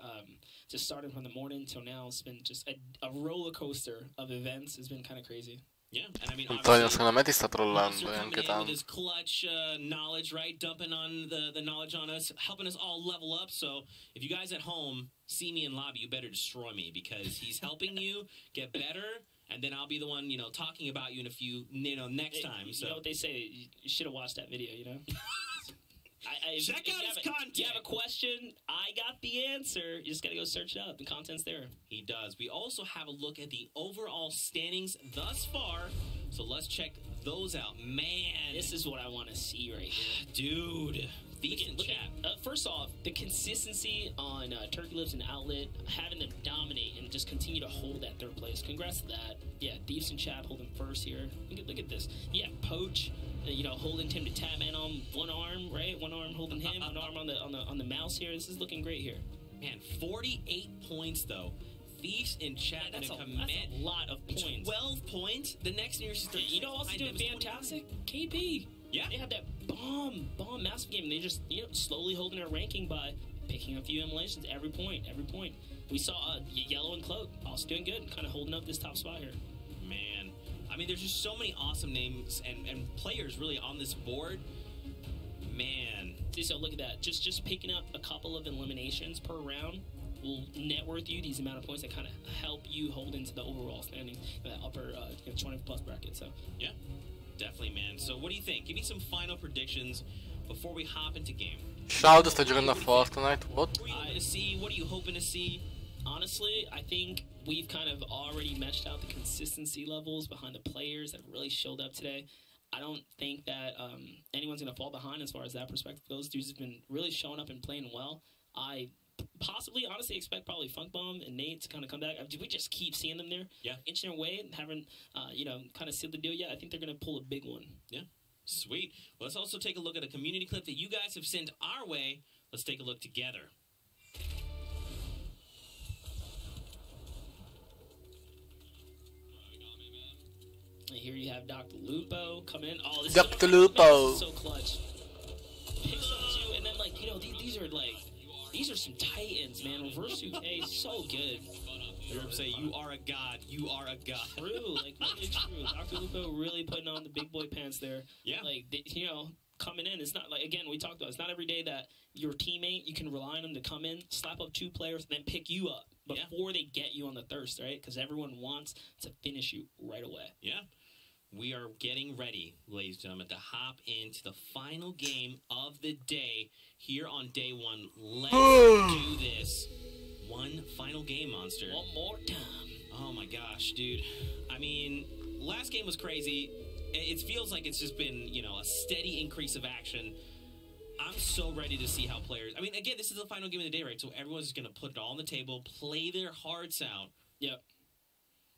Just starting from the morning till now, it's been just a roller coaster of events. It's been kind of crazy. Yeah, and I mean, Antonio secondo me ti sta trollando anche with tanto. his clutch knowledge, right? Dumping on the knowledge on us, helping us all level up. So if you guys at home see me in lobby, you better destroy me because he's helping you get better. And then I'll be the one, talking about you in a few, next time. So you know what they say? You should have watched that video, Check out his content. You have a question, I got the answer. You just got to go search it up. The content's there. He does. We also have a look at the overall standings thus far. So let's check those out. Man. This is what I want to see right here. Dude. Decent chat. First off, the consistency on Turkey Lips and Outlet, having them dominate and just continue to hold that 3rd place. Congrats to that. Yeah, Deeps and Chad holding 1st here. Look at this. Yeah, Poach, holding Tim to tab man on one arm, right? One arm holding him, one arm on the mouse here. This is looking great here. Man, 48 points though. Thieves in chat that's a lot of points. 12 points. The next nearest is you know what's doing fantastic? KP. Yeah. They have that bomb massive game. They just slowly holding their ranking by picking a few emulations every point. We saw Yellow and Cloak also doing good, kind of holding up this top spot here. Man, I mean, there's just so many awesome names and players really on this board. Man, See, so look at that. Just picking up a couple of eliminations per round will net worth you these amount of points that kind of help you hold into the overall standing, that upper 20+ bracket. So yeah, definitely, man. So what do you think? Give me some final predictions before we hop into game. Shadow sta giocando a Fortnite. What? What are you to see? What are you hoping to see? Honestly, I think we've kind of already meshed out the consistency levels behind the players that really showed up today. I don't think that anyone's going to fall behind as far as that perspective goes. Dudes have been really showing up and playing well. I possibly, honestly, expect probably Funk Bomb and Nate to kind of come back. We just keep seeing them there, inching their way and haven't, kind of sealed the deal yet. I think they're going to pull a big one. Yeah, sweet. Well, let's also take a look at a community clip that you guys have sent our way. Let's take a look together. And here you have Dr. Lupo come in. Oh, this Dr. is Lupo. so clutch. Picks up two, and then these are some titans, man. Reverse 2K, so good. Europe say you are a god. You are a god. True, like really true. Dr. Lupo really putting on the big boy pants there. Yeah, like coming in. It's not like, again, we talked about, it's not every day that your teammate, you can rely on them to come in, slap up 2 players, then pick you up before they get you on the thirst, right? Because everyone wants to finish you right away. Yeah. We are getting ready, ladies and gentlemen, to hop into the final game of the day here on day 1. Let's do this. One final game, Monster. One more time. Oh my gosh, dude. I mean, last game was crazy. It feels like it's just been, a steady increase of action. I'm so ready to see how players... I mean, again, this is the final game of the day, right? So everyone's just going to put it all on the table, play their hearts out. Yep.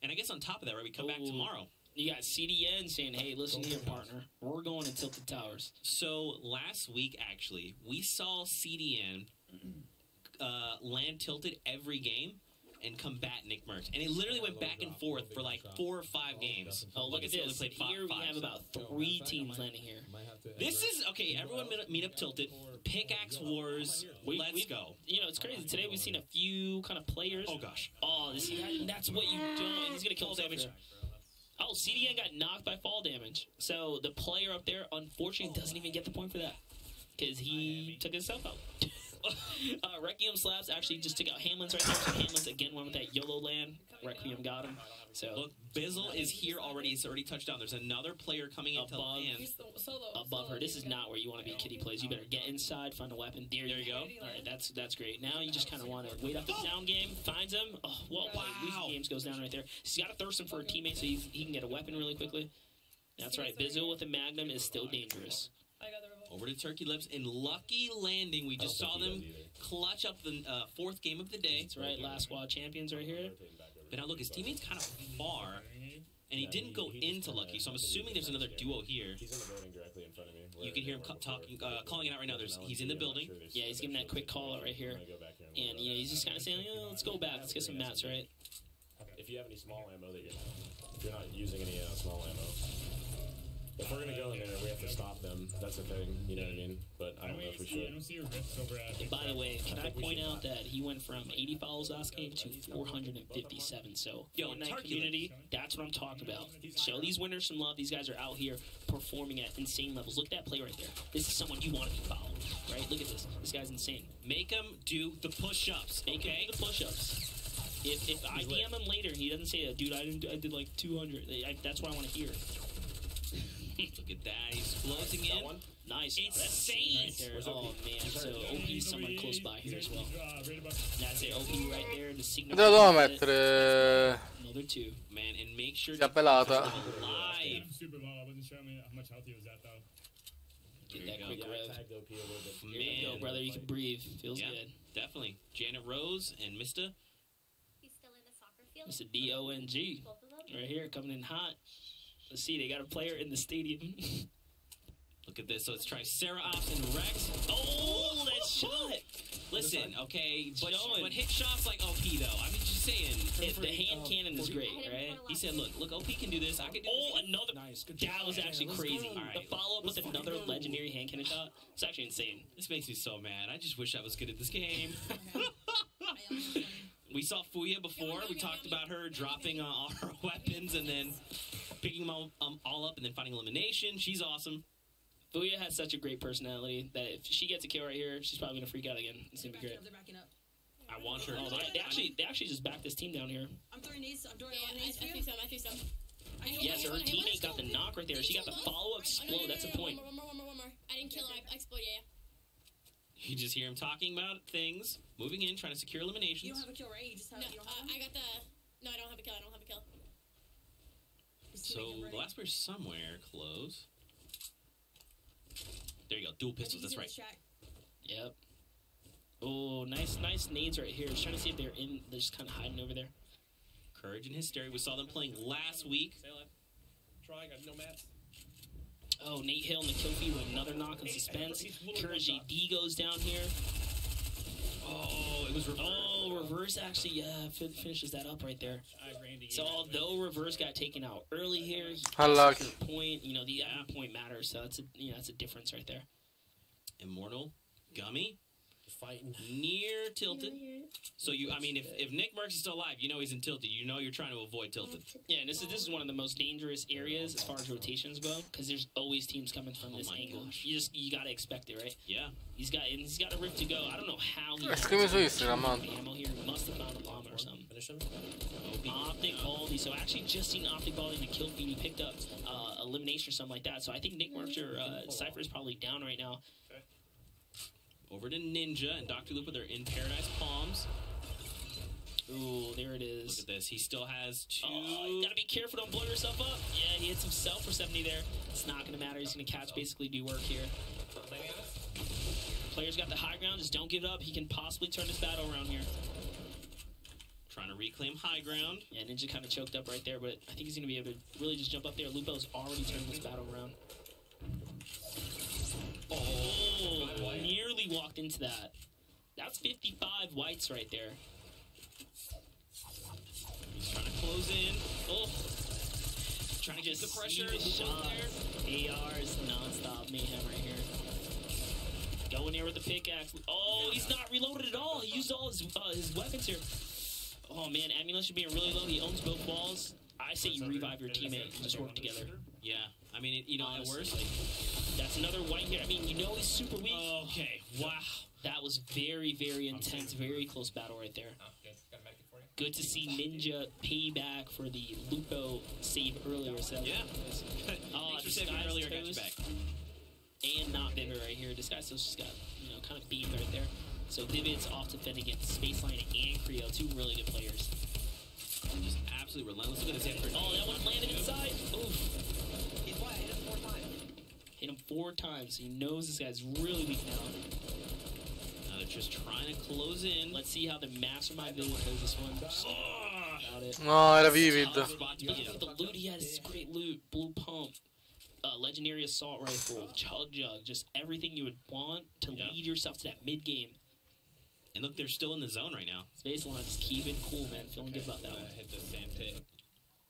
And I guess on top of that, right, we come back tomorrow. You got CDN saying, hey, listen here, partner. We're going to Tilted Towers. So last week, actually, we saw CDN land tilted every game and combat Nick Merckx. And it literally went back and forth for like 4 or 5 games. Oh, look at this. Here we have about 3 teams landing here. This is, okay, everyone meet up tilted. Pickaxe Wars, let's go. It's crazy. Today we've seen a few kind of players. Oh, gosh. Oh, that's what you do. He's going to kill damage. Oh, CDN got knocked by fall damage. So the player up there, unfortunately, doesn't even get the point for that. Because he took himself out. Requiem Slaps actually just took out Hamlin's right there. So Hamlin's again went with that YOLO land. Requiem got him. So look, Bizzle is here already. It's already touched down. There's another player coming into land. Above her. This is not where you want to be, Kitty plays. You better get inside, find a weapon. There you go. All right, that's great. Now you just kind of want to wait up the down game. Finds him. Oh, well, wow. Games goes down right there. He's got to thirst him for a teammate so he can get a weapon really quickly. That's right. Bizzle with a Magnum is still dangerous. Over to Turkey Lips in Lucky Landing. We just saw them clutch up the 4th game of the day. That's right. Last squad champions right here. But now look, his teammate's kind of far, and he didn't go into Lucky, so I'm assuming there's another duo here. He's in the building directly in front of me. You can hear him calling it out right now. He's in the building. Yeah, he's giving that quick call out right here. And he's just kind of saying, let's go back. Let's get some mats, right? If you have any small ammo that if you're not using any small ammo. If we're gonna go in there, we have to stop them. That's the thing, you know what I mean? But I don't know if we should. I don't see your rips over at. And by the way, can I point out that he went from 80 follows last game to 457. So, Fortnite community, that's what I'm talking about. Show these winners some love. These guys are out here performing at insane levels. Look at that play right there. This is someone you want to be following, right? Look at this. This guy's insane. Make him do the push-ups. Make him do the push-ups. If I DM him later, he doesn't say, dude, I did like 200. That's what I want to hear. Look at that. He's closing in. Nice. It's insane. Right there. Oh, man. So, OP's someone close by here as well. That's it. OP right there. The signal. Dove devo mettere? Another 2. Man, and make sure Si è pelata. live. Super low. I wasn't sure how much health he was at, though. Get that quick rev. Man, Here you go, brother. You can breathe. Feels good. Definitely. Janet Rose and Mr. He's still in the soccer field. Mr. DONG. Right here, coming in hot. Let's see, they got a player in the stadium. Look at this. So let's try Sarah Ops and Rex. Oh, that shot. Listen, okay, but hit shots like OP, though. I mean, just saying. The hand cannon is great, right? He said, look, OP can do this. I can do this. Oh, another. Nice. That was actually crazy. All right. The follow-up with another legendary hand cannon shot. It's actually insane. This makes me so mad. I just wish I was good at this game. We saw Fuya before. We talked about her dropping all her weapons and then picking them all up and then finding elimination. She's awesome. Fuya has such a great personality that if she gets a kill right here, she's probably gonna freak out again. It's gonna be great. They're backing up. I want her. Oh, they actually just backed this team down here. I'm throwing nades. I'm throwing nades. I threw some. Yes, her teammate got the knock right there. She got the follow-up explode. That's the point. One more. I didn't kill him. I exploded, yeah. You just hear him talking about things, moving in, trying to secure eliminations. You don't have a kill, right? You just have. No, you don't have one? I got the. No, I don't have a kill. So the last player's somewhere close. There you go. Dual pistols. That's right. Yep. Oh, nice nades right here. Just trying to see if they're in. They're just kind of hiding over there. Courage and Hysteria. We saw them playing last week. Try. Got no mats. Oh, Nate Hill in the kill feed with another knock in suspense. Courage AD goes down here. Oh, it was reverse actually, yeah, finishes that up right there. So although reverse got taken out early here, Unlucky. Point, you know, the point matters, so that's a difference right there. Immortal, Gummy, fighting near tilted. So if Nick Merckx is still alive, you know he's in tilted. You know you're trying to avoid tilted. Yeah, and this is one of the most dangerous areas as far as rotations go, because there's always teams coming from this angle. Gosh. You gotta expect it, right? Yeah. He's got a rift to go. I don't know how he Scrimmage su Instagram, man. ammo here. He must have found a bomb or something. Optic Baldy. So actually just seen Optic Baldy in the kill feed. He picked up elimination or something like that. So I think Nick Merckx or Cypher is probably down right now. Over to Ninja and Dr. Lupo. They're in Paradise Palms. Ooh, there it is. Look at this. He still has two. You gotta be careful. Don't blow yourself up. Yeah, he hits himself for 70 there. It's not gonna matter. He's gonna catch, basically do work here. Player's got the high ground. Just don't give up. He can possibly turn this battle around here. Trying to reclaim high ground. Yeah, Ninja kind of choked up right there, but I think he's gonna be able to really just jump up there. Lupo's already turned this battle around. Oh, nearly walked into that. That's 55 whites right there. He's trying to close in. Oh, trying to get the pressure. Shot there. AR's non-stop mayhem right here. Going there with the pickaxe. Oh, he's not reloaded at all. He used all his weapons here. Oh man, ammunition being really low. He owns both walls. I say you revive your teammate and just work together. Yeah, I mean, at worst, that's another white here. I mean, you know he's super weak. Okay, wow. That was very, very intense, very close battle right there. Good to see Ninja pay back for the Lupo save earlier. So yeah. Oh, Thanks for saving earlier. Got you back. And not Vivid right here. This guy's just got, kind of beamed right there. So Vivid's off to fend against Spaceline and Creo, two really good players. Just absolutely relentless. Look at this hit. Oh, that one landed inside. Oof. He's what? Hit him 4 times. Hit him 4 times. He knows this guy's really weak now. Now they're just trying to close in. Let's see how the Mastermind Vivid plays this one. Got it. No, era Vivid. The loot he has is great loot. Blue pump. Legendary assault rifle. Chug jug. Just everything you would want to lead yourself to that mid game. And look, they're still in the zone right now. Spaceline, just keep it cool, man. Feeling good about that one. Hit the sand pit.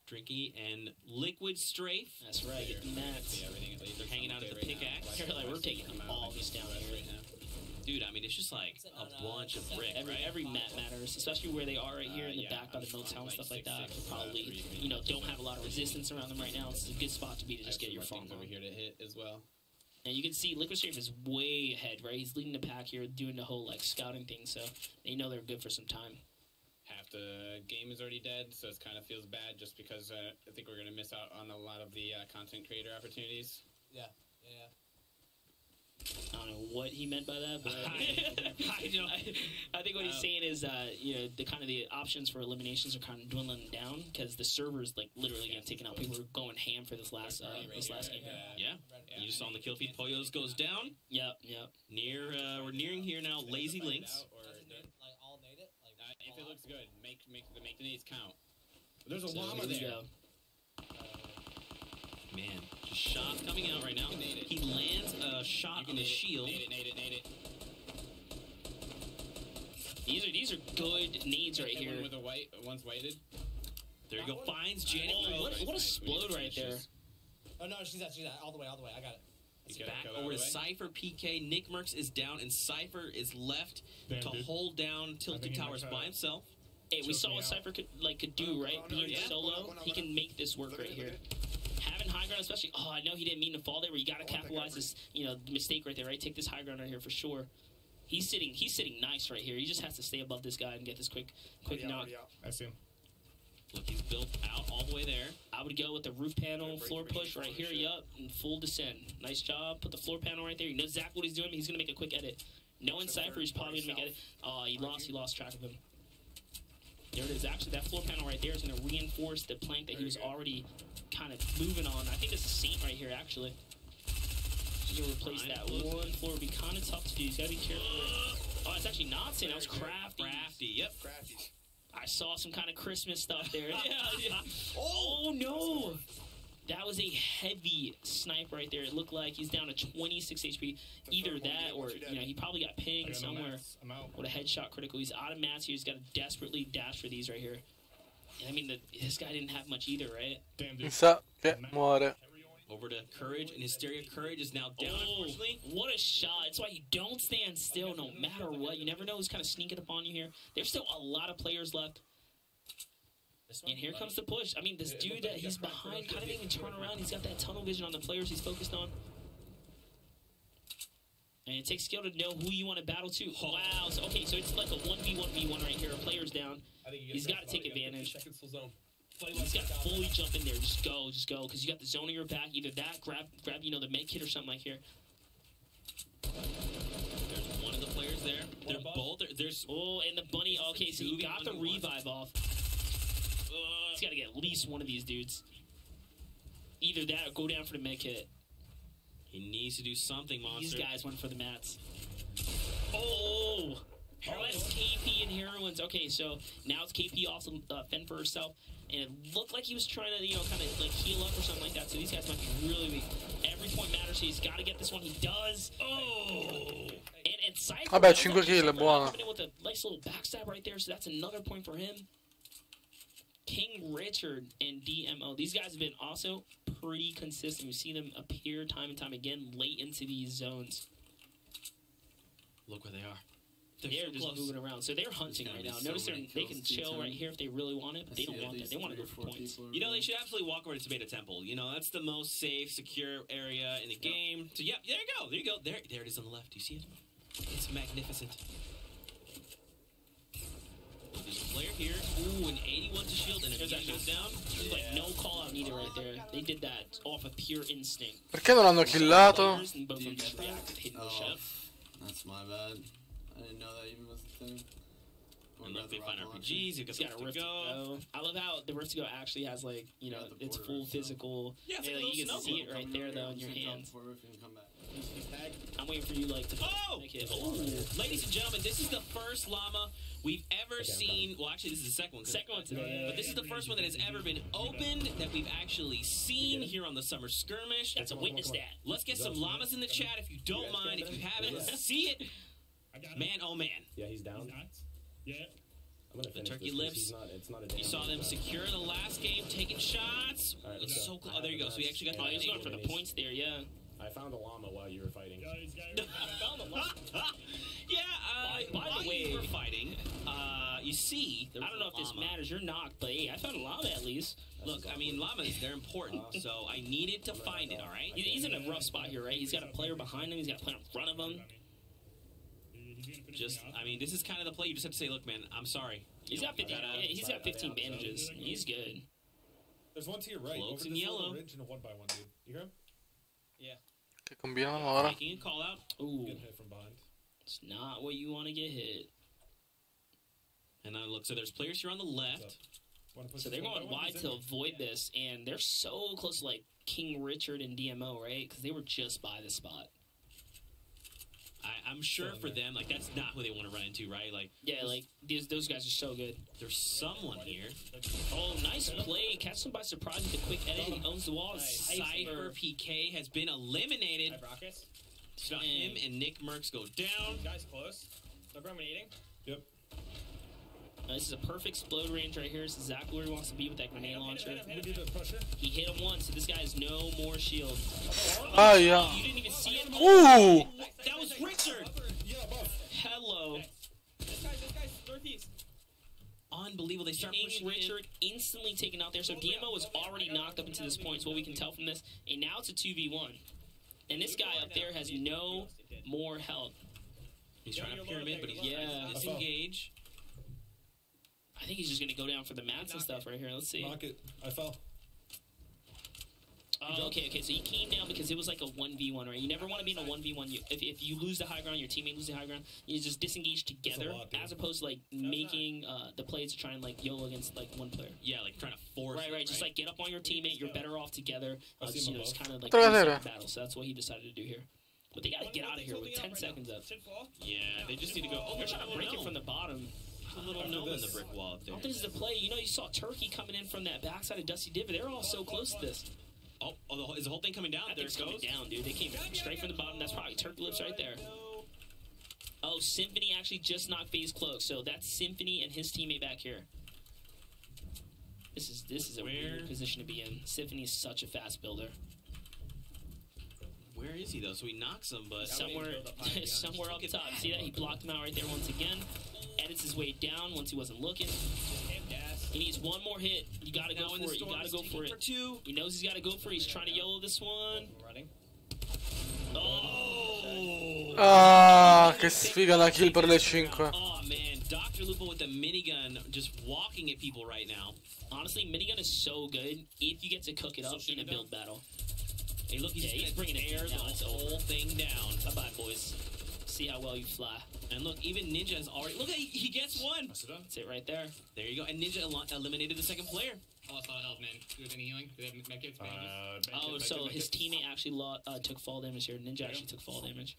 Drinky and Liquid Strafe. That's right, get the mats. Yeah, they're hanging out at the pickaxe. We're taking all these down here right now. Dude, I mean, it's just like a bunch of brick, every mat matters, especially where they are right here in the back by the motel and stuff like that. They probably, don't have a lot of resistance around them right now. It's a good spot to be to just get your farm over here to hit as well. And you can see Liquid Strafe is way ahead, right? He's leading the pack here, doing the whole, scouting thing, so they know they're good for some time. Half the game is already dead, so it kind of feels bad just because I think we're going to miss out on a lot of the content creator opportunities. Yeah. I don't know what he meant by that, but I think what he's saying is, the options for eliminations are kind of dwindling down because the servers literally getting taken out. People are going ham for this last game. Yeah. You just saw on the kill feed, Poyos goes down. Yep. We're nearing here now. Lazy Links. If it looks good, make the nades count. There's a llama there. Man, just shots coming out right now. He lands a shot on the shield. Nade it. These are good nades right here. One with one's whited. There you go. Finds Janet. Oh, what a explode right there. Oh no, she's at all the way. I got it. He's back over to Cypher PK. Nick Merckx is down, and Cypher is left to hold down Tilted Towers by himself. Hey, we saw what Cypher could do, right? Being solo, he can make this work right here. having high ground, especially. Oh, I know he didn't mean to fall there, but you gotta capitalize this, you know, mistake right there, right? Take this high ground right here for sure. He's sitting nice right here. He just has to stay above this guy and get this quick knock. I see him. Look, he's built out all the way there. I would go with the roof panel, floor push right here, yup, and full descent. Nice job. Put the floor panel right there. You know exactly what he's doing. He's gonna make a quick edit. No Cypher, he's probably gonna make edit. Oh, he lost track of him. There it is. Actually, that floor panel right there is gonna reinforce the plank that he was already kind of moving on. I think it's a Saint right here, actually. He's gonna replace that one floor. Would be kind of tough to do. He's gotta be careful. Oh, it's actually not Saint. That was Crafty. Yep. Crafty. I saw some kind of Christmas stuff there. Yeah. Oh, no. That was a heavy snipe right there. It looked like he's down to 26 HP. Either that or, you know, he probably got pinged somewhere with a headshot critical. He's out of mats here. He's got to desperately dash for these right here. I mean, this guy didn't have much either, right? Damn, dude. Mi sa che muore. Over to Courage, and Hysteria. Courage is now down, unfortunately. What a shot. That's why you don't stand still no matter what. You never know who's kind of sneaking up on you here. There's still a lot of players left. And here comes the push. I mean, this dude that he's behind kind of didn't even turn around. He's got that tunnel vision on the players he's focused on. And it takes skill to know who you want to battle to. Wow. So, okay, so it's like a 1v1v1 right here. A player's down. He's got to take advantage. He's got to fully jump in there. Just go. Because you got the zone in your back. Either that, grab, you know, the med kit or something like here. There's one of the players there. They're both. There's. Oh, and the bunny. Okay, so he got the revive off. He's got to get at least one of these dudes. Either that or go down for the med kit. He needs to do something, Monster. These guys went for the mats. Oh! Less KP and Heroines. Okay, so now it's KP off to fend for herself. And it looked like he was trying to, you know, kind of like heal up or something like that. So these guys might be really weak. Every point matters. So he's got to get this one. He does. Oh! And Cypher. Vabbè, 5 kill, è buono. With a nice little backstab right there. So that's another point for him. King Richard and DMO. These guys have been also pretty consistent. You see them appear time and time again late into these zones. Look where they are. They're just moving around. So they're hunting right now. Notice they can chill right here if they really want it, but they don't want that. They want to go for points. You know, they should absolutely walk over to Tomato Temple. You know, that's the most safe, secure area in the game. So, yeah, there you go. There you go. There it is on the left. Do you see it? It's magnificent. There's a player here. Ooh, an 81 to shield, and if he goes down, there's like no call out neither right there. They did that off of pure instinct. Perché non l'hanno killato? Oh, that's my bad. I didn't know that even was a thing. And look, they find RPGs. You got a rift to go. I love how the rift to go actually has like, you know, it's full physical. Yeah, you can see it right there though in your hands. I'm waiting for you like to. Oh! Ladies and gentlemen, this is the first llama we've ever seen. Well, actually, this is the second one. Second one today. But this is the first one that has ever been opened that we've actually seen here on the Summer Skirmish. That's a witness that. Let's get some llamas in the chat if you don't mind. If you haven't, let's see it. Man, oh man. Yeah, he's down. Yeah. I'm gonna the turkey lips. You saw them secure the last game, taking shots. Right, it's so close. Oh, there you go. So we actually got. Oh, he was going for the points there. Yeah. I found a llama while you were fighting. By the way, you were fighting. You see, I don't know if this matters. You're knocked, but hey, I found a llama at least. Look, I mean, llamas, they're important, so I needed to find it, all right? He's in a rough spot here, right? He's got a player behind him. He's got a player in front of him. I mean, this is kind of the play. You just have to say, look, man, I'm sorry. He's got 15 bandages. He's good. There's one to your right. Cloaks in yellow. Ridge and a 1x1, dude. You hear him? Yeah. Che combinano ora? Making a call out. Ooh. Getting hit from behind. It's not what you want to get hit. And now look, so there's players here on the left. So they're going wide to avoid this, and they're so close to like King Richard and DMO, right? Because they were just by the spot. I'm sure for them, like, that's not who they want to run into, right? Like, yeah, like, those guys are so good. There's someone here. Oh, nice play. Catch them by surprise with a quick edit. He owns the wall. Cypher PK has been eliminated. So him and Nick Merckx go down. Guys close. Look where I'm eating. Yep. This is a perfect explode range right here. This is exactly where he wants to be with that grenade launcher. He hit him once, so this guy has no more shield. Oh, yeah. You didn't even see it? Ooh! That was Richard! Hello. This guy's northeast. unbelievable. They start pushing Richard instantly taken out there. So DMO was already knocked up into this point, is what we can tell from this. And now it's a 2v1. And this guy up there has no more health. He's trying to pyramid, but he's disengage. I think he's just going to go down for the mats and stuff right here. Let's see. Knock it. I fell. Oh, okay, so you came down because it was like a 1v1, right? You never want to be in a 1v1. If you lose the high ground, your teammate loses the high ground, you just disengage together, as opposed to like making the plays to try and like YOLO against like one player. Yeah, like trying to force. Right. Just like get up on your teammate. You're better off together. You know, it's kind of like battle. So that's what he decided to do here. But they gotta get out of here with 10 seconds up. Yeah, they just need to go. Oh, they're trying to break it from the bottom. There's a little gnome in the brick wall up there. I don't think this is the play. You know, you saw Turkey coming in from that backside of Dusty Divot. They're all so close to this. Oh, is the whole thing coming down? There it goes. Down, dude. They came straight from the bottom. That's probably Turkey Lips right there. Oh, Symphony actually just knocked FaZe close. So that's Symphony and his teammate back here. This is a weird position to be in. Symphony is such a fast builder. Where is he though? So he knocks him, but somewhere up top. See that? He blocked him out right there once again. Edits his way down once he wasn't looking. He needs one more hit. You gotta go for it. You gotta go for it. He knows he's gotta go for it. He's trying to YOLO this one. Oh! Ah, che sfiga la kill per le 5. Oh man, Dr. Lupo with the minigun just walking at people right now. Honestly, minigun is so good if you get to cook it up in a build battle. Hey, look, he's bringing the whole thing down. Bye-bye, boys. See how well you fly. And look, even Ninja is already... Look, he gets one. That's it right there. There you go. And Ninja eliminated the second player. Oh, that's a lot of health, man. Do you have any healing? Do they have medkits, bandages? So his teammate actually took fall damage here. Ninja actually took fall damage.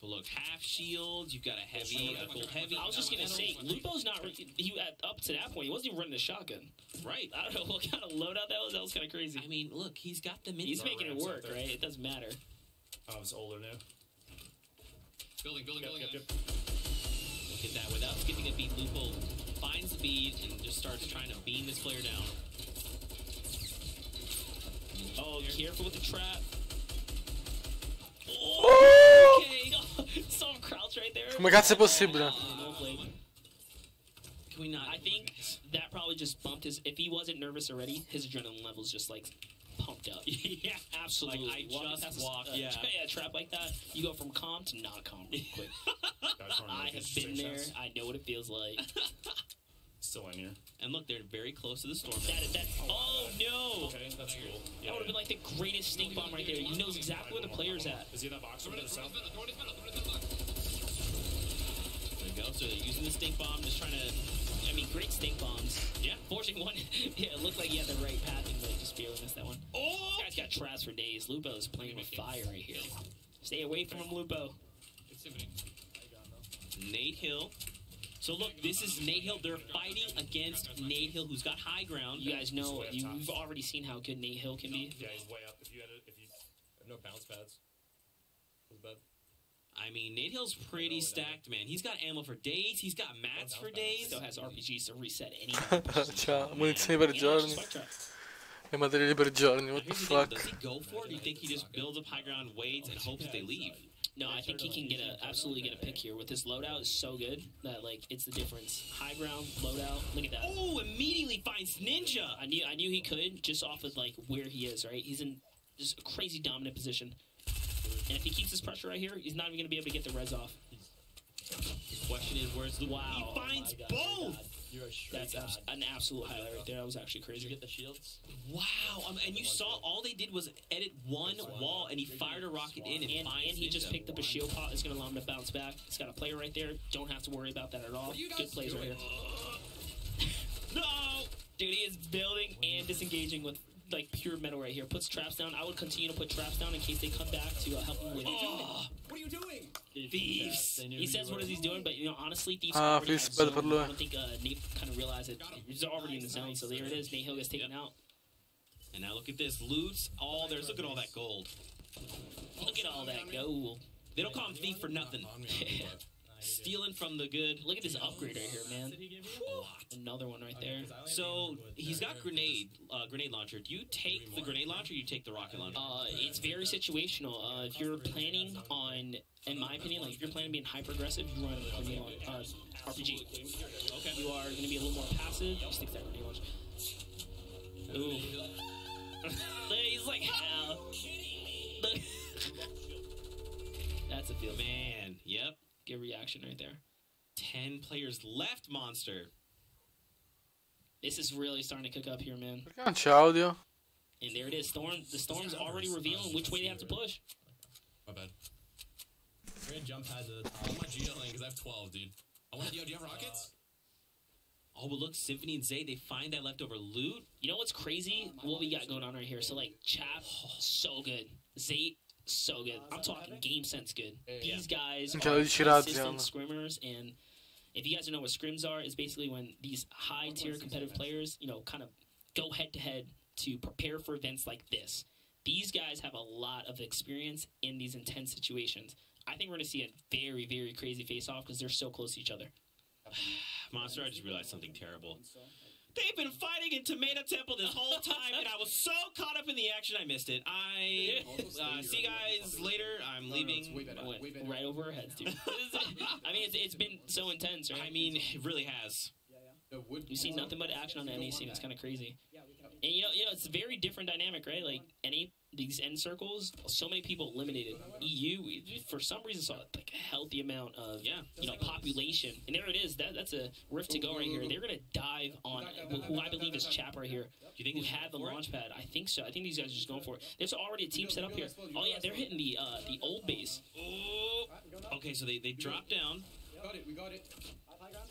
But look, half shield. You've got a heavy, a full heavy. I was just gonna say, Lupo's not. Up to that point, he wasn't even running a shotgun. Right. I don't know what kind of loadout that was. That was kind of crazy. I mean, look, he's got the mini. He's making it work, right? It doesn't matter. Oh, it's older now. Building. Look at that. Without skipping a beat, Lupo finds the bead and just starts trying to beam this player down. Oh, careful with the trap. Oh, okay. Saw him crouch right there. Come cazzo è possibile? Can we not? I think that probably just bumped his. If he wasn't nervous already, his adrenaline levels just like pumped up. Yeah, absolutely. Like, I just walked. Yeah, a trap like that, you go from calm to not calm real quick. I have been there. I know what it feels like. Still in here. And look, they're very close to the storm. Oh no! Okay, that's cool. That would have been like the greatest stink bomb right there. He knows exactly where the player's at. Is he in that box over to the south? There you go. So they're using the stink bomb, just trying to. I mean, great stink bombs. Yeah. Forcing one. Yeah, it looked like he had the right pathing, but just barely missed that one. Oh! This guy's got traps for days. Lupo is playing with fire right here. Stay away from him, Lupo. Nate Hill. So look, this is Nate Hill. They're fighting against Nate Hill, who's got high ground. You guys know, you've already seen how good Nate Hill can be. Yeah, he's way up. If you have no bounce pads, was bad. I mean, Nate Hill's pretty stacked, man. He's got ammo for days. He's got mats for days. Still has RPGs to reset any. Ciao, munizioni per giorni. E materiali per giorni. What the fuck? Does he go for it? Do you think he just builds up high ground, waits, and hopes they leave? No, I think he can absolutely get a pick here. With this loadout is so good that like it's the difference. High ground, loadout. Look at that. Oh, immediately finds Ninja. I knew he could just off of like where he is. Right, he's in just a crazy dominant position. And if he keeps this pressure right here, he's not even gonna be able to get the res off. The question is, where's the He finds both. That's an absolute highlight right there. That was actually crazy. Did you get the shields? Wow. And you saw all they did was edit one wall, and he fired a rocket in, and he just picked up a shield pot. It's going to allow him to bounce back. He's got a player right there. Don't have to worry about that at all. Good plays right here. No! Dude, he is building and disengaging with like pure metal right here. Puts traps down. I would continue to put traps down in case they come back to help him with. What are you doing? Thieves. He says what is he doing, but you know honestly, Thieves. Please, bad per lui. I don't think Nate kind of realized it. He's already in the zone, so there it is. Nate Hill gets taken out. And now look at this loot. All there's look at all that gold. Look at all that gold. They don't call him thief for nothing. stealing from the good. Look at this upgrade right here, man. Another one right there. So he's got grenade launcher. Do you take the grenade launcher or you take the rocket launcher? It's very situational. If you're planning on, in my opinion, like if you're planning on being hyper aggressive, you run a grenade RPG. Okay. You are going to be a little more passive. You stick that grenade launcher. Ooh. He's like, hell. That's a feel. Man, yep. Good reaction right there. 10 players left, Monster. This is really starting to cook up here, man. Perché non c'è audio? And there it is. The Storm's already revealing which way they have to push. My bad. We're gonna jump pad to the top. I'm not geoing because I have 12, dude. I want. Do you have rockets? Oh, but look, Symphony and Zay, they find that leftover loot. You know what's crazy? What we got going on right here. So, like, Chap, so good. Zay, so good. I'm talking game sense good. These guys are consistent scrimmers, and if you guys don't know what scrims are, it's basically when these high-tier competitive players, you know, kind of go head-to-head to prepare for events like this. These guys have a lot of experience in these intense situations. I think we're going to see a very, very crazy face-off because they're so close to each other. Monster, I just realized something terrible. They've been fighting in Tomato Temple this whole time, and I was so caught up in the action I missed it. See you guys later. I'm leaving. Right over our heads, dude. I mean, it's been so intense, right? I mean, it really has. You see nothing but action on the NA scene. It's kind of crazy. And you know, it's a very different dynamic, right? Like these end circles, so many people eliminated. EU, for some reason, saw like a healthy amount of population, and there it is. That's a rift to go right here. They're gonna dive on who I believe is Chap right here. Do you think who had the launch pad? I think so. I think these guys are just going for it. There's already a team set up here. Oh yeah, they're hitting the old base. Oh. Okay, so they dropped down. We got it.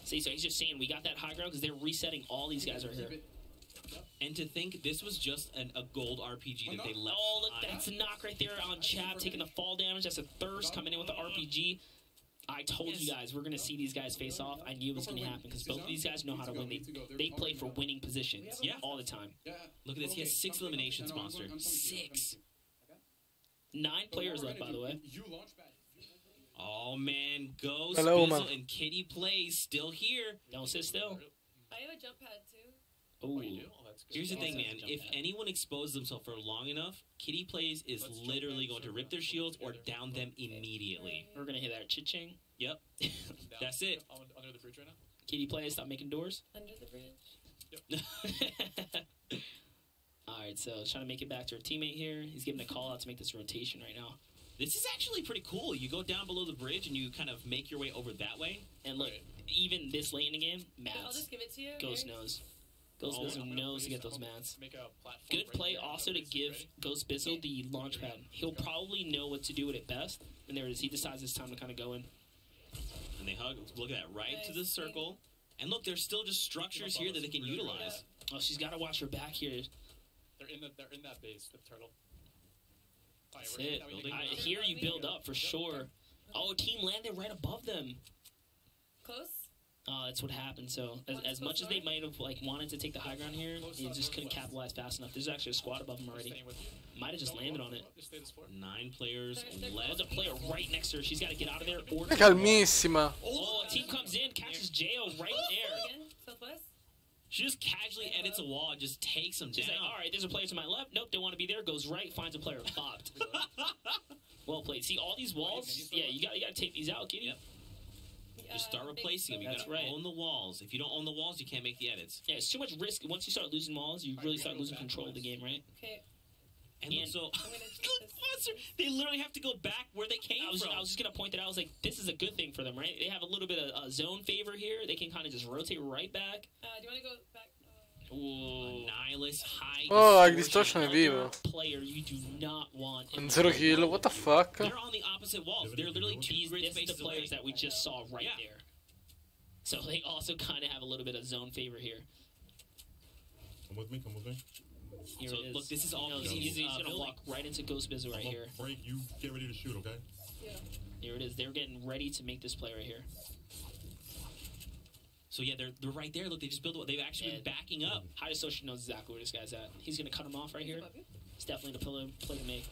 See, so he's just saying we got that high ground because they're resetting all these guys right here. And to think this was just a gold RPG that they left. Oh, look, that's a knock right there on Chap, taking the fall damage. That's a Thirst coming in with the RPG. I told you guys we're going to see these guys face off. I knew it was going to happen because both of these guys know how to win. They play for winning positions all the time. Look at this. He has 6 eliminations, Monster. 6. 9 players left, by the way. Oh, man. Ghost, Bizzle, and Kitty Plays still here. Don't sit still. I have a jump pad, too. Ooh. Here's the thing, man. If anyone exposes themselves for long enough, Kitty Plays is literally going to rip their shields or down them immediately. We're going to hit that cha-ching. Yep. That's it. Under the bridge right now? Kitty Plays, stop making doors. Under the bridge. Yep. Alright, so trying to make it back to our teammate here. He's giving a call out to make this rotation right now. This is actually pretty cool. You go down below the bridge and you kind of make your way over that way. And look, even this late in the game, mats. I'll just give it to you. Ghost knows. Ghost Bizzle knows to get those mats. Good play also to give Ghost Bizzle the launch pad. He'll probably know what to do with it best. And there it is. He decides it's time to kind of go in. And they hug. Look at that. Right to the circle. And look, there's still just structures here that they can utilize. Oh, she's got to watch her back here. They're in that base, the turtle. That's it. Here you build up for sure. Oh, team landed right above them. Close? That's what happened. So as much as they might have wanted to take the high ground here, they just couldn't capitalize fast enough. There's actually a squad above them already. Might have just landed on it. 9 players left. There's a player right next to her. She's got to get out of there. Calmissima. Oh, a team comes in, catches Jail right there. Southwest? She just casually edits a wall and just takes them down. She's like, all right, there's a player to my left. Nope, they want to be there. Goes right, finds a player. Bopped. Well played. See, all these walls? Yeah, you got to take these out, Kitty. Yep. Just start replacing them. You gotta own the walls. If you don't own the walls, you can't make the edits. Yeah, it's too much risk. Once you start losing walls, you really start losing control of the game, right? Okay. And so, look, Monster, they literally have to go back where they came from. I was just gonna point that out. I was like, this is a good thing for them, right? They have a little bit of zone favor here. They can kind of just rotate right back. Do you want to go back? Nihilus, high. Oh, il distortion è vivo. Player you do not want. And 0 kill, what the fuck? They're on the opposite walls. They're literally 2 grid spaces the players that we just saw right there. So they also kind of have a little bit of zone favor here. Come with me. Here so look, this is all he's gonna walk right into Ghost Bizzle right here. Break, you get ready to shoot, okay? Yeah. Here it is. They're getting ready to make this play right here. So yeah, they're right there. Look, they just built. They've actually been backing up. High Social knows exactly where this guy's at. He's gonna cut him off right here. It's definitely the play to make.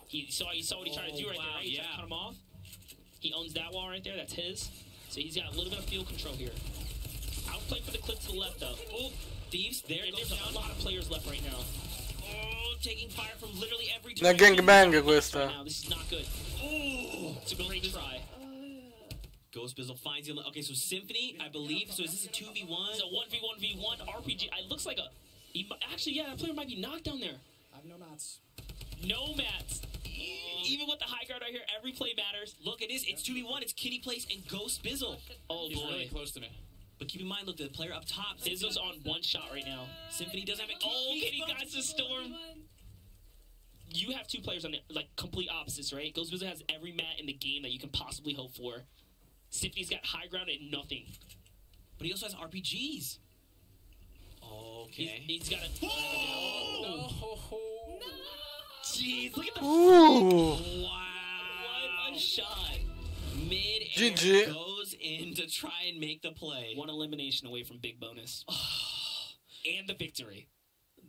You saw what he tried to do right there. Right? He tried to cut him off. He owns that wall right there. That's his. So he's got a little bit of field control here. Outplay for the clip to the left, though. Oh, Thieves, there and goes there's down. a lot of players left right now. Oh, taking fire from literally every Una direction. gangbang questa. Now, this is not good. Oh, It's a great try. Ghost Bizzle finds the. Okay, so Symphony, I believe. So is this a 2v1? It's a 1v1v1 RPG. It looks like a. Actually, yeah, that player might be knocked down there. I have no mats. No mats. Even with the high guard right here, every play matters. Look, it is. It's 2v1. It's Kitty Place and Ghost Bizzle. Oh, He's boy. really close to me. But keep in mind, look, the player up top. Bizzle's on one shot right now. Symphony doesn't have a. Oh, Kitty got the storm. You have two players on the, like, complete opposites, right? Ghost Bizzle has every mat in the game that you can possibly hope for. Symphony's got high ground and nothing. But he also has RPGs. Okay. He's got a. Oh! No! Jeez, look at the. Ooh. What a shot. Mid-air GG. goes in to try and make the play. One elimination away from big bonus. And the victory.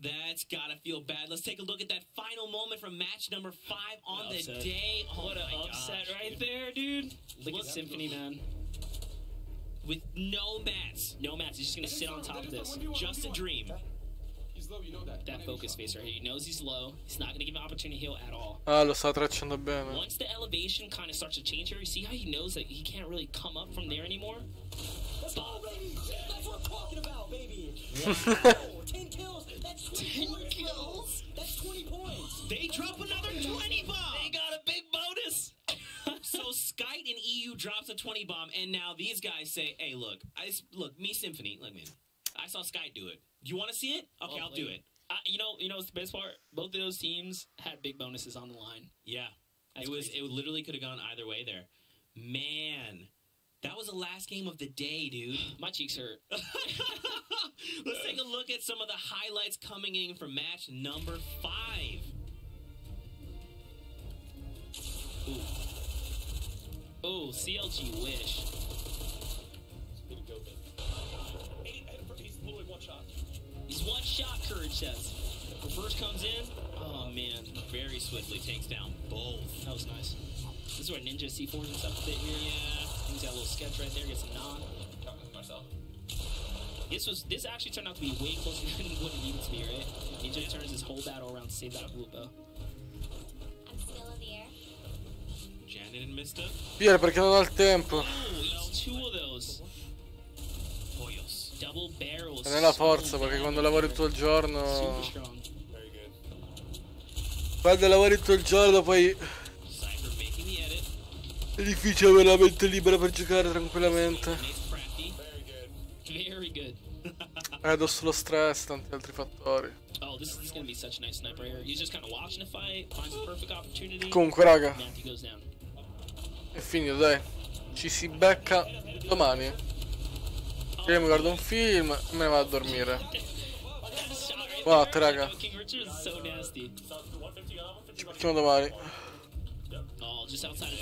That's gotta feel bad. Let's take a look at that final moment from match number 5 on the day. Oh, what an upset right there, dude. Look at Symphony, man. With no mats. No mats. He's just gonna sit on top of this. Just a dream. He's low, you know that. That focus face right here. He knows he's low. He's not gonna give an opportunity to heal at all. Ah, lo sta tracciando bene. Once the elevation kind of starts to change here, you see how he knows that he can't really come up from there anymore? Let's go, baby! That's what I'm talking about, baby! 10 kills! That's 20 points! That's 20 points! They drop another 20 bomb! They got a big bonus! So Skite and EU drops a 20 bomb, and now these guys say, hey, look, me Symphony, look, man, I saw Skite do it. Do you want to see it? Okay, I'll do it. You know what's the best part? Both of those teams had big bonuses on the line. Yeah. That's it crazy. literally could have gone either way there. Man, that was the last game of the day, dude. My cheeks hurt. Let's take a look at some of the highlights coming in from match number 5. Ooh. Oh, CLG wish. He's literally one shot. He's one shot, Courage says. Reverse comes in. Oh, man. Very swiftly takes down both. That was nice. This is where Ninja C4s and stuff a bit here. Yeah. He's got a little sketch right there. Gets a knock. Myself. This actually turned out to be way closer than what it needed to be, right? Ninja turns his whole battle around to save that DRLUPO. I'm still in the air. Janet and Mista. Pier, perché non ho il tempo. Oh, it's two of those. Pollos. Double barrels. Non è la forza, perché quando lavori tutto il giorno. Super strong. Very good. Quando lavori tutto il giorno poi Cypher making the edit. è difficile avere la mente libera per giocare tranquillamente. Very good. Do sullo stress, tanti altri fattori. Oh, this is gonna be such a nice sniper here. He's just kind of watching the fight, finds the perfect opportunity. Comunque, raga, Matthew goes down. è finito, dai. Ci si becca domani. Io mi guardo un film e me ne vado a dormire. Buonanotte, raga. King Richard is so nasty. Ci becchiamo domani. Oh, just outside of